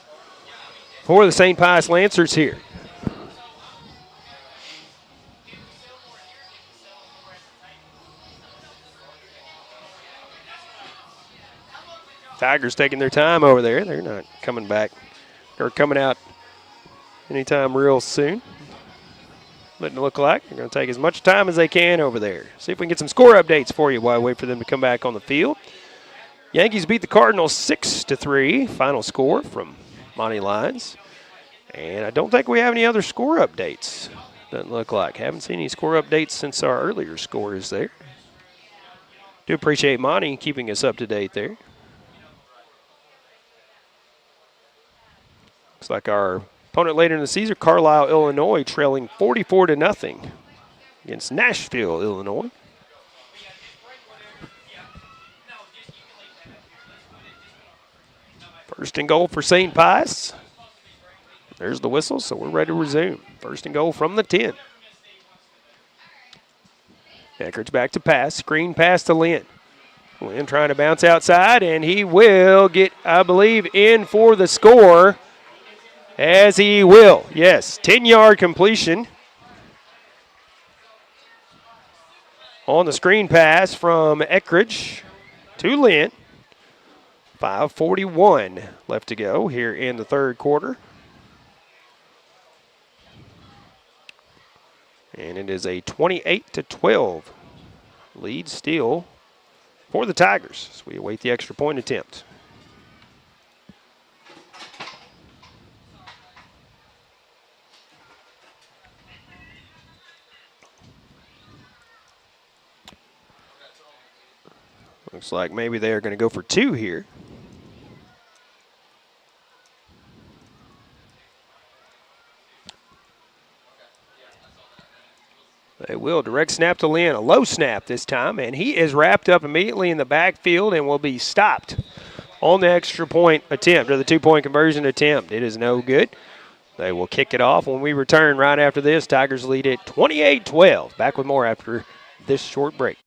for the St. Pius Lancers here. Tigers taking their time over there. They're not coming back. They're coming out anytime real soon. Letting it look like they're going to take as much time as they can over there. See if we can get some score updates for you while we wait for them to come back on the field. Yankees beat the Cardinals 6-3. Final score from Monty Lyons. And I don't think we have any other score updates. Doesn't look like. Haven't seen any score updates since our earlier scores there. Do appreciate Monty keeping us up to date there. Looks like our opponent later in the season, Carlisle, Illinois, trailing 44-0 against Nashville, Illinois. First and goal for St. Pius. There's the whistle, so we're ready to resume. First and goal from the 10. Eckerd's back to pass. Screen pass to Lynn. Lynn trying to bounce outside, and he will get, I believe, in for the score. As he will, yes, 10-yard completion on the screen pass from Eckridge to Lynn. 5:41 left to go here in the third quarter. And it is a 28-12 lead still for the Tigers as we await the extra point attempt. Looks like maybe they're going to go for two here. They will. Direct snap to Lynn. A low snap this time, and he is wrapped up immediately in the backfield and will be stopped on the extra point attempt, or the two-point conversion attempt. It is no good. They will kick it off when we return right after this. Tigers lead it 28-12. Back with more after this short break.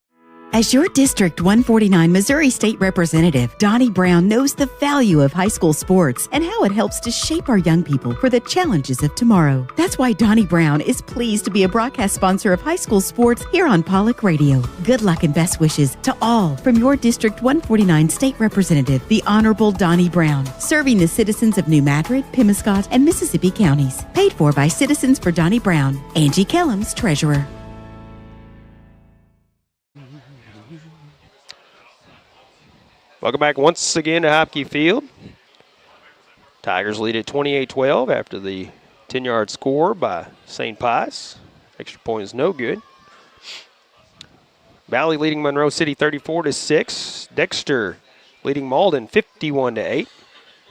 As your District 149 Missouri State Representative, Donnie Brown knows the value of high school sports and how it helps to shape our young people for the challenges of tomorrow. That's why Donnie Brown is pleased to be a broadcast sponsor of high school sports here on Pollock Radio. Good luck and best wishes to all from your District 149 State Representative, the Honorable Donnie Brown, serving the citizens of New Madrid, Pemiscot, and Mississippi counties. Paid for by Citizens for Donnie Brown. Angie Kellums, Treasurer. Welcome back once again to Hopke Field. Tigers lead at 28-12 after the 10-yard score by St. Pius. Extra point is no good. Valley leading Monroe City 34-6. Dexter leading Malden 51-8.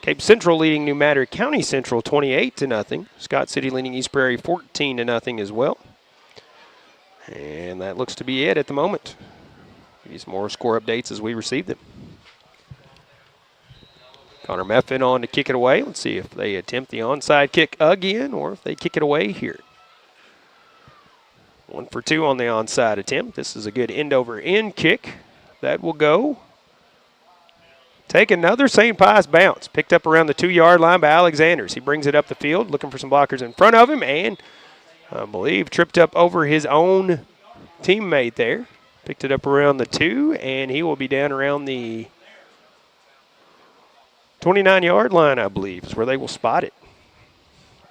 Cape Central leading New Madrid County Central 28-0. Scott City leading East Prairie 14-0 as well. And that looks to be it at the moment. Give you some more score updates as we receive them. Connor Meffin on to kick it away. Let's see if they attempt the onside kick again or if they kick it away here. 1 for 2 on the onside attempt. This is a good end-over-end kick. That will go. Take another St. Pius bounce. Picked up around the 2-yard line by Alexanders. He brings it up the field, looking for some blockers in front of him, and I believe tripped up over his own teammate there. Picked it up around the 2, and he will be down around the 29-yard line, I believe, is where they will spot it.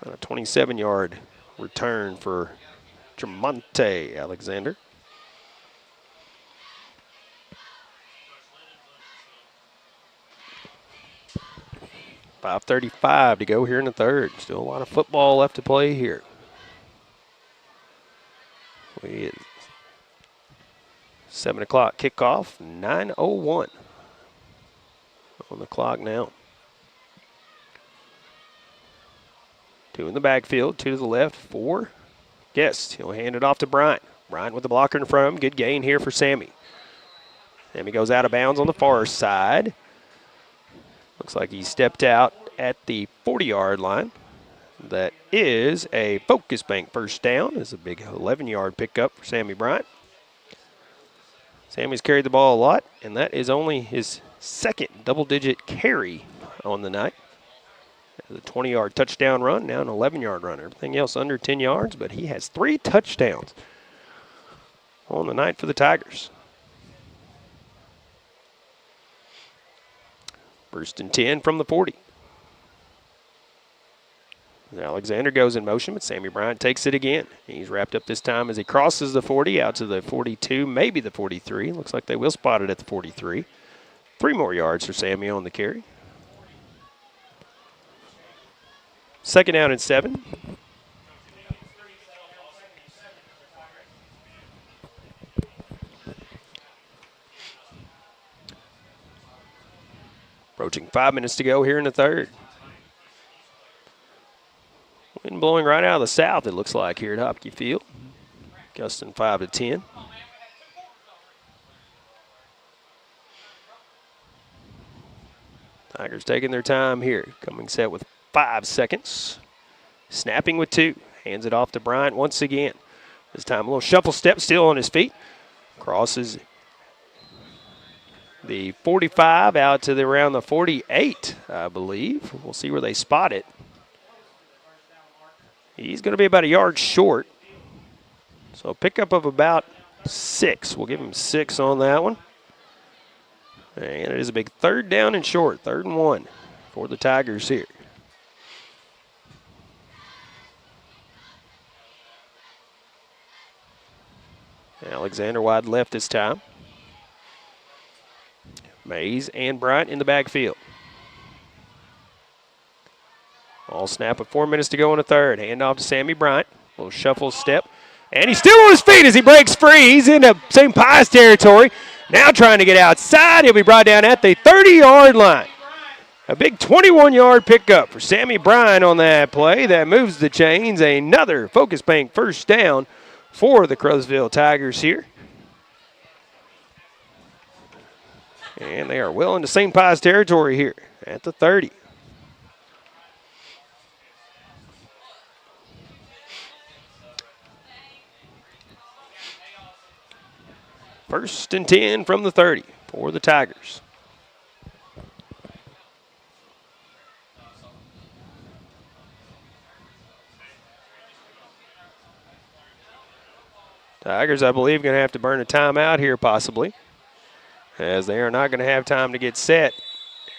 A 27-yard return for Tremonte Alexander. .535 to go here in the third. Still a lot of football left to play here. 7 o'clock kickoff, 9:01 on the clock now. 2 in the backfield, 2 to the left, 4. Guest, he'll hand it off to Bryant. Bryant with the blocker in front of him. Good gain here for Sammy. Sammy goes out of bounds on the far side. Looks like he stepped out at the 40-yard line. That is a Focus Bank first down. It's a big 11-yard pickup for Sammy Bryant. Sammy's carried the ball a lot, and that is only his second double-digit carry on the night. A 20-yard touchdown run, now an 11-yard run. Everything else under 10 yards, but he has 3 touchdowns on the night for the Tigers. 1st and 10 from the 40. Alexander goes in motion, but Sammy Bryant takes it again. He's wrapped up this time as he crosses the 40 out to the 42, maybe the 43. Looks like they will spot it at the 43. 3 more yards for Sammy on the carry. 2nd down and 7. Approaching 5 minutes to go here in the 3rd. Wind blowing right out of the south, it looks like, here at Hopke Field. Gusting 5 to 10. Tigers taking their time here. Coming set with 5 seconds. Snapping with 2. Hands it off to Bryant once again. This time a little shuffle step, still on his feet. Crosses the 45 out to around the 48, I believe. We'll see where they spot it. He's going to be about a yard short. So a pickup of about 6. We'll give him 6 on that one. And it is a big 3rd down and short, 3rd and 1 for the Tigers here. Alexander wide left this time. Mays and Bryant in the backfield. All snap with 4 minutes to go in the 3rd. Hand off to Sammy Bryant. Little shuffle step. And he's still on his feet as he breaks free. He's in the St. Pius territory. Now trying to get outside. He'll be brought down at the 30-yard line. A big 21-yard pickup for Sammy Bryant on that play. That moves the chains. Another Focus Bank first down for the Caruthersville Tigers here. And they are well into St. Pius territory here at the 30. First and 10 from the 30 for the Tigers. Tigers, I believe, going to have to burn a timeout here possibly, as they are not going to have time to get set.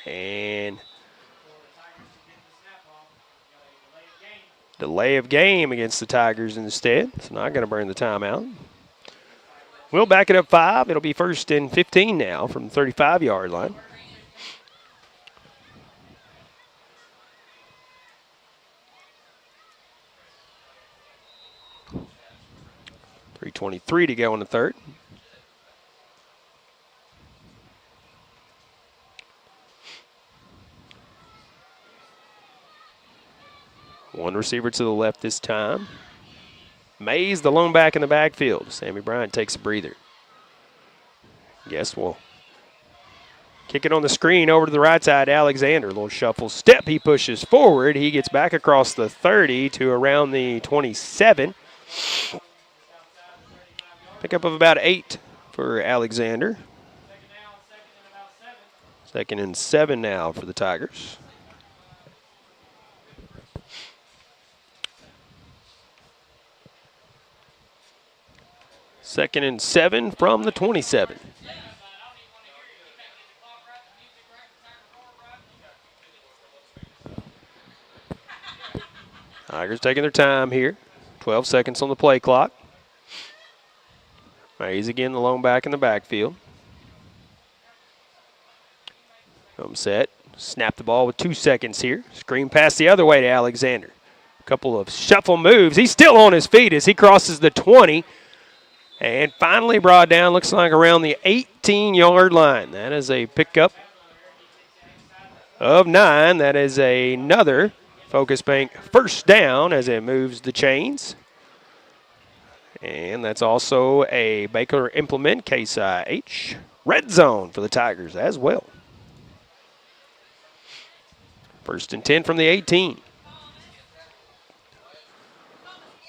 And delay of game against the Tigers instead. It's not going to burn the timeout. We'll back it up 5. It'll be 1st and 15 now from the 35-yard line. .323 to go in the 3rd. One receiver to the left this time. Mays, the lone back in the backfield. Sammy Bryant takes a breather. Guess we'll kick it on the screen over to the right side. Alexander, a little shuffle step. He pushes forward. He gets back across the 30 to around the 27. Pickup of about 8 for Alexander. 2nd and 7 now for the Tigers. Second and 7 from the 27. Tigers taking their time here. 12 seconds on the play clock. Mays again, the lone back in the backfield. Come set. Snap the ball with 2 seconds here. Screen pass the other way to Alexander. A couple of shuffle moves. He's still on his feet as he crosses the 20. And finally brought down, looks like around the 18-yard line. That is a pickup of 9. That is another Focus Bank first down as it moves the chains. And that's also a Baker Implement Case IH red zone for the Tigers as well. 1st and 10 from the 18.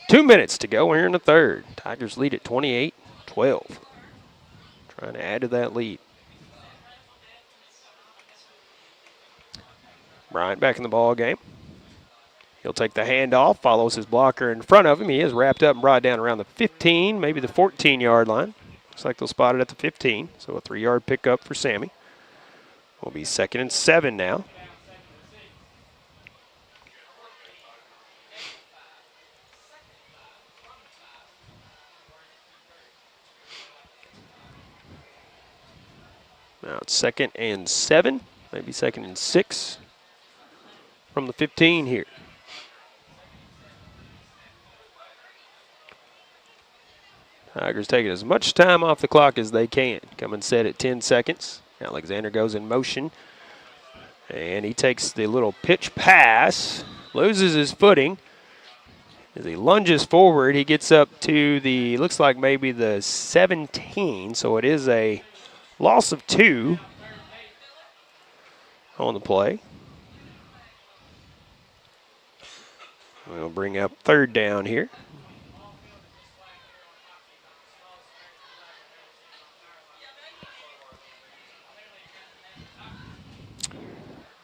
2 minutes to go here in the third. Tigers lead at 28-12. Trying to add to that lead. Bryant back in the ball game. He'll take the handoff, follows his blocker in front of him. He is wrapped up and brought down around the 15, maybe the 14-yard line. Looks like they'll spot it at the 15, so a 3-yard pickup for Sammy. Will be 2nd and 7 now. Now it's 2nd and 7, maybe 2nd and 6 from the 15 here. Tigers taking as much time off the clock as they can. Coming set at 10 seconds. Alexander goes in motion. And he takes the little pitch pass. Loses his footing. As he lunges forward, he gets up to the, looks like maybe the 17. So it is a loss of 2 on the play. We'll bring up 3rd down here.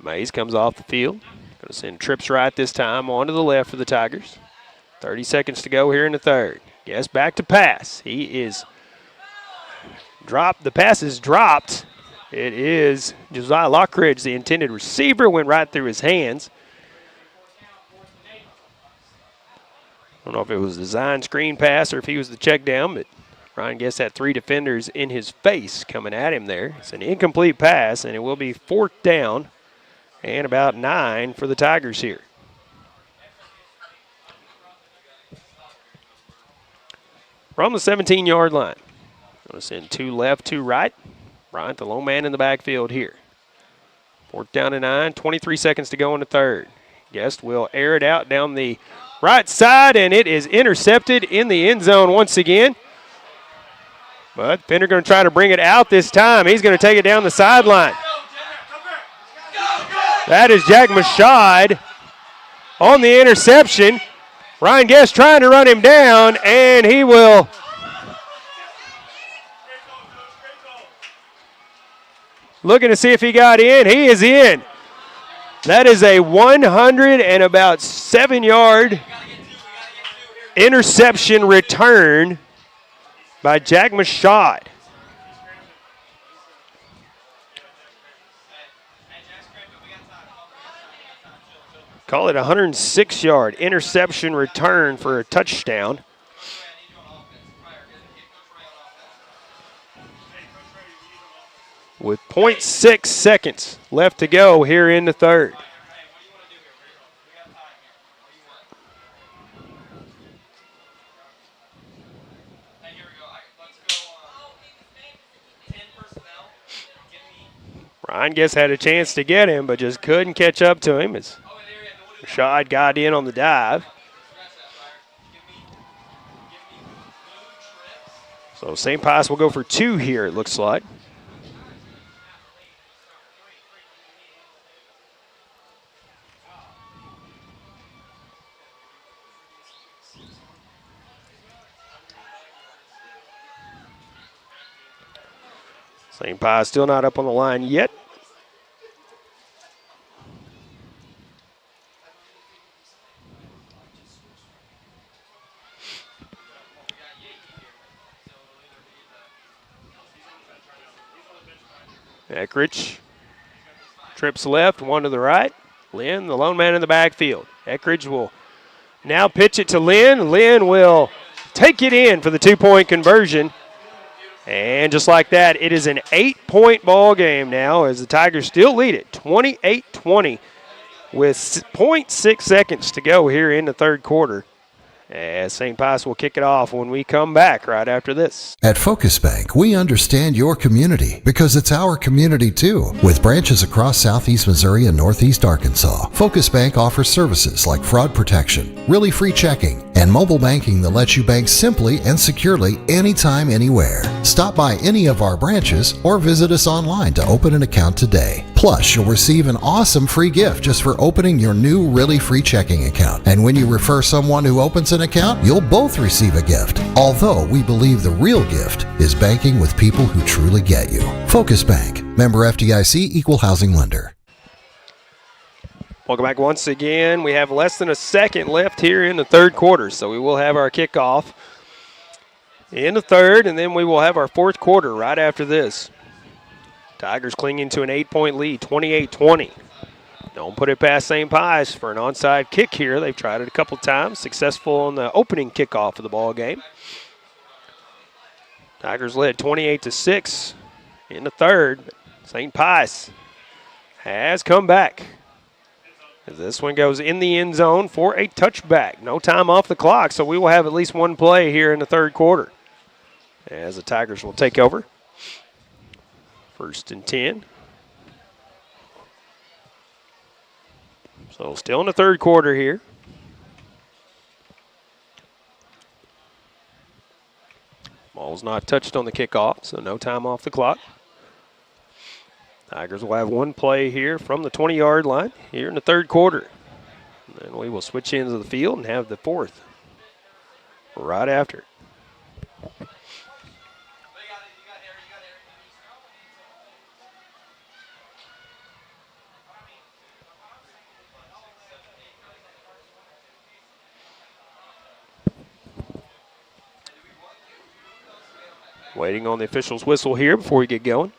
Mays comes off the field. Going to send trips right this time on to the left for the Tigers. 30 seconds to go here in the third. Guess back to pass. He is dropped. The pass is dropped. It is Josiah Lockridge, the intended receiver, went right through his hands. I don't know if it was a design screen pass or if he was the check down, but Ryan Guess had 3 defenders in his face coming at him there. It's an incomplete pass, and it will be 4th down and about 9 for the Tigers here. From the 17-yard line. Going to send 2 left, 2 right. Bryant, the lone man in the backfield here. 4th down and 9, 23 seconds to go in the third. Guest will air it out down the right side, and it is intercepted in the end zone once again. But Fender going to try to bring it out this time. He's going to take it down the sideline. That is Jack Mashad on the interception. Ryan Guest trying to run him down, and he will looking to see if he got in. He is in. That is a 107-yard interception return by Jack Mashad. Call it a 106-yard interception return for a touchdown. With 0.6 seconds left to go here in the third. Ryan Guess had a chance to get him, but just couldn't catch up to him as Rashad got in on the dive. So St. Pius will go for 2 here, it looks like. St. Pius still not up on the line yet. Eckridge trips left, 1 to the right. Lynn, the lone man in the backfield. Eckridge will now pitch it to Lynn. Lynn will take it in for the 2-point conversion. And just like that, it is an 8-point ball game now as the Tigers still lead it 28-20 with 0.6 seconds to go here in the third quarter. As St. Pius will kick it off when we come back right after this. At Focus Bank, we understand your community because it's our community too. With branches across southeast Missouri and northeast Arkansas, Focus Bank offers services like fraud protection, really free checking, and mobile banking that lets you bank simply and securely anytime, anywhere. Stop by any of our branches or visit us online to open an account today. Plus, you'll receive an awesome free gift just for opening your new really free checking account. And when you refer someone who opens an account, you'll both receive a gift. Although we believe the real gift is banking with people who truly get you. Focus Bank, member FDIC, equal housing lender. Welcome back once again. We have less than a second left here in the third quarter, so we will have our kickoff in the third, and then we will have our fourth quarter right after this. Tigers clinging to an 8-point lead, 28-20. Don't put it past St. Pius for an onside kick here. They've tried it a couple times, successful on the opening kickoff of the ball game. Tigers led 28-6 in the third. St. Pius has come back. As this one goes in the end zone for a touchback. No time off the clock, so we will have at least one play here in the third quarter as the Tigers will take over. 1st and 10. So still in the third quarter here. Ball's not touched on the kickoff, so no time off the clock. Tigers will have one play here from the 20-yard line here in the third quarter. And then we will switch ends of the field and have the fourth right after. Waiting on the official's whistle here before we get going.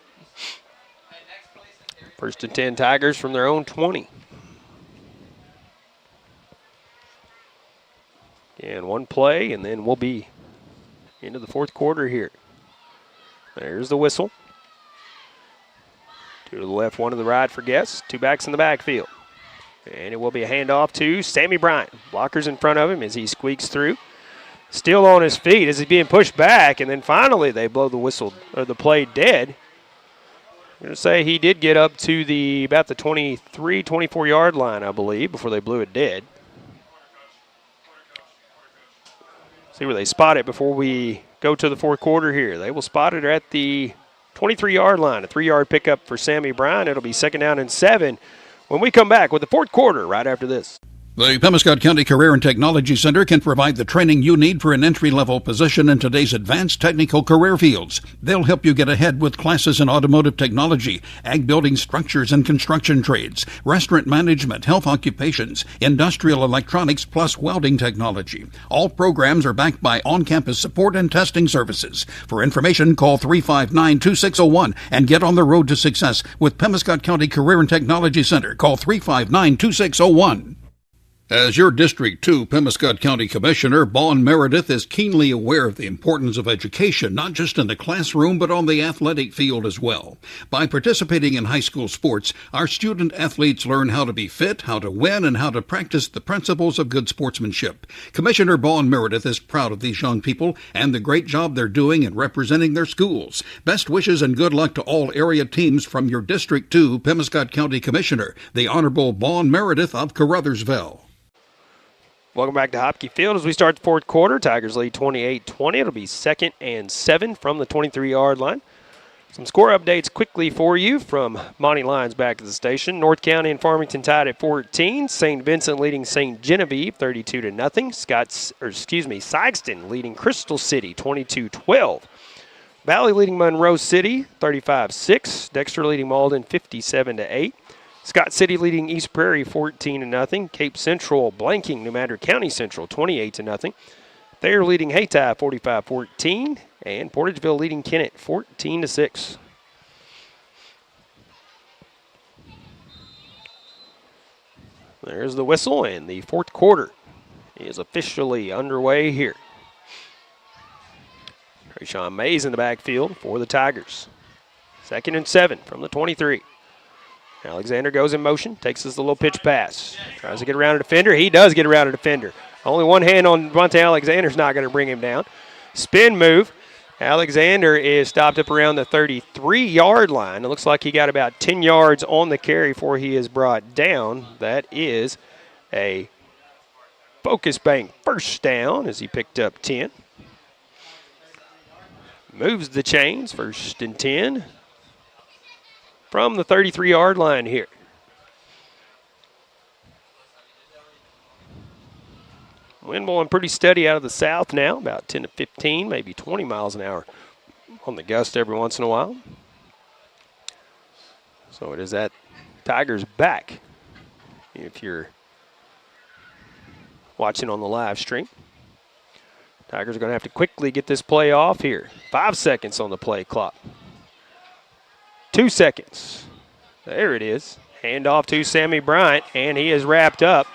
1st and 10 Tigers from their own 20. And one play, and then we'll be into the fourth quarter here. There's the whistle. 2 to the left, 1 to the right for Guess. 2 backs in the backfield. And it will be a handoff to Sammy Bryant. Blockers in front of him as he squeaks through. Still on his feet as he's being pushed back, and then finally they blow the whistle, or the play dead. I'm going to say he did get up to about the 23, 24-yard line, I believe, before they blew it dead. See where they spot it before we go to the fourth quarter here. They will spot it at the 23-yard line, a 3-yard pickup for Sammy Brown. It'll be 2nd down and 7 when we come back with the fourth quarter right after this. The Pemiscot County Career and Technology Center can provide the training you need for an entry-level position in today's advanced technical career fields. They'll help you get ahead with classes in automotive technology, ag building structures and construction trades, restaurant management, health occupations, industrial electronics, plus welding technology. All programs are backed by on-campus support and testing services. For information, call 359-2601 and get on the road to success with Pemiscot County Career and Technology Center. Call 359-2601. As your District 2 Pemiscot County Commissioner, Vaughn Meredith is keenly aware of the importance of education, not just in the classroom, but on the athletic field as well. By participating in high school sports, our student athletes learn how to be fit, how to win, and how to practice the principles of good sportsmanship. Commissioner Vaughn Meredith is proud of these young people and the great job they're doing in representing their schools. Best wishes and good luck to all area teams from your District 2 Pemiscot County Commissioner, the Honorable Vaughn Meredith of Caruthersville. Welcome back to Hopke Field as we start the fourth quarter. Tigers lead 28-20. It'll be 2nd and 7 from the 23-yard line. Some score updates quickly for you from Monty Lyons back at the station. North County and Farmington tied at 14. St. Vincent leading St. Genevieve 32-0. Sikeston leading Crystal City 22-12. Valley leading Monroe City 35-6. Dexter leading Malden 57-8. Scott City leading East Prairie 14-0. Cape Central blanking New Madrid County Central 28-0. Thayer leading Hayti 45-14. And Portageville leading Kennett 14-6. There's the whistle, and the fourth quarter is officially underway here. Trayshawn Mays in the backfield for the Tigers. 2nd and 7 from the 23. Alexander goes in motion, takes this little pitch pass. Tries to get around a defender. He does get around a defender. Only one hand on Devontae Alexander's not going to bring him down. Spin move. Alexander is stopped up around the 33-yard line. It looks like he got about 10 yards on the carry before he is brought down. That is a Focus Bank first down as he picked up 10. Moves the chains, 1st and 10 from the 33-yard line here. Wind blowing pretty steady out of the south now, about 10 to 15, maybe 20 miles an hour on the gust every once in a while. So it is at Tigers back if you're watching on the live stream. Tigers are going to have to quickly get this play off here. 5 seconds on the play clock. 2 seconds. There it is. Hand off to Sammy Bryant, and he is wrapped up.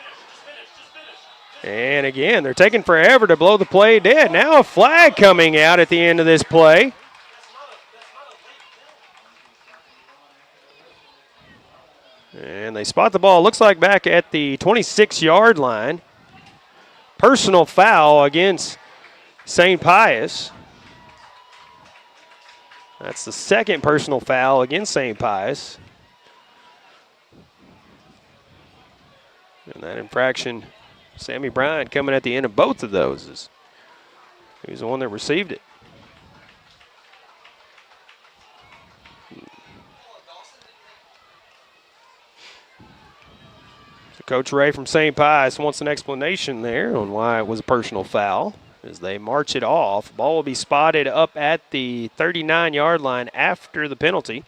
And again, they're taking forever to blow the play dead. Now a flag coming out at the end of this play. And they spot the ball, looks like back at the 26-yard line. Personal foul against St. Pius. That's the second personal foul against St. Pius. And that infraction, Sammy Bryant coming at the end of both of those. He was the one that received it. So Coach Ray from St. Pius wants an explanation there on why it was a personal foul as they march it off. Ball will be spotted up at the 39-yard line after the penalty.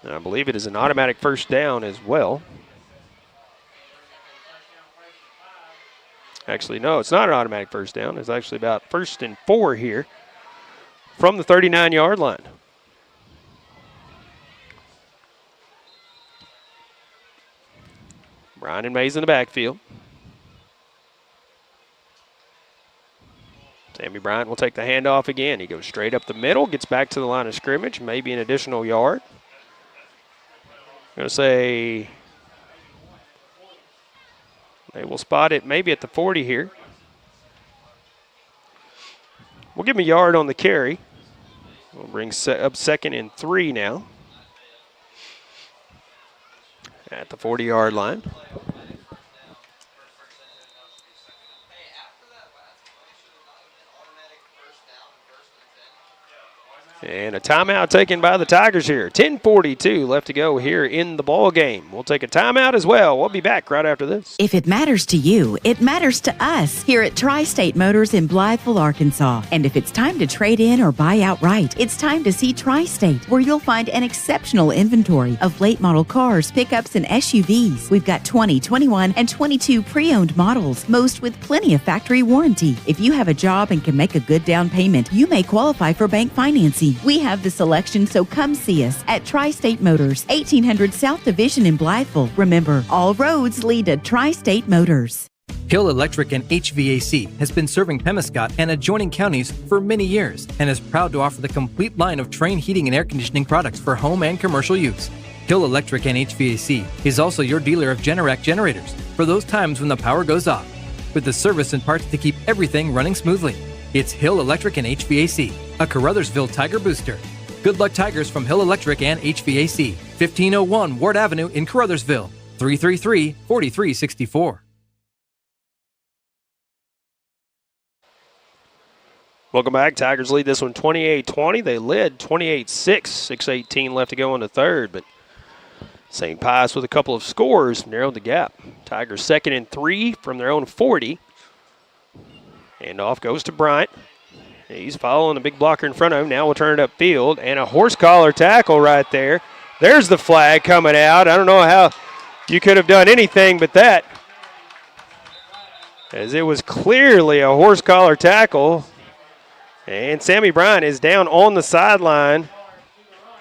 And I believe it is an automatic first down as well. Actually, no, it's not an automatic first down. It's actually about 1st and 4 here from the 39-yard line. Brian and Mays in the backfield. Sammy Bryant will take the handoff again. He goes straight up the middle, gets back to the line of scrimmage, maybe an additional yard. I'm going to say they will spot it maybe at the 40 here. We'll give him a yard on the carry. We'll bring up 2nd and 3 now at the 40-yard line. And a timeout taken by the Tigers here. 10:42 left to go here in the ball game. We'll take a timeout as well. We'll be back right after this. If it matters to you, it matters to us here at Tri-State Motors in Blytheville, Arkansas. And if it's time to trade in or buy outright, it's time to see Tri-State, where you'll find an exceptional inventory of late model cars, pickups, and SUVs. We've got 20, 21, and 22 pre-owned models, most with plenty of factory warranty. If you have a job and can make a good down payment, you may qualify for bank financing. We have the selection, so come see us at Tri-State Motors, 1800 South Division in Blytheville. Remember, all roads lead to Tri-State Motors. Hill Electric and HVAC has been serving Pemiscot and adjoining counties for many years and is proud to offer the complete line of Trane heating and air conditioning products for home and commercial use. Hill Electric and HVAC is also your dealer of Generac generators for those times when the power goes off, with the service and parts to keep everything running smoothly. It's Hill Electric and HVAC, a Caruthersville Tiger booster. Good luck, Tigers, from Hill Electric and HVAC, 1501 Ward Avenue in Caruthersville, 333-4364. Welcome back. Tigers lead this one 28-20. They led 28-6, 6:18 left to go in the third, but St. Pius with a couple of scores narrowed the gap. Tigers 2nd and 3 from their own 40. And off goes to Bryant. He's following the big blocker in front of him. Now we'll turn it upfield, and a horse collar tackle right there. There's the flag coming out. I don't know how you could have done anything but that, as it was clearly a horse collar tackle. And Sammy Bryant is down on the sideline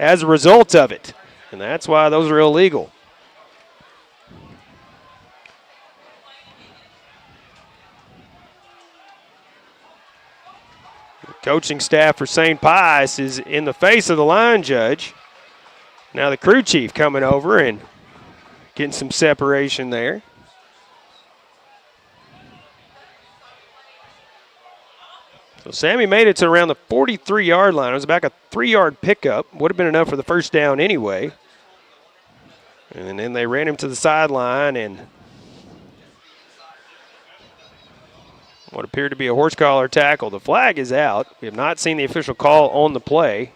as a result of it, and that's why those are illegal. Coaching staff for St. Pius is in the face of the line judge. Now the crew chief coming over and getting some separation there. So Sammy made it to around the 43-yard line. It was about a 3-yard pickup. Would have been enough for the first down anyway. And then they ran him to the sideline, and what appeared to be a horse collar tackle. The flag is out. We have not seen the official call on the play.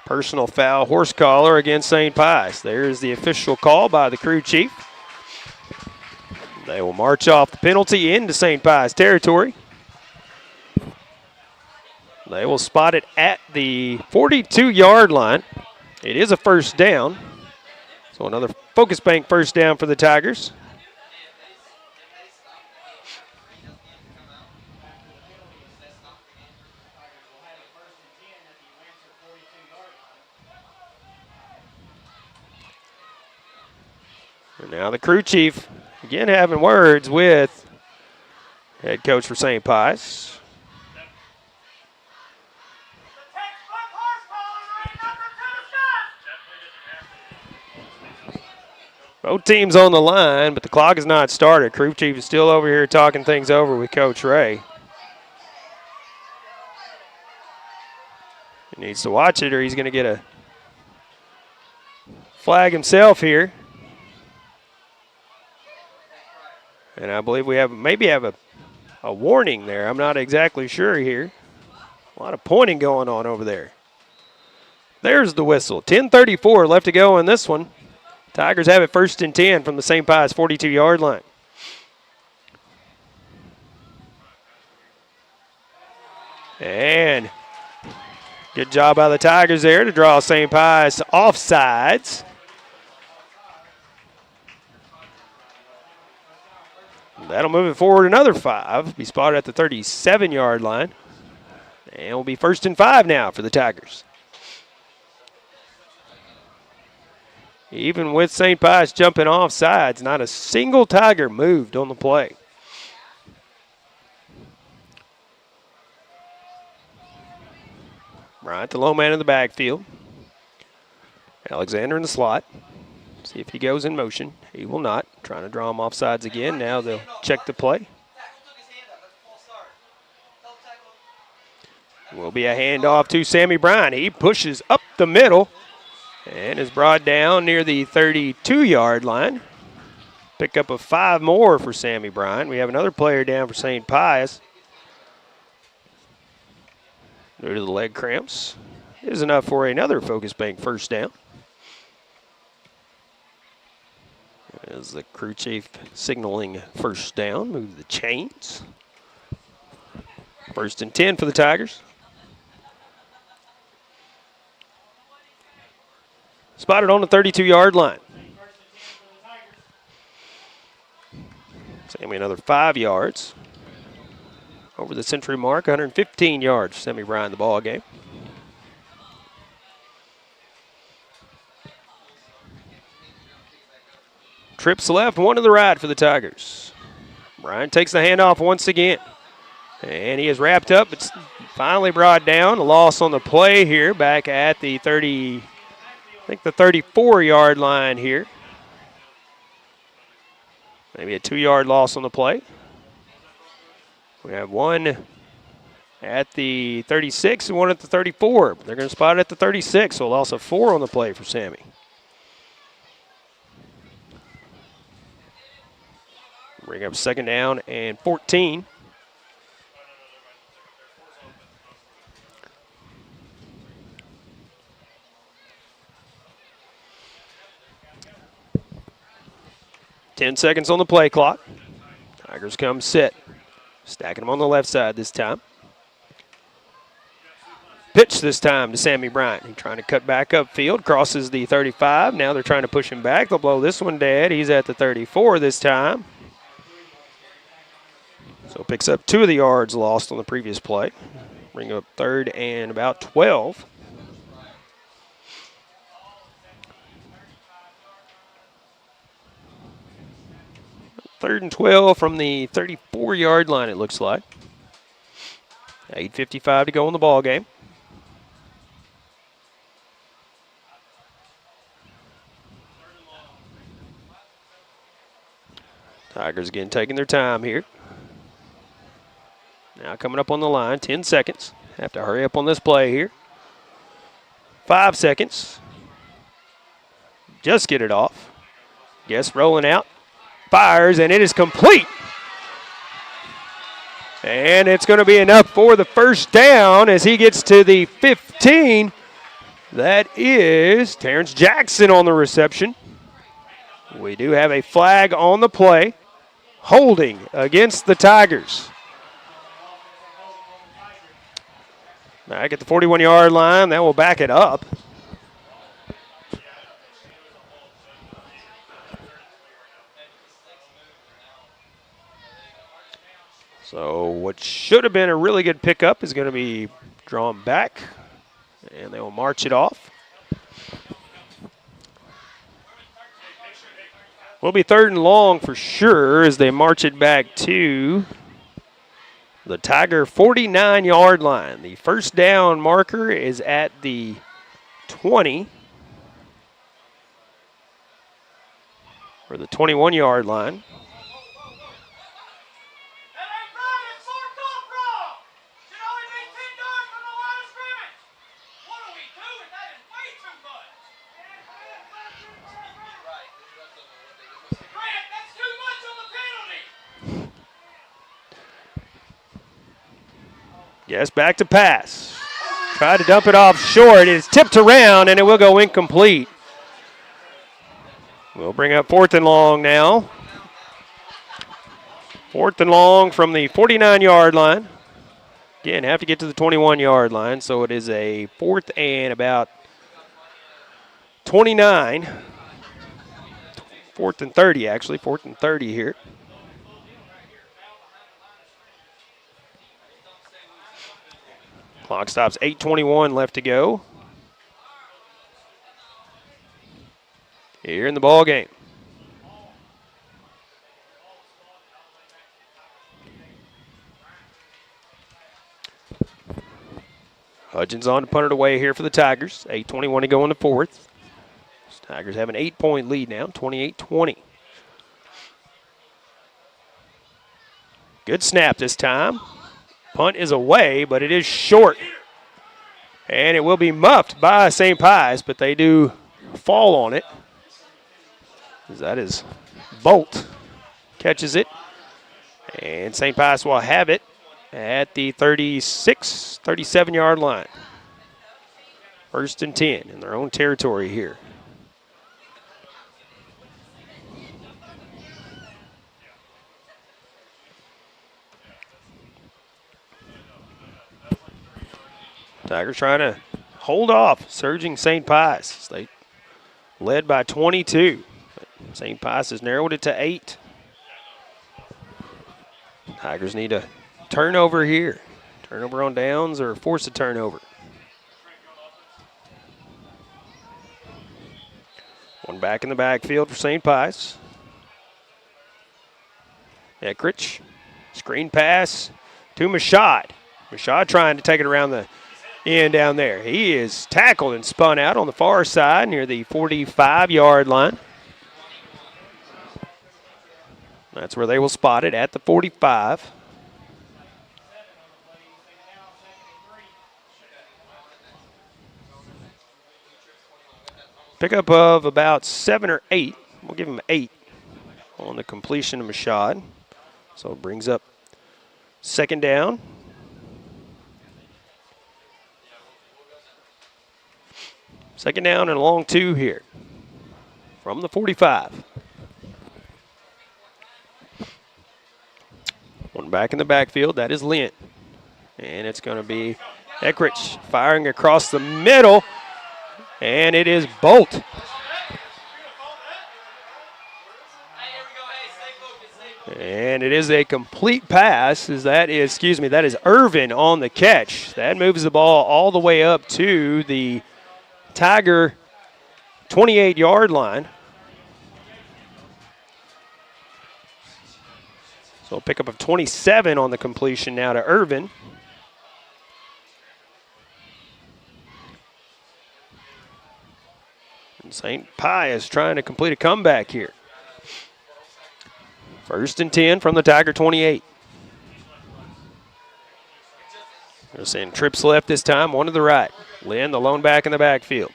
Personal foul, horse collar against St. Pius. There's the official call by the crew chief. They will march off the penalty into St. Pius territory. They will spot it at the 42-yard line. It is a first down. So another Focus Bank first down for the Tigers. And now the crew chief again having words with head coach for St. Pius. Both teams on the line, but the clock is not started. Crew chief is still over here talking things over with Coach Ray. He needs to watch it or he's going to get a flag himself here. And I believe we maybe have a warning there. I'm not exactly sure here. A lot of pointing going on over there. There's the whistle. 10:34 left to go in this one. Tigers have it 1st and 10 from the St. Pius 42-yard line. And good job by the Tigers there to draw St. Pius offsides. That'll move it forward another 5. Be spotted at the 37-yard line. And will be 1st and 5 now for the Tigers. Even with St. Pius jumping off sides, not a single Tiger moved on the play. Right, the low man in the backfield. Alexander in the slot. See if he goes in motion. He will not. Trying to draw him off sides again. Now they'll check the play. Will be a handoff to Sammy Bryan. He pushes up the middle and is brought down near the 32-yard line. Pickup of 5 more for Sammy Bryan. We have another player down for St. Pius. Due to the leg cramps. It is enough for another Focus Bank first down. As the crew chief signaling first down, move the chains. 1st and 10 for the Tigers. Spotted on the 32-yard line. Sammy another 5 yards. Over the century mark, 115 yards. Sammy Bryan the ball game. Trips left, 1 to the right for the Tigers. Bryan takes the handoff once again. And he is wrapped up. It's finally brought down. A loss on the play here back at the 34-yard line here. Maybe a 2-yard loss on the play. We have 1 at the 36 and 1 at the 34. They're going to spot it at the 36, so a loss of 4 on the play for Sammy. Bring up 2nd down and 14. Ten seconds on the play clock. Tigers come sit. Stacking them on the left side this time. Pitch this time to Sammy Bryan. He's trying to cut back upfield. Crosses the 35. Now they're trying to push him back. They'll blow this one dead. He's at the 34 this time. So picks up 2 of the yards lost on the previous play. Bring up 3rd and about 12. Third and 12 from the 34-yard line, it looks like. 8:55 to go in the ball game. Tigers again taking their time here. Now coming up on the line, 10 seconds. Have to hurry up on this play here. 5 seconds. Just get it off. Guess rolling out. Fires, and it is complete. And it's going to be enough for the first down as he gets to the 15. That is Terrence Jackson on the reception. We do have a flag on the play. Holding against the Tigers. Back at the 41-yard line. That will back it up. So what should have been a really good pickup is going to be drawn back, and they will march it off. Will be 3rd and long for sure as they march it back to the Tiger 49-yard line. The first down marker is at the 20 or the 21-yard line. Yes, back to pass. Try to dump it off short. It is tipped around, and it will go incomplete. We'll bring up 4th and long now. 4th and long from the 49-yard line. Again, have to get to the 21-yard line, so it is a 4th and about 29. 4th and 30, actually. 4th and 30 here. Clock stops, 8:21 left to go. Here in the ball game. Hudgens on to punt it away here for the Tigers. 8:21 to go in the 4th. Tigers have an 8-point lead now, 28-20. Good snap this time. Punt is away, but it is short. And it will be muffed by St. Pius, but they do fall on it. That is Bolt catches it. And St. Pius will have it at the 37-yard line. 1st and 10 in their own territory here. Tigers trying to hold off surging St. Pius. They led by 22. St. Pius has narrowed it to 8. Tigers need a turnover here. Turnover on downs or force a turnover. One back in the backfield for St. Pius. Eckrich. Screen pass to Mashad. Mashad trying to take it around the end down there. He is tackled and spun out on the far side near the 45-yard line. That's where they will spot it, at the 45. Pickup of about 7 or 8. We'll give him 8 on the completion of Mashad. So it brings up 2nd down. Second down and a long 2 here from the 45. One back in the backfield. That is Lint. And it's going to be Eckrich firing across the middle. And it is Bolt. And it is a complete pass. That is Irvin on the catch. That moves the ball all the way up to the Tiger 28-yard line. So a pickup of 27 on the completion now to Irvin. St. Pius trying to complete a comeback here. 1st and 10 from the Tiger 28. They're saying trips left this time, one to the right. Lynn, the lone back in the backfield.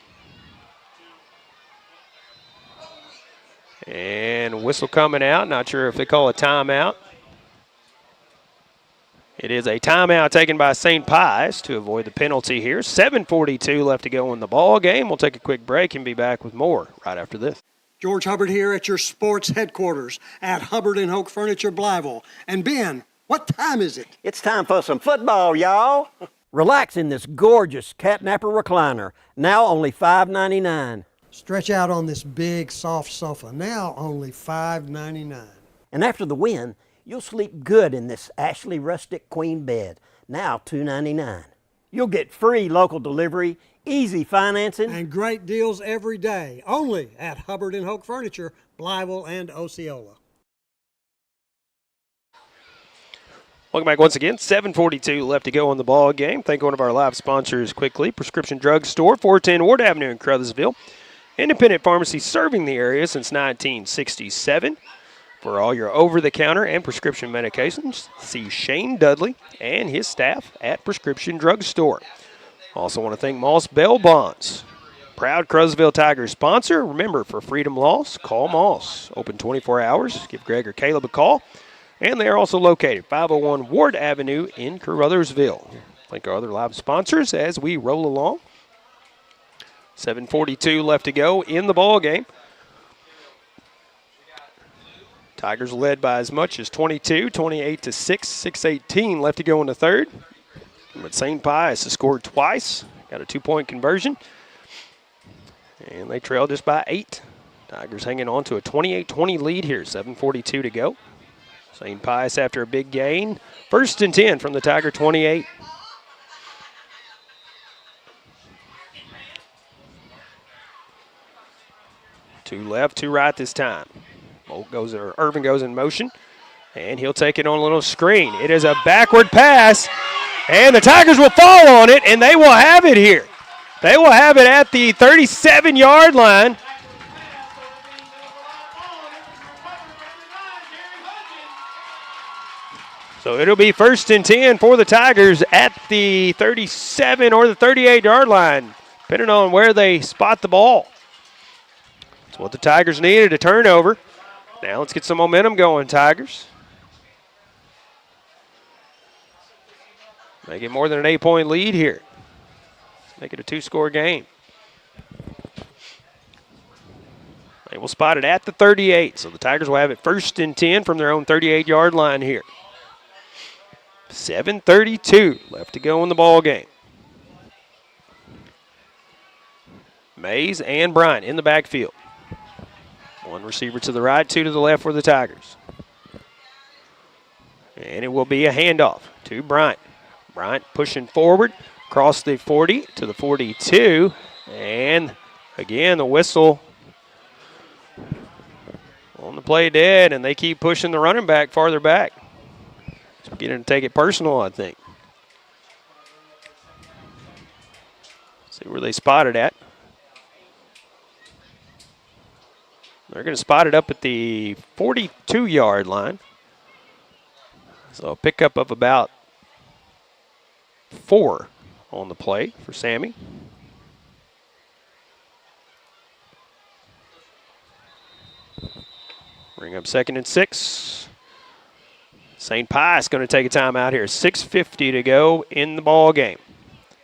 And whistle coming out. Not sure if they call a timeout. It is a timeout taken by St. Pius to avoid the penalty here. 7:42 left to go in the ball game. We'll take a quick break and be back with more right after this. George Hubbard here at your sports headquarters at Hubbard & Hoke Furniture, Blytheville. And Ben, what time is it? It's time for some football, y'all. Relax in this gorgeous catnapper recliner, now only $5.99. Stretch out on this big, soft sofa, now only $5.99. And after the win, you'll sleep good in this Ashley rustic queen bed, now $2.99. You'll get free local delivery, easy financing, and great deals every day, only at Hubbard & Hoke Furniture, Blytheville and Osceola. Welcome back once again. 7:42 left to go in the ball game. Thank one of our live sponsors quickly. Prescription Drug Store, 410 Ward Avenue in Caruthersville. Independent pharmacy serving the area since 1967. For all your over-the-counter and prescription medications, see Shane Dudley and his staff at Prescription Drug Store. Also want to thank Moss Bell Bonds, proud Caruthersville Tigers sponsor. Remember, for freedom loss, call Moss. Open 24 hours. Give Greg or Caleb a call. And they are also located 501 Ward Avenue in Caruthersville. Thank our other live sponsors as we roll along. 7:42 left to go in the ball game. Tigers led by as much as 22, 28-6, 6:18 left to go in the third. But St. Pius has scored twice, got a 2-point conversion, and they trail just by 8. Tigers hanging on to a 28-20 lead here, 7:42 to go. St. Pius after a big gain. 1st and 10 from the Tiger 28. Two left, two right this time. Irvin goes in motion, and he'll take it on a little screen. It is a backward pass, and the Tigers will fall on it, and they will have it here. They will have it at the 37-yard line. So it'll be 1st and 10 for the Tigers at the 37 or the 38-yard line, depending on where they spot the ball. That's what the Tigers needed, a turnover. Now let's get some momentum going, Tigers. Make it more than an 8-point lead here. Let's make it a 2-score game. They will spot it at the 38, so the Tigers will have it 1st and 10 from their own 38-yard line here. 7:32 left to go in the ball game. Mays and Bryant in the backfield. One receiver to the right, two to the left for the Tigers. And it will be a handoff to Bryant. Bryant pushing forward, across the 40 to the 42. And again, the whistle on the play dead, and they keep pushing the running back farther back. It's beginning to take it personal, I think. See where they spot it at. They're going to spot it up at the 42-yard line. So a pickup of about 4 on the play for Sammy. Bring up 2nd and 6. St. Pius going to take a timeout here. 6:50 to go in the ball game.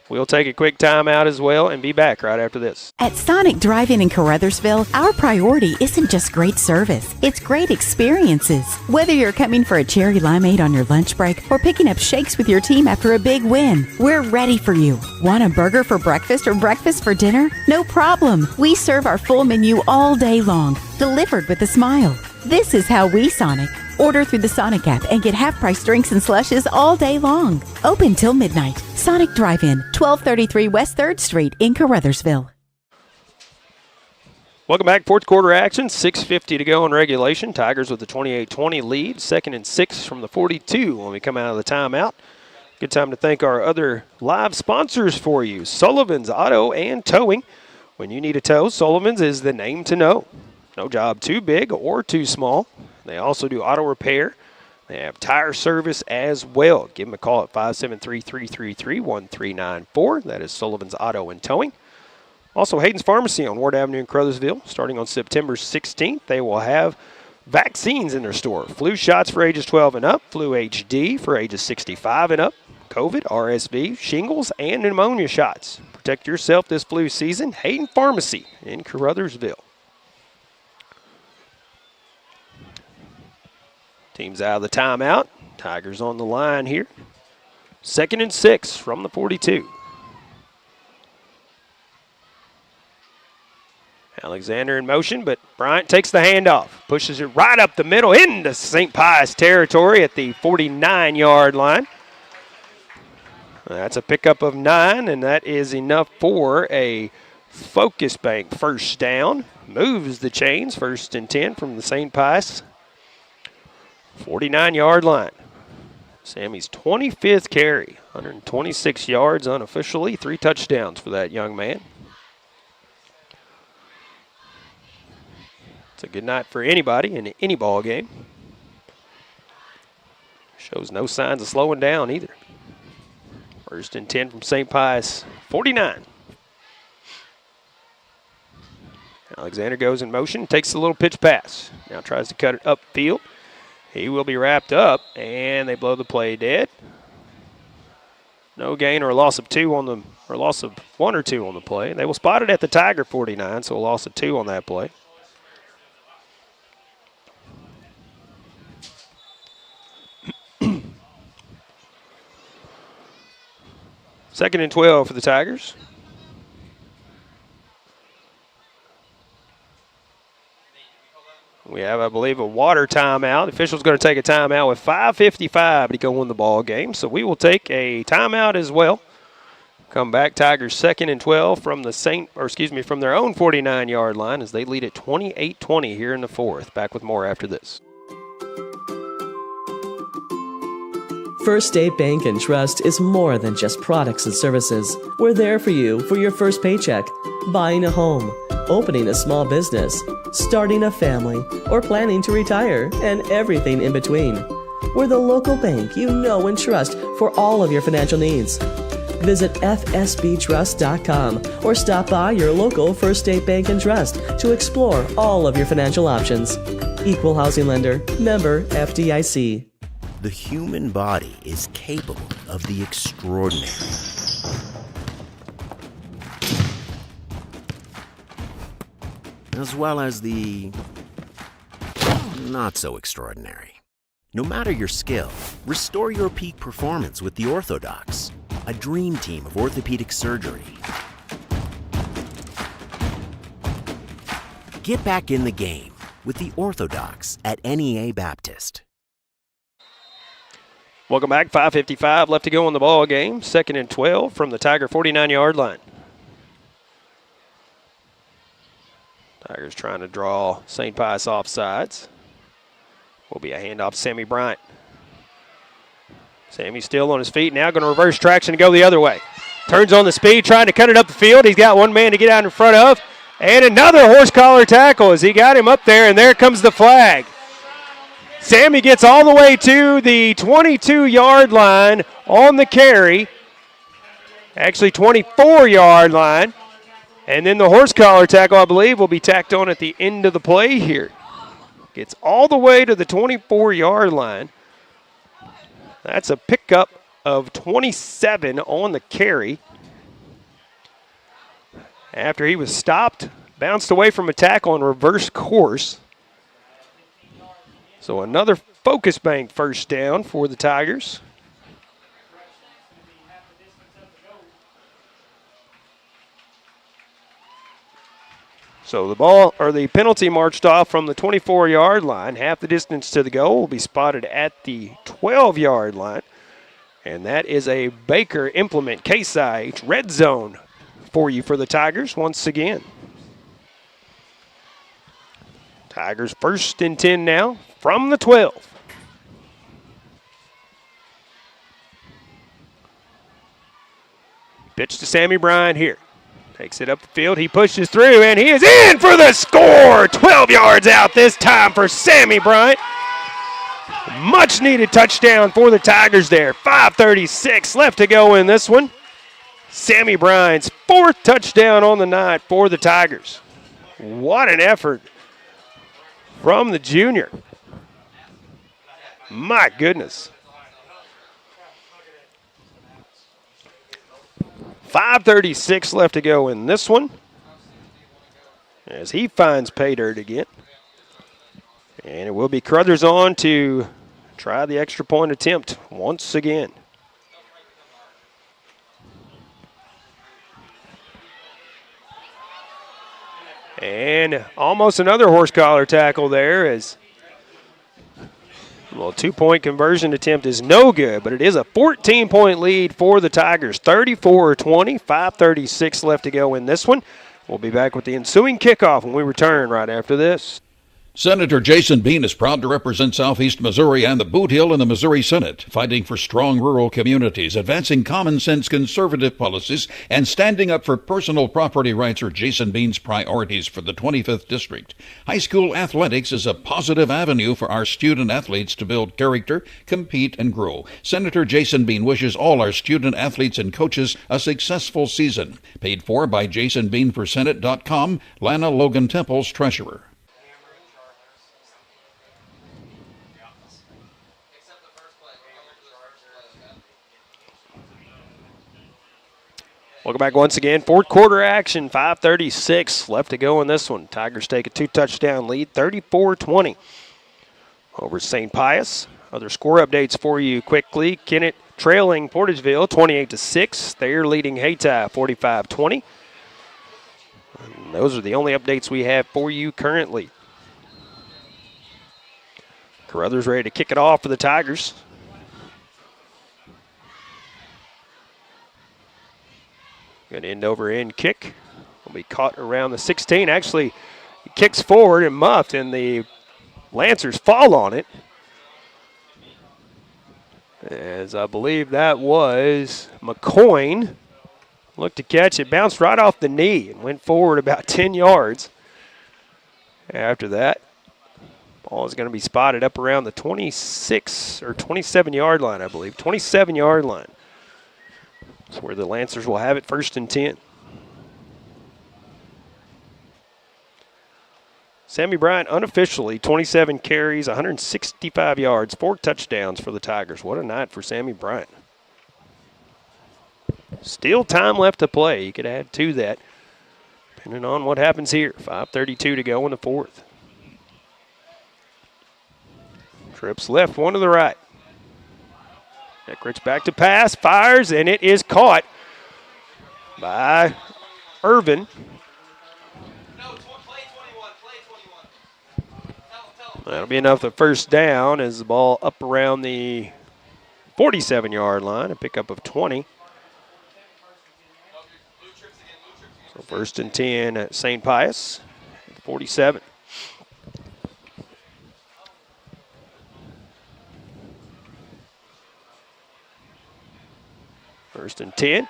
We'll take a quick timeout as well and be back right after this. At Sonic Drive-In in Caruthersville, our priority isn't just great service, it's great experiences. Whether you're coming for a cherry limeade on your lunch break or picking up shakes with your team after a big win, we're ready for you. Want a burger for breakfast or breakfast for dinner? No problem. We serve our full menu all day long, delivered with a smile. This is how we Sonic. Order through the Sonic app and get half-price drinks and slushes all day long. Open till midnight. Sonic Drive-In, 1233 West 3rd Street in Caruthersville. Welcome back. Fourth quarter action. 6:50 to go in regulation. Tigers with the 28-20 lead. 2nd and 6 from the 42 when we come out of the timeout. Good time to thank our other live sponsors for you. Sullivan's Auto and Towing. When you need a tow, Sullivan's is the name to know. No job too big or too small. They also do auto repair. They have tire service as well. Give them a call at 573-333-1394. That is Sullivan's Auto and Towing. Also, Hayden's Pharmacy on Ward Avenue in Caruthersville. Starting on September 16th, they will have vaccines in their store. Flu shots for ages 12 and up, flu HD for ages 65 and up, COVID, RSV, shingles, and pneumonia shots. Protect yourself this flu season. Hayden Pharmacy in Caruthersville. Team's out of the timeout. Tigers on the line here. 2nd and 6 from the 42. Alexander in motion, but Bryant takes the handoff. Pushes it right up the middle into St. Pius territory at the 49-yard line. That's a pickup of 9, and that is enough for a Focus Bank first down. Moves the chains, 1st and 10 from the St. Pius 49-yard line. Sammy's 25th carry, 126 yards unofficially, 3 touchdowns for that young man. It's a good night for anybody in any ball game. Shows no signs of slowing down either. 1st and 10 from St. Pius 49. Alexander goes in motion, takes a little pitch pass. Now tries to cut it upfield. He will be wrapped up, and they blow the play dead. No gain or a loss of 2 on the, or loss of 1 or 2 on the play. They will spot it at the Tiger 49, so a loss of 2 on that play. Second and 12 for the Tigers. We have, I believe, a water timeout. The official's going to take a timeout with 5:55 to go win the ball game. So we will take a timeout as well. Come back, Tigers 2nd and 12 from the from their own 49-yard line as they lead at 28-20 here in the 4th. Back with more after this. First State Bank and Trust is more than just products and services. We're there for you for your first paycheck, buying a home, opening a small business, starting a family, or planning to retire, and everything in between. We're the local bank you know and trust for all of your financial needs. Visit fsbtrust.com or stop by your local First State Bank and Trust to explore all of your financial options. Equal housing lender, member FDIC. The human body is capable of the extraordinary. As well as the not so extraordinary. No matter your skill, restore your peak performance with the Orthodox, a dream team of orthopedic surgery. Get back in the game with the Orthodox at NEA Baptist. Welcome back. 5:55 left to go in the ball game. 2nd and 12 from the Tiger 49-yard line. Tigers trying to draw St. Pius off sides. Will be a handoff to Sammy Bryant. Sammy still on his feet, now going to reverse traction and go the other way. Turns on the speed, trying to cut it up the field. He's got one man to get out in front of. And another horse collar tackle as he got him up there, and there comes the flag. Sammy gets all the way to the 22-yard line on the carry. Actually, 24-yard line. And then the horse collar tackle, I believe, will be tacked on at the end of the play here. Gets all the way to the 24-yard line. That's a pickup of 27 on the carry. After he was stopped, bounced away from a tackle on reverse course. So another Focus Bank first down for the Tigers. So the penalty marched off from the 24-yard line. Half the distance to the goal will be spotted at the 12-yard line. And that is a Baker Implement Case IH red zone for you for the Tigers once again. Tigers 1st and 10 now from the 12. Pitch to Sammy Bryant here. Takes it up the field. He pushes through, and he is in for the score. 12 yards out this time for Sammy Bryant. Much needed touchdown for the Tigers there. 5:36 left to go in this one. Sammy Bryant's 4th touchdown on the night for the Tigers. What an effort from the junior. My goodness. 5:36 left to go in this one as he finds pay dirt again. And it will be Caruthers on to try the extra point attempt once again. And almost another horse collar tackle there as well, 2-point conversion attempt is no good, but it is a 14-point lead for the Tigers. 34-20, 5:36 left to go in this one. We'll be back with the ensuing kickoff when we return right after this. Senator Jason Bean is proud to represent Southeast Missouri and the Boot Heel in the Missouri Senate, fighting for strong rural communities, advancing common-sense conservative policies, and standing up for personal property rights are Jason Bean's priorities for the 25th District. High school athletics is a positive avenue for our student athletes to build character, compete, and grow. Senator Jason Bean wishes all our student athletes and coaches a successful season. Paid for by JasonBeanForSenate.com, Lana Logan Temple's treasurer. Welcome back once again. 4th quarter action, 5:36 left to go in this one. Tigers take a 2-touchdown lead, 34-20 over St. Pius. Other score updates for you quickly. Kennett trailing Portageville 28-6. They're leading Hayti 45-20. And those are the only updates we have for you currently. Caruthers ready to kick it off for the Tigers. Good end-over-end kick. Will be caught around the 16. Actually, he kicks forward and muffed, and the Lancers fall on it. As I believe that was McCoyne. Looked to catch it, bounced right off the knee and went forward about 10 yards. After that, ball is going to be spotted up around the 26 or 27-yard line, I believe. 27-yard line. That's where the Lancers will have it, 1st and 10. Sammy Bryant unofficially 27 carries, 165 yards, 4 touchdowns for the Tigers. What a night for Sammy Bryant. Still time left to play. You could add to that, depending on what happens here. 5:32 to go in the 4th. Trips left, one to the right. Eckridge back to pass, fires, and it is caught by Irvin. That'll be enough for 1st down as the ball up around the 47-yard line, a pickup of 20. So 1st and 10 at St. Pius, 47. First and 10.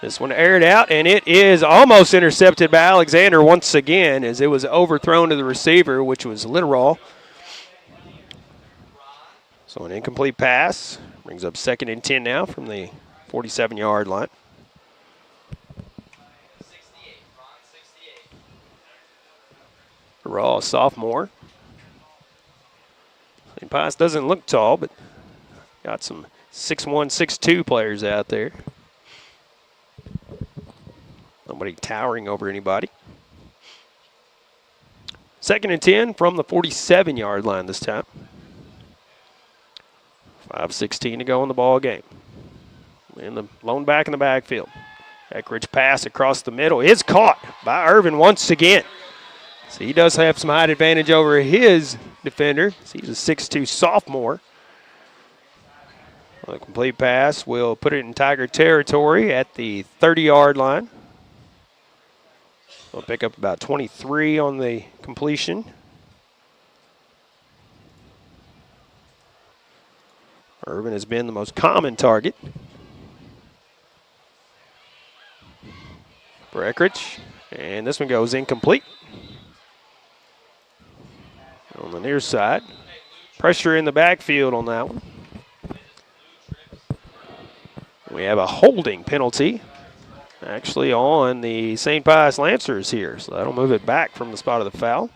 This one aired out, and it is almost intercepted by Alexander once again as it was overthrown to the receiver, which was Littoral. So an incomplete pass brings up 2nd and 10 now from the 47-yard line. Raw sophomore. St. Pius doesn't look tall, but got some 6'1", 6'2" players out there. Nobody towering over anybody. 2nd and 10 from the 47-yard line this time. 5:16 to go in the ball game. In the lone back in the backfield. Eckridge pass across the middle is caught by Irvin once again. So he does have some height advantage over his defender. So he's a 6'2" sophomore. A complete pass will put it in Tiger territory at the 30-yard line. We'll pick up about 23 on the completion. Irvin has been the most common target. for Eckrich. And this one goes incomplete. On the near side. Pressure in the backfield on that one. We have a holding penalty actually on the St. Pius Lancers here. So that'll move it back from the spot of the foul.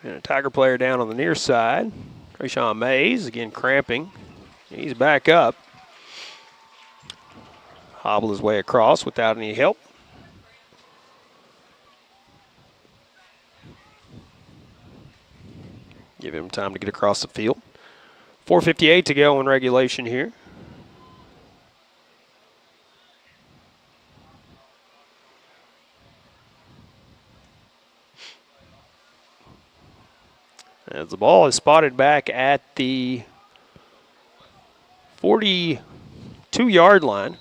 And a Tiger player down on the near side. Trayshawn Mays, again cramping. He's back up. Hobble his way across without any help. Give him time to get across the field. 4:58 to go in regulation here. As the ball is spotted back at the 42-yard line.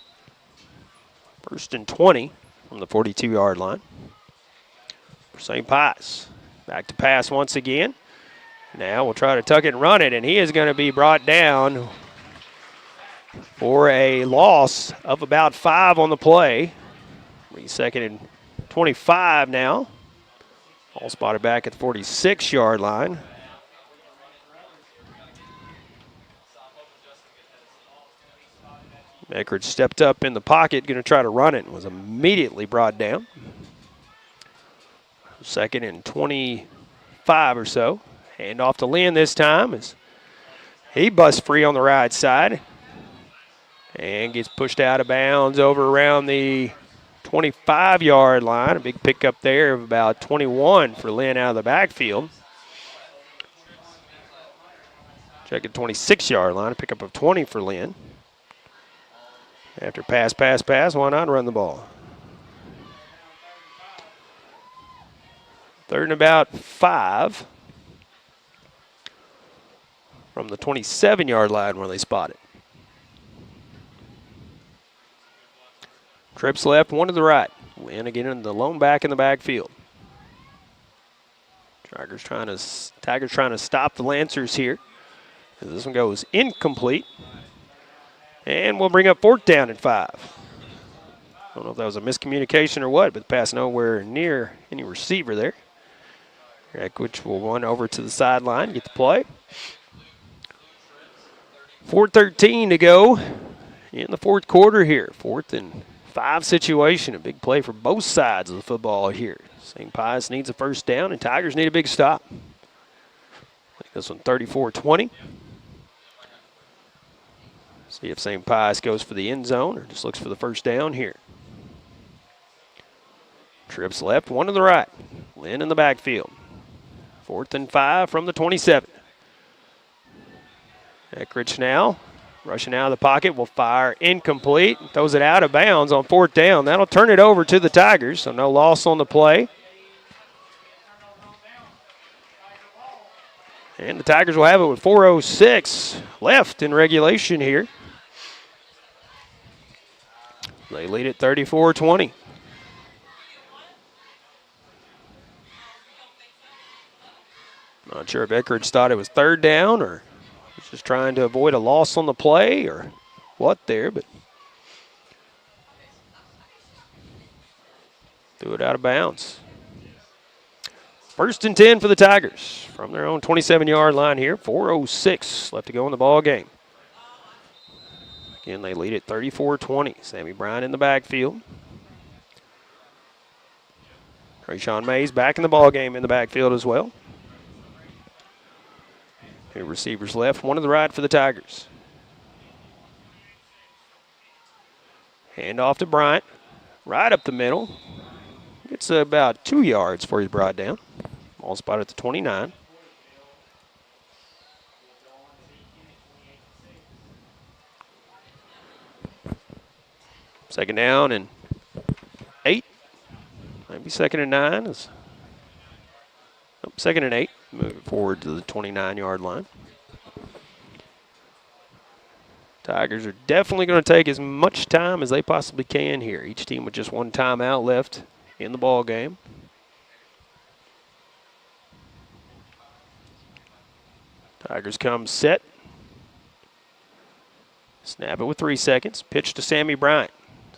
1st and 20 from the 42-yard line. For St. Pius. Back to pass once again. Now we'll try to tuck it and run it, and he is going to be brought down for a loss of about 5 on the play. 2nd and 25 now. All spotted back at the 46-yard line. Eckrich stepped up in the pocket, going to try to run it, and was immediately brought down. 2nd and 25 or so. Hand off to Lynn this time as he busts free on the right side and gets pushed out of bounds over around the 25-yard line. A big pickup there of about 21 for Lynn out of the backfield. Check at 26-yard line, a pickup of 20 for Lynn. After pass, why not run the ball? 3rd and about 5 from the 27-yard line where they spot it. Trips left, 1 to the right. Lynn again in the lone back in the backfield. Tigers trying to stop the Lancers here. This one goes incomplete. And we'll bring up 4th down and 5. I don't know if that was a miscommunication or what, but pass nowhere near any receiver there. Eckrich will run over to the sideline, get the play. 4:13 to go in the 4th quarter here. 4th and 5 situation. A big play for both sides of the football here. St. Pius needs a 1st down, and Tigers need a big stop. I think this one 34-20. See if St. Pius goes for the end zone or just looks for the 1st down here. Trips left, 1 to the right. Lynn in the backfield. 4th and 5 from the 27. Eckrich now rushing out of the pocket, will fire incomplete. Throws it out of bounds on 4th down. That'll turn it over to the Tigers, so no loss on the play. And the Tigers will have it with 4:06 left in regulation here. They lead at 34-20. Not sure if Eckrich thought it was 3rd down or was just trying to avoid a loss on the play or what there, but threw it out of bounds. 1st and 10 for the Tigers from their own 27-yard line here. 4:06 left to go in the ball game. Again, they lead at 34-20. Sammy Bryan in the backfield. Trayshawn Mays back in the ball game in the backfield as well. 2 receivers left, 1 to the right for the Tigers. Hand off to Bryant. Right up the middle. It's about 2 yards before he's brought down. Ball spot at the 29. Second down and 8. Maybe 2nd and 9. 2nd and 8. Move it forward to the 29-yard line. Tigers are definitely going to take as much time as they possibly can here. Each team with just 1 timeout left in the ball game. Tigers come set. Snap it with 3 seconds. Pitch to Sammy Bryant.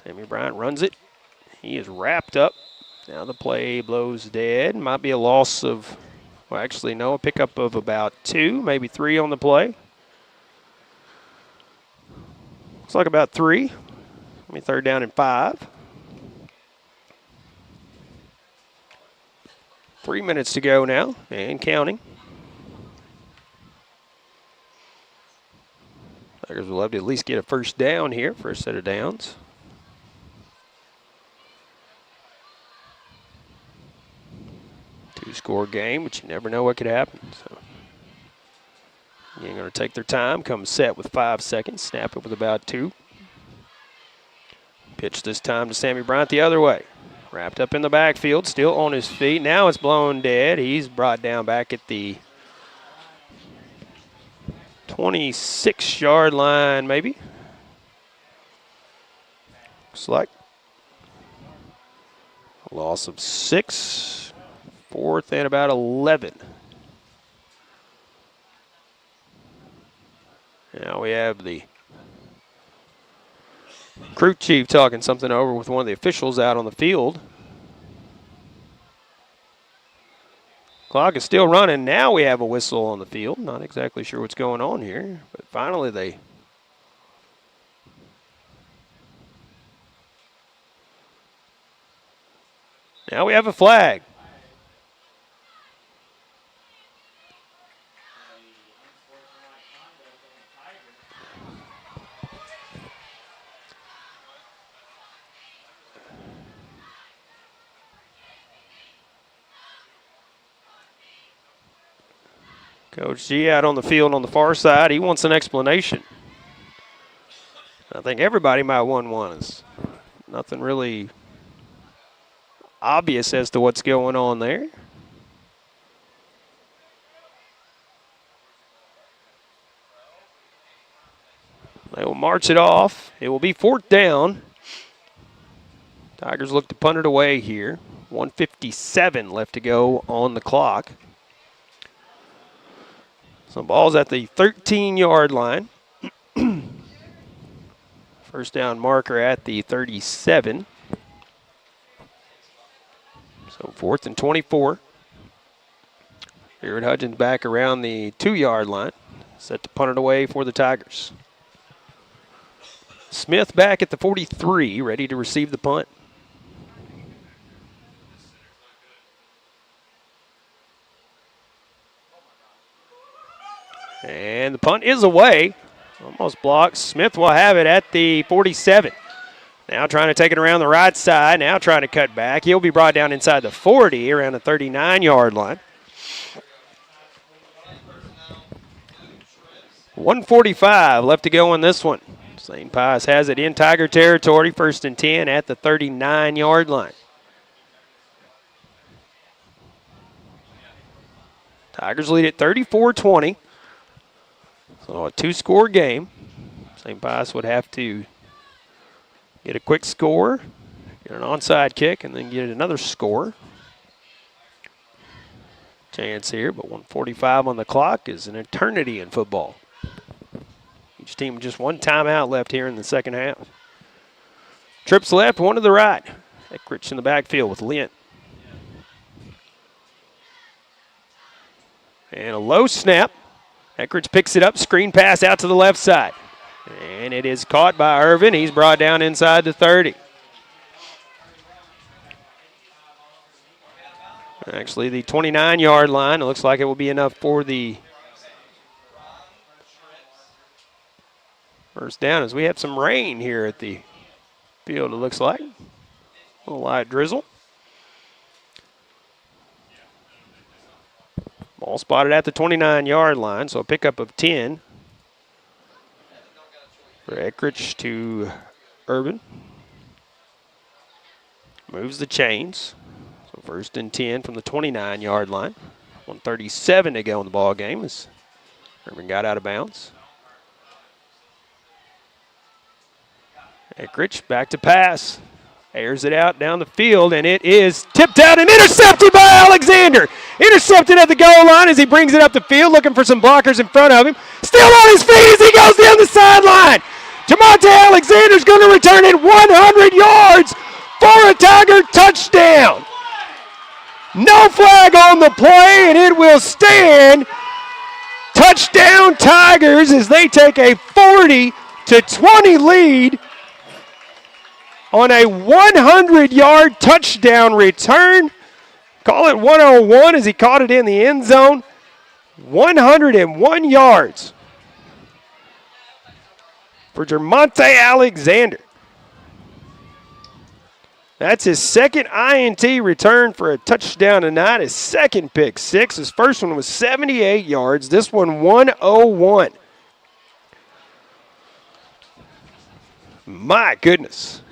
Sammy Bryant runs it. He is wrapped up. Now the play blows dead. Might be a loss of, well, actually, no, a pickup of about 2, maybe 3 on the play. Looks like about 3. Third down and 5. 3 minutes to go now, and counting. Tigers will have to at least get a first down here for a set of downs. Two-score game, but you never know what could happen. So, again, going to take their time, come set with 5 seconds, snap it with about 2. Pitch this time to Sammy Bryant the other way. Wrapped up in the backfield, still on his feet. Now it's blown dead. He's brought down back at the 26-yard line, maybe. Looks like a loss of 6. 4th and about 11. Now we have the crew chief talking something over with one of the officials out on the field. Clock is still running. Now we have a whistle on the field. Not exactly sure what's going on here, but finally they now we have a flag. Coach G out on the field on the far side. He wants an explanation. I think everybody might want one. It's nothing really obvious as to what's going on there. They will march it off. It will be 4th down. Tigers look to punt it away here. 1:57 left to go on the clock. So ball's at the 13-yard line. First down marker at the 37. So 4th and 24. Jared Hudgens back around the 2-yard line. Set to punt it away for the Tigers. Smith back at the 43, ready to receive the punt. And the punt is away. Almost blocked. Smith will have it at the 47. Now trying to take it around the right side. Now trying to cut back. He'll be brought down inside the 40, around the 39-yard line. 1:45 left to go in this one. St. Pius has it in Tiger territory. 1st and 10 at the 39-yard line. Tigers lead at 34-20. So a 2-score game. St. Pius would have to get a quick score, get an onside kick, and then get another score. Chance here, but 1:45 on the clock is an eternity in football. Each team with just one timeout left here in the second half. Trips left, one to the right. Eckrich in the backfield with Lint. And a low snap. Eckrich picks it up, screen pass out to the left side. And it is caught by Irvin. He's brought down inside the 30. Actually, the 29-yard line. It looks like it will be enough for the first down, as we have some rain here at the field, it looks like. A little light drizzle. Ball spotted at the 29-yard line, so a pickup of 10 for Eckrich to Urban. Moves the chains. So 1st and 10 from the 29-yard line. 1:37 to go in the ball game as Urban got out of bounds. Eckrich back to pass. Airs it out down the field, and it is tipped out and intercepted by Alexander. Intercepted at the goal line as he brings it up the field, looking for some blockers in front of him. Still on his feet as he goes down the sideline. Jamonte Alexander's going to return it 100 yards for a Tiger touchdown. No flag on the play, and it will stand. Touchdown Tigers as they take a 40-20 lead on a 100-yard touchdown return. Call it 101 as he caught it in the end zone. 101 yards for Jamonte Alexander. That's his second INT return for a touchdown tonight. His second pick six. His first one was 78 yards. This one 101. My goodness.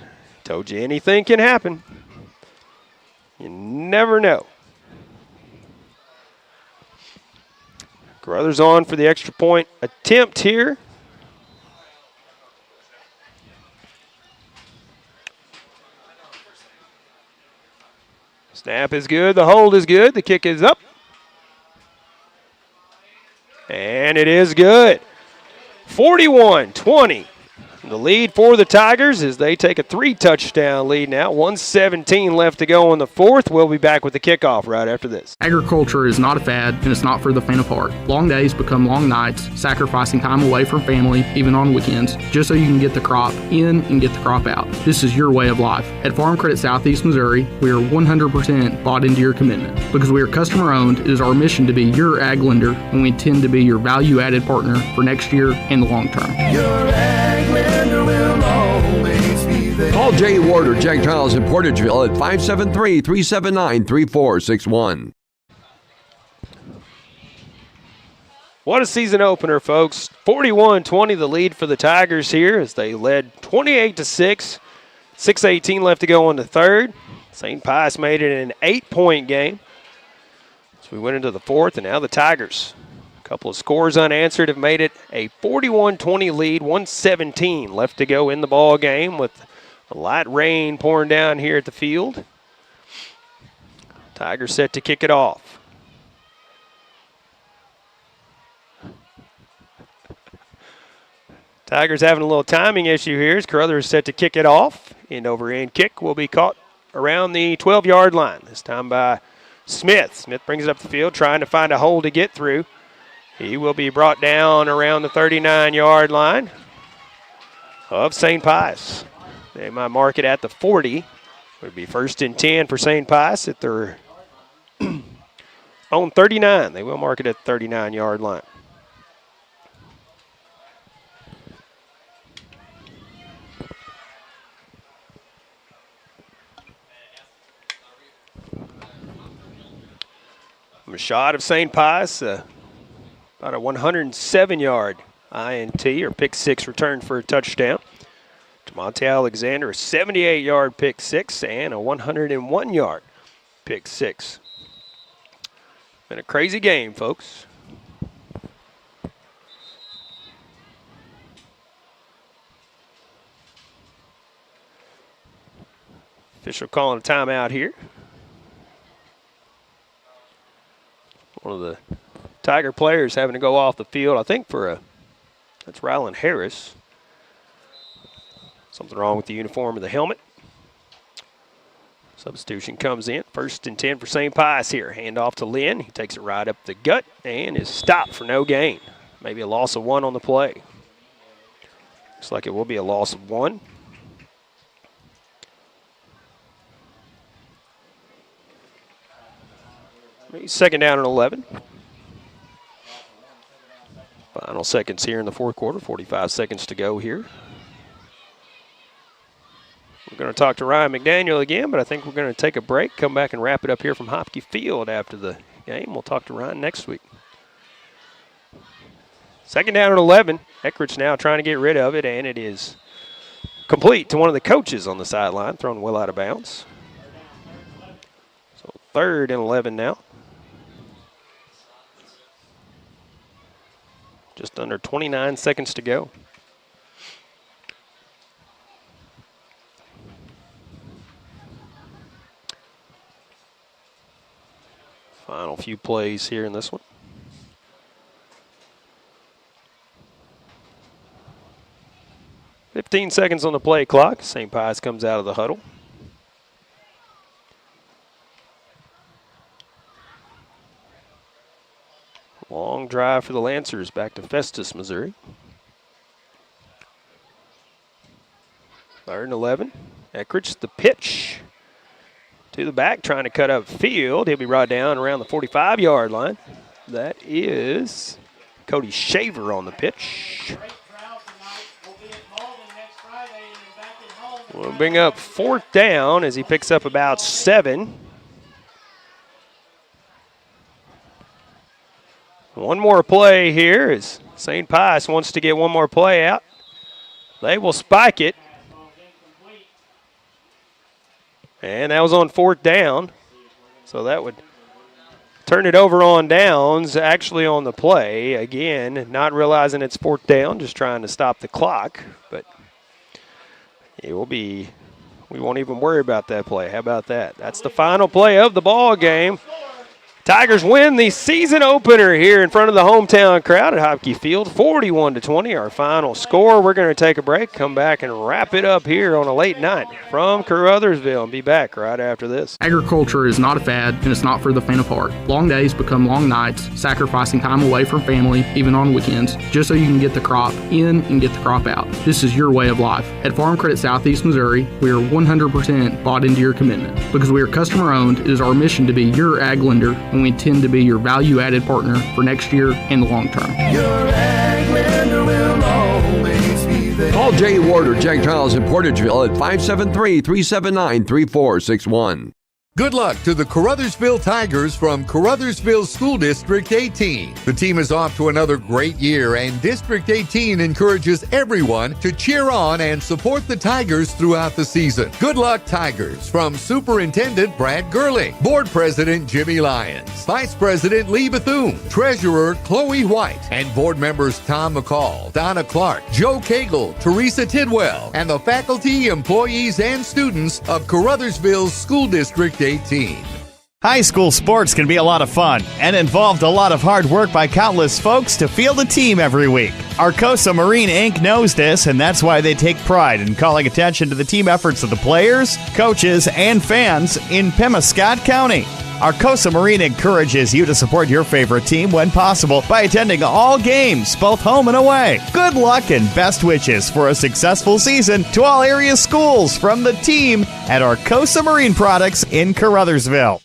Told you anything can happen. You never know. Caruthers on for the extra point attempt here. Snap is good. The hold is good. The kick is up. And it is good. 41-20. The lead for the Tigers as they take a 3-touchdown lead now. 1:17 left to go in the fourth. We'll be back with the kickoff right after this. Agriculture is not a fad, and it's not for the faint of heart. Long days become long nights, sacrificing time away from family, even on weekends, just so you can get the crop in and get the crop out. This is your way of life. At Farm Credit Southeast Missouri, we are 100% bought into your commitment. Because we are customer-owned, it is our mission to be your ag lender, and we intend to be your value-added partner for next year and the long term. Call Jay Ward or Jack Giles in Portageville at 573-379-3461. What a season opener, folks. 41-20 the lead for the Tigers here as they led 28-6. 6:18 left to go in the third. St. Pius made it an 8-point game. So we went into the fourth, and now the Tigers, a couple of scores unanswered, have made it a 41-20 lead. 1:17 left to go in the ball game with a light rain pouring down here at the field. Tigers set to kick it off. Tigers having a little timing issue here as Caruthers set to kick it off. End over end kick will be caught around the 12-yard line, this time by Smith. Smith brings it up the field, trying to find a hole to get through. He will be brought down around the 39-yard line of St. Pius. They might mark it at the 40. It would be 1st and 10 for St. Pius at their own 39. They will mark it at the 39-yard line. A shot of St. Pius, about a 107-yard INT or pick six return for a touchdown. Jamonte Alexander, a 78-yard pick six and a 101-yard pick six. Been a crazy game, folks. Official calling a timeout here. One of the Tiger players having to go off the field, I think that's Rylan Harris. Something wrong with the uniform or the helmet. Substitution comes in. 1st and 10 for St. Pius here. Hand off to Lynn. He takes it right up the gut and is stopped for no gain. Maybe a loss of 1 on the play. Looks like it will be a loss of 1. Second down and 11. Final seconds here in the fourth quarter. 45 seconds to go here. We're going to talk to Ryan McDaniel again, but I think we're going to take a break, come back and wrap it up here from Hopke Field after the game. We'll talk to Ryan next week. Second down and 11. Eckert's now trying to get rid of it, and it is complete to one of the coaches on the sideline, thrown well out of bounds. So 3rd and 11 now. Just under 29 seconds to go. Final few plays here in this one. "15 seconds on the play clock. St. Pius comes out of the huddle. Long drive for the Lancers back to Festus, Missouri. 3rd and 11. Eckridge, the pitch to the back, trying to cut up field. He'll be brought down around the 45-yard line. That is Cody Shaver on the pitch. We'll bring up 4th down as he picks up about 7. One more play here as St. Pius wants to get one more play out. They will spike it. And that was on 4th down. So that would turn it over on downs, actually on the play. Again, not realizing it's 4th down, just trying to stop the clock. But it will be, we won't even worry about that play. How about that? That's the final play of the ball game. Tigers win the season opener here in front of the hometown crowd at Hopke Field, 41-20, our final score. We're going to take a break, come back and wrap it up here on a late night from Caruthersville, and be back right after this. Agriculture is not a fad, and it's not for the faint of heart. Long days become long nights, sacrificing time away from family, even on weekends, just so you can get the crop in and get the crop out. This is your way of life. At Farm Credit Southeast Missouri, we are 100% bought into your commitment. Because we are customer-owned, it is our mission to be your ag lender, and we intend to be your value-added partner for next year and the long term. Your ag lender will always be there. Call Jay Ward or Jack Giles in Portageville at 573-379-3461. Good luck to the Caruthersville Tigers from Caruthersville School District 18. The team is off to another great year, and District 18 encourages everyone to cheer on and support the Tigers throughout the season. Good luck, Tigers, from Superintendent Brad Gurley, Board President Jimmy Lyons, Vice President Lee Bethune, Treasurer Chloe White, and Board members Tom McCall, Donna Clark, Joe Cagle, Teresa Tidwell, and the faculty, employees, and students of Caruthersville's School District 18. High school sports can be a lot of fun and involved a lot of hard work by countless folks to field a team every week. Arcosa Marine Inc. knows this, and that's why they take pride in calling attention to the team efforts of the players, coaches, and fans in Pemiscot County. Arcosa Marine encourages you to support your favorite team when possible by attending all games, both home and away. Good luck and best wishes for a successful season to all area schools from the team at Arcosa Marine Products in Caruthersville.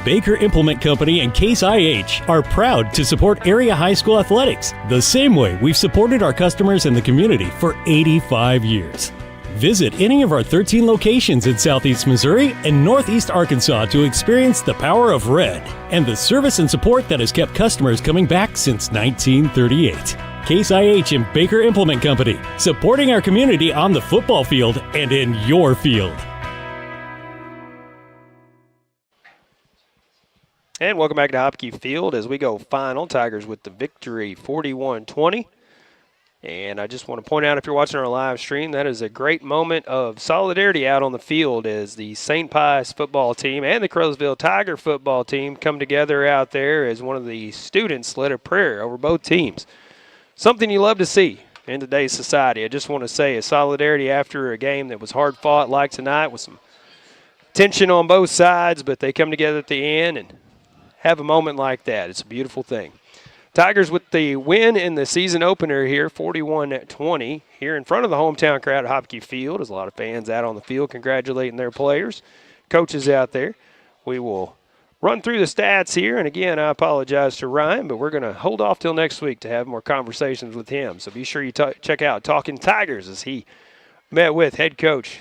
Baker Implement Company and Case IH are proud to support area high school athletics the same way we've supported our customers and the community for 85 years. Visit any of our 13 locations in Southeast Missouri and Northeast Arkansas to experience the power of red and the service and support that has kept customers coming back since 1938. Case IH and Baker Implement Company, supporting our community on the football field and in your field. And welcome back to Hopke Field as we go final. Tigers with the victory, 41-20. And I just want to point out, if you're watching our live stream, that is a great moment of solidarity out on the field as the St. Pius football team and the Caruthersville Tiger football team come together out there as one of the students led a prayer over both teams. Something you love to see in today's society. I just want to say a solidarity after a game that was hard fought like tonight with some tension on both sides, but they come together at the end and have a moment like that. It's a beautiful thing. Tigers with the win in the season opener here, 41-20, here in front of the hometown crowd at Hopke Field. There's a lot of fans out on the field congratulating their players, coaches out there. We will run through the stats here, and again, I apologize to Ryan, but we're going to hold off till next week to have more conversations with him. So be sure you check out Talking Tigers as he met with head coach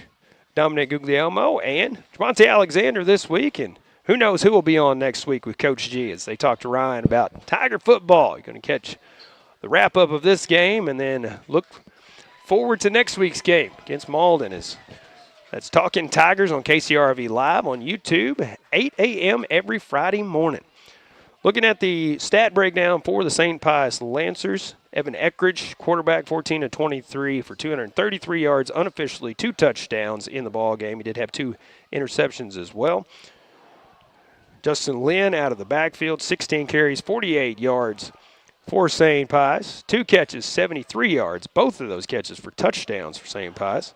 Dominic Guglielmo and Javante Alexander this week, and who knows who will be on next week with Coach G as they talk to Ryan about Tiger football. You're going to catch the wrap-up of this game and then look forward to next week's game against Malden. That's Talking Tigers on KCRV Live on YouTube, 8 a.m. every Friday morning. Looking at the stat breakdown for the St. Pius Lancers, Evan Eckridge, quarterback, 14-23 for 233 yards, unofficially 2 touchdowns in the ball game. He did have 2 interceptions as well. Justin Lynn out of the backfield, 16 carries, 48 yards for St. Pius. 2 catches, 73 yards. Both of those catches for touchdowns for St. Pius.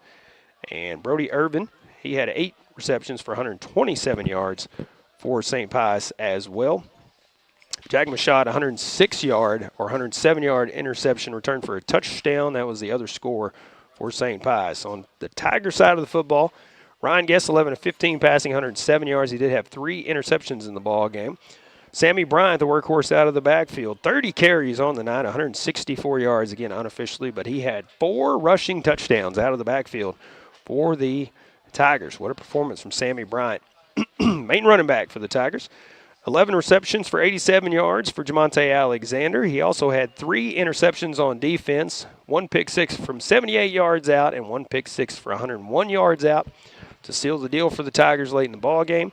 And Brody Irvin, he had 8 receptions for 127 yards for St. Pius as well. Jack Machad, 107-yard interception return for a touchdown. That was the other score for St. Pius. On the Tiger side of the football, Ryan Guess, 11 of 15 passing, 107 yards. He did have 3 interceptions in the ball game. Sammy Bryant, the workhorse out of the backfield, 30 carries on the night, 164 yards, again unofficially, but he had 4 rushing touchdowns out of the backfield for the Tigers. What a performance from Sammy Bryant, main running back for the Tigers. 11 receptions for 87 yards for Jamonte Alexander. He also had 3 interceptions on defense, 1 pick six from 78 yards out and 1 pick six for 101 yards out to seal the deal for the Tigers late in the ball game.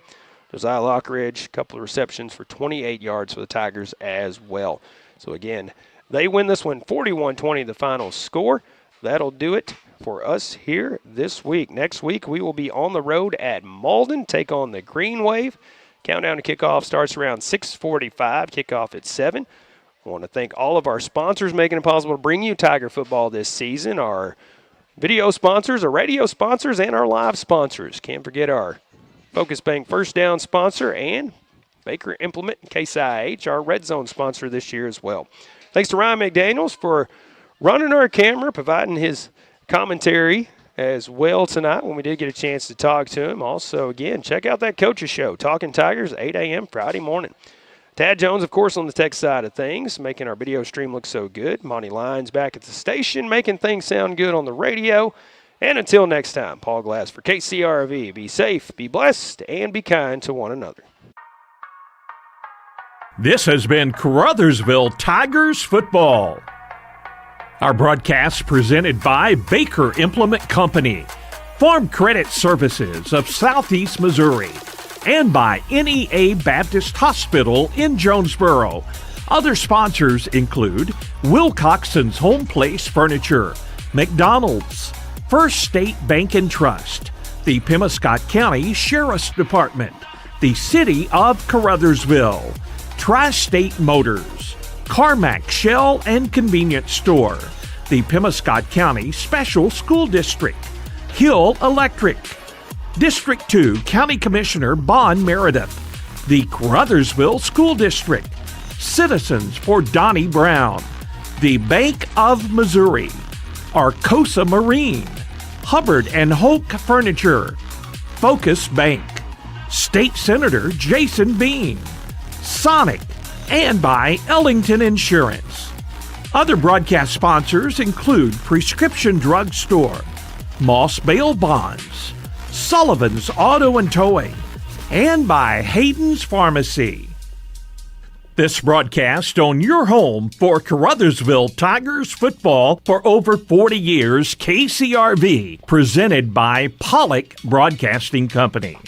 Josiah Lockridge, a couple of receptions for 28 yards for the Tigers as well. So again, they win this one 41-20, the final score. That'll do it for us here this week. Next week, we will be on the road at Malden, take on the Green Wave. Countdown to kickoff starts around 6:45, kickoff at 7. I want to thank all of our sponsors making it possible to bring you Tiger football this season, our video sponsors, our radio sponsors, and our live sponsors. Can't forget our Focus Bank First Down sponsor and Baker Implement Case IH, our Red Zone sponsor this year as well. Thanks to Ryan McDaniels for running our camera, providing his commentary as well tonight when we did get a chance to talk to him. Also, again, check out that Coaches Show, Talking Tigers, 8 a.m. Friday morning. Tad Jones, of course, on the tech side of things, making our video stream look so good. Monty Lyons back at the station, making things sound good on the radio. And until next time, Paul Glass for KCRV. Be safe, be blessed, and be kind to one another. This has been Caruthersville Tigers football. Our broadcast presented by Baker Implement Company, Farm Credit Services of Southeast Missouri, and by NEA Baptist Hospital in Jonesboro. Other sponsors include Wilcoxon's Home Place Furniture, McDonald's, First State Bank and Trust, the Pemiscot County Sheriff's Department, the City of Caruthersville, Tri-State Motors, Carmack Shell and Convenience Store, the Pemiscot County Special School District, Hill Electric, District 2 County Commissioner Bon Meredith, the Caruthersville School District, Citizens for Donnie Brown, the Bank of Missouri, Arcosa Marine, Hubbard and Hopke Furniture, Focus Bank, State Senator Jason Bean, Sonic, and by Ellington Insurance. Other broadcast sponsors include Prescription Drug Store, Moss Bail Bonds, Sullivan's Auto and Towing, and by Hayden's Pharmacy. This broadcast on your home for Caruthersville Tigers football for over 40 years, KCRV, presented by Pollock Broadcasting Company.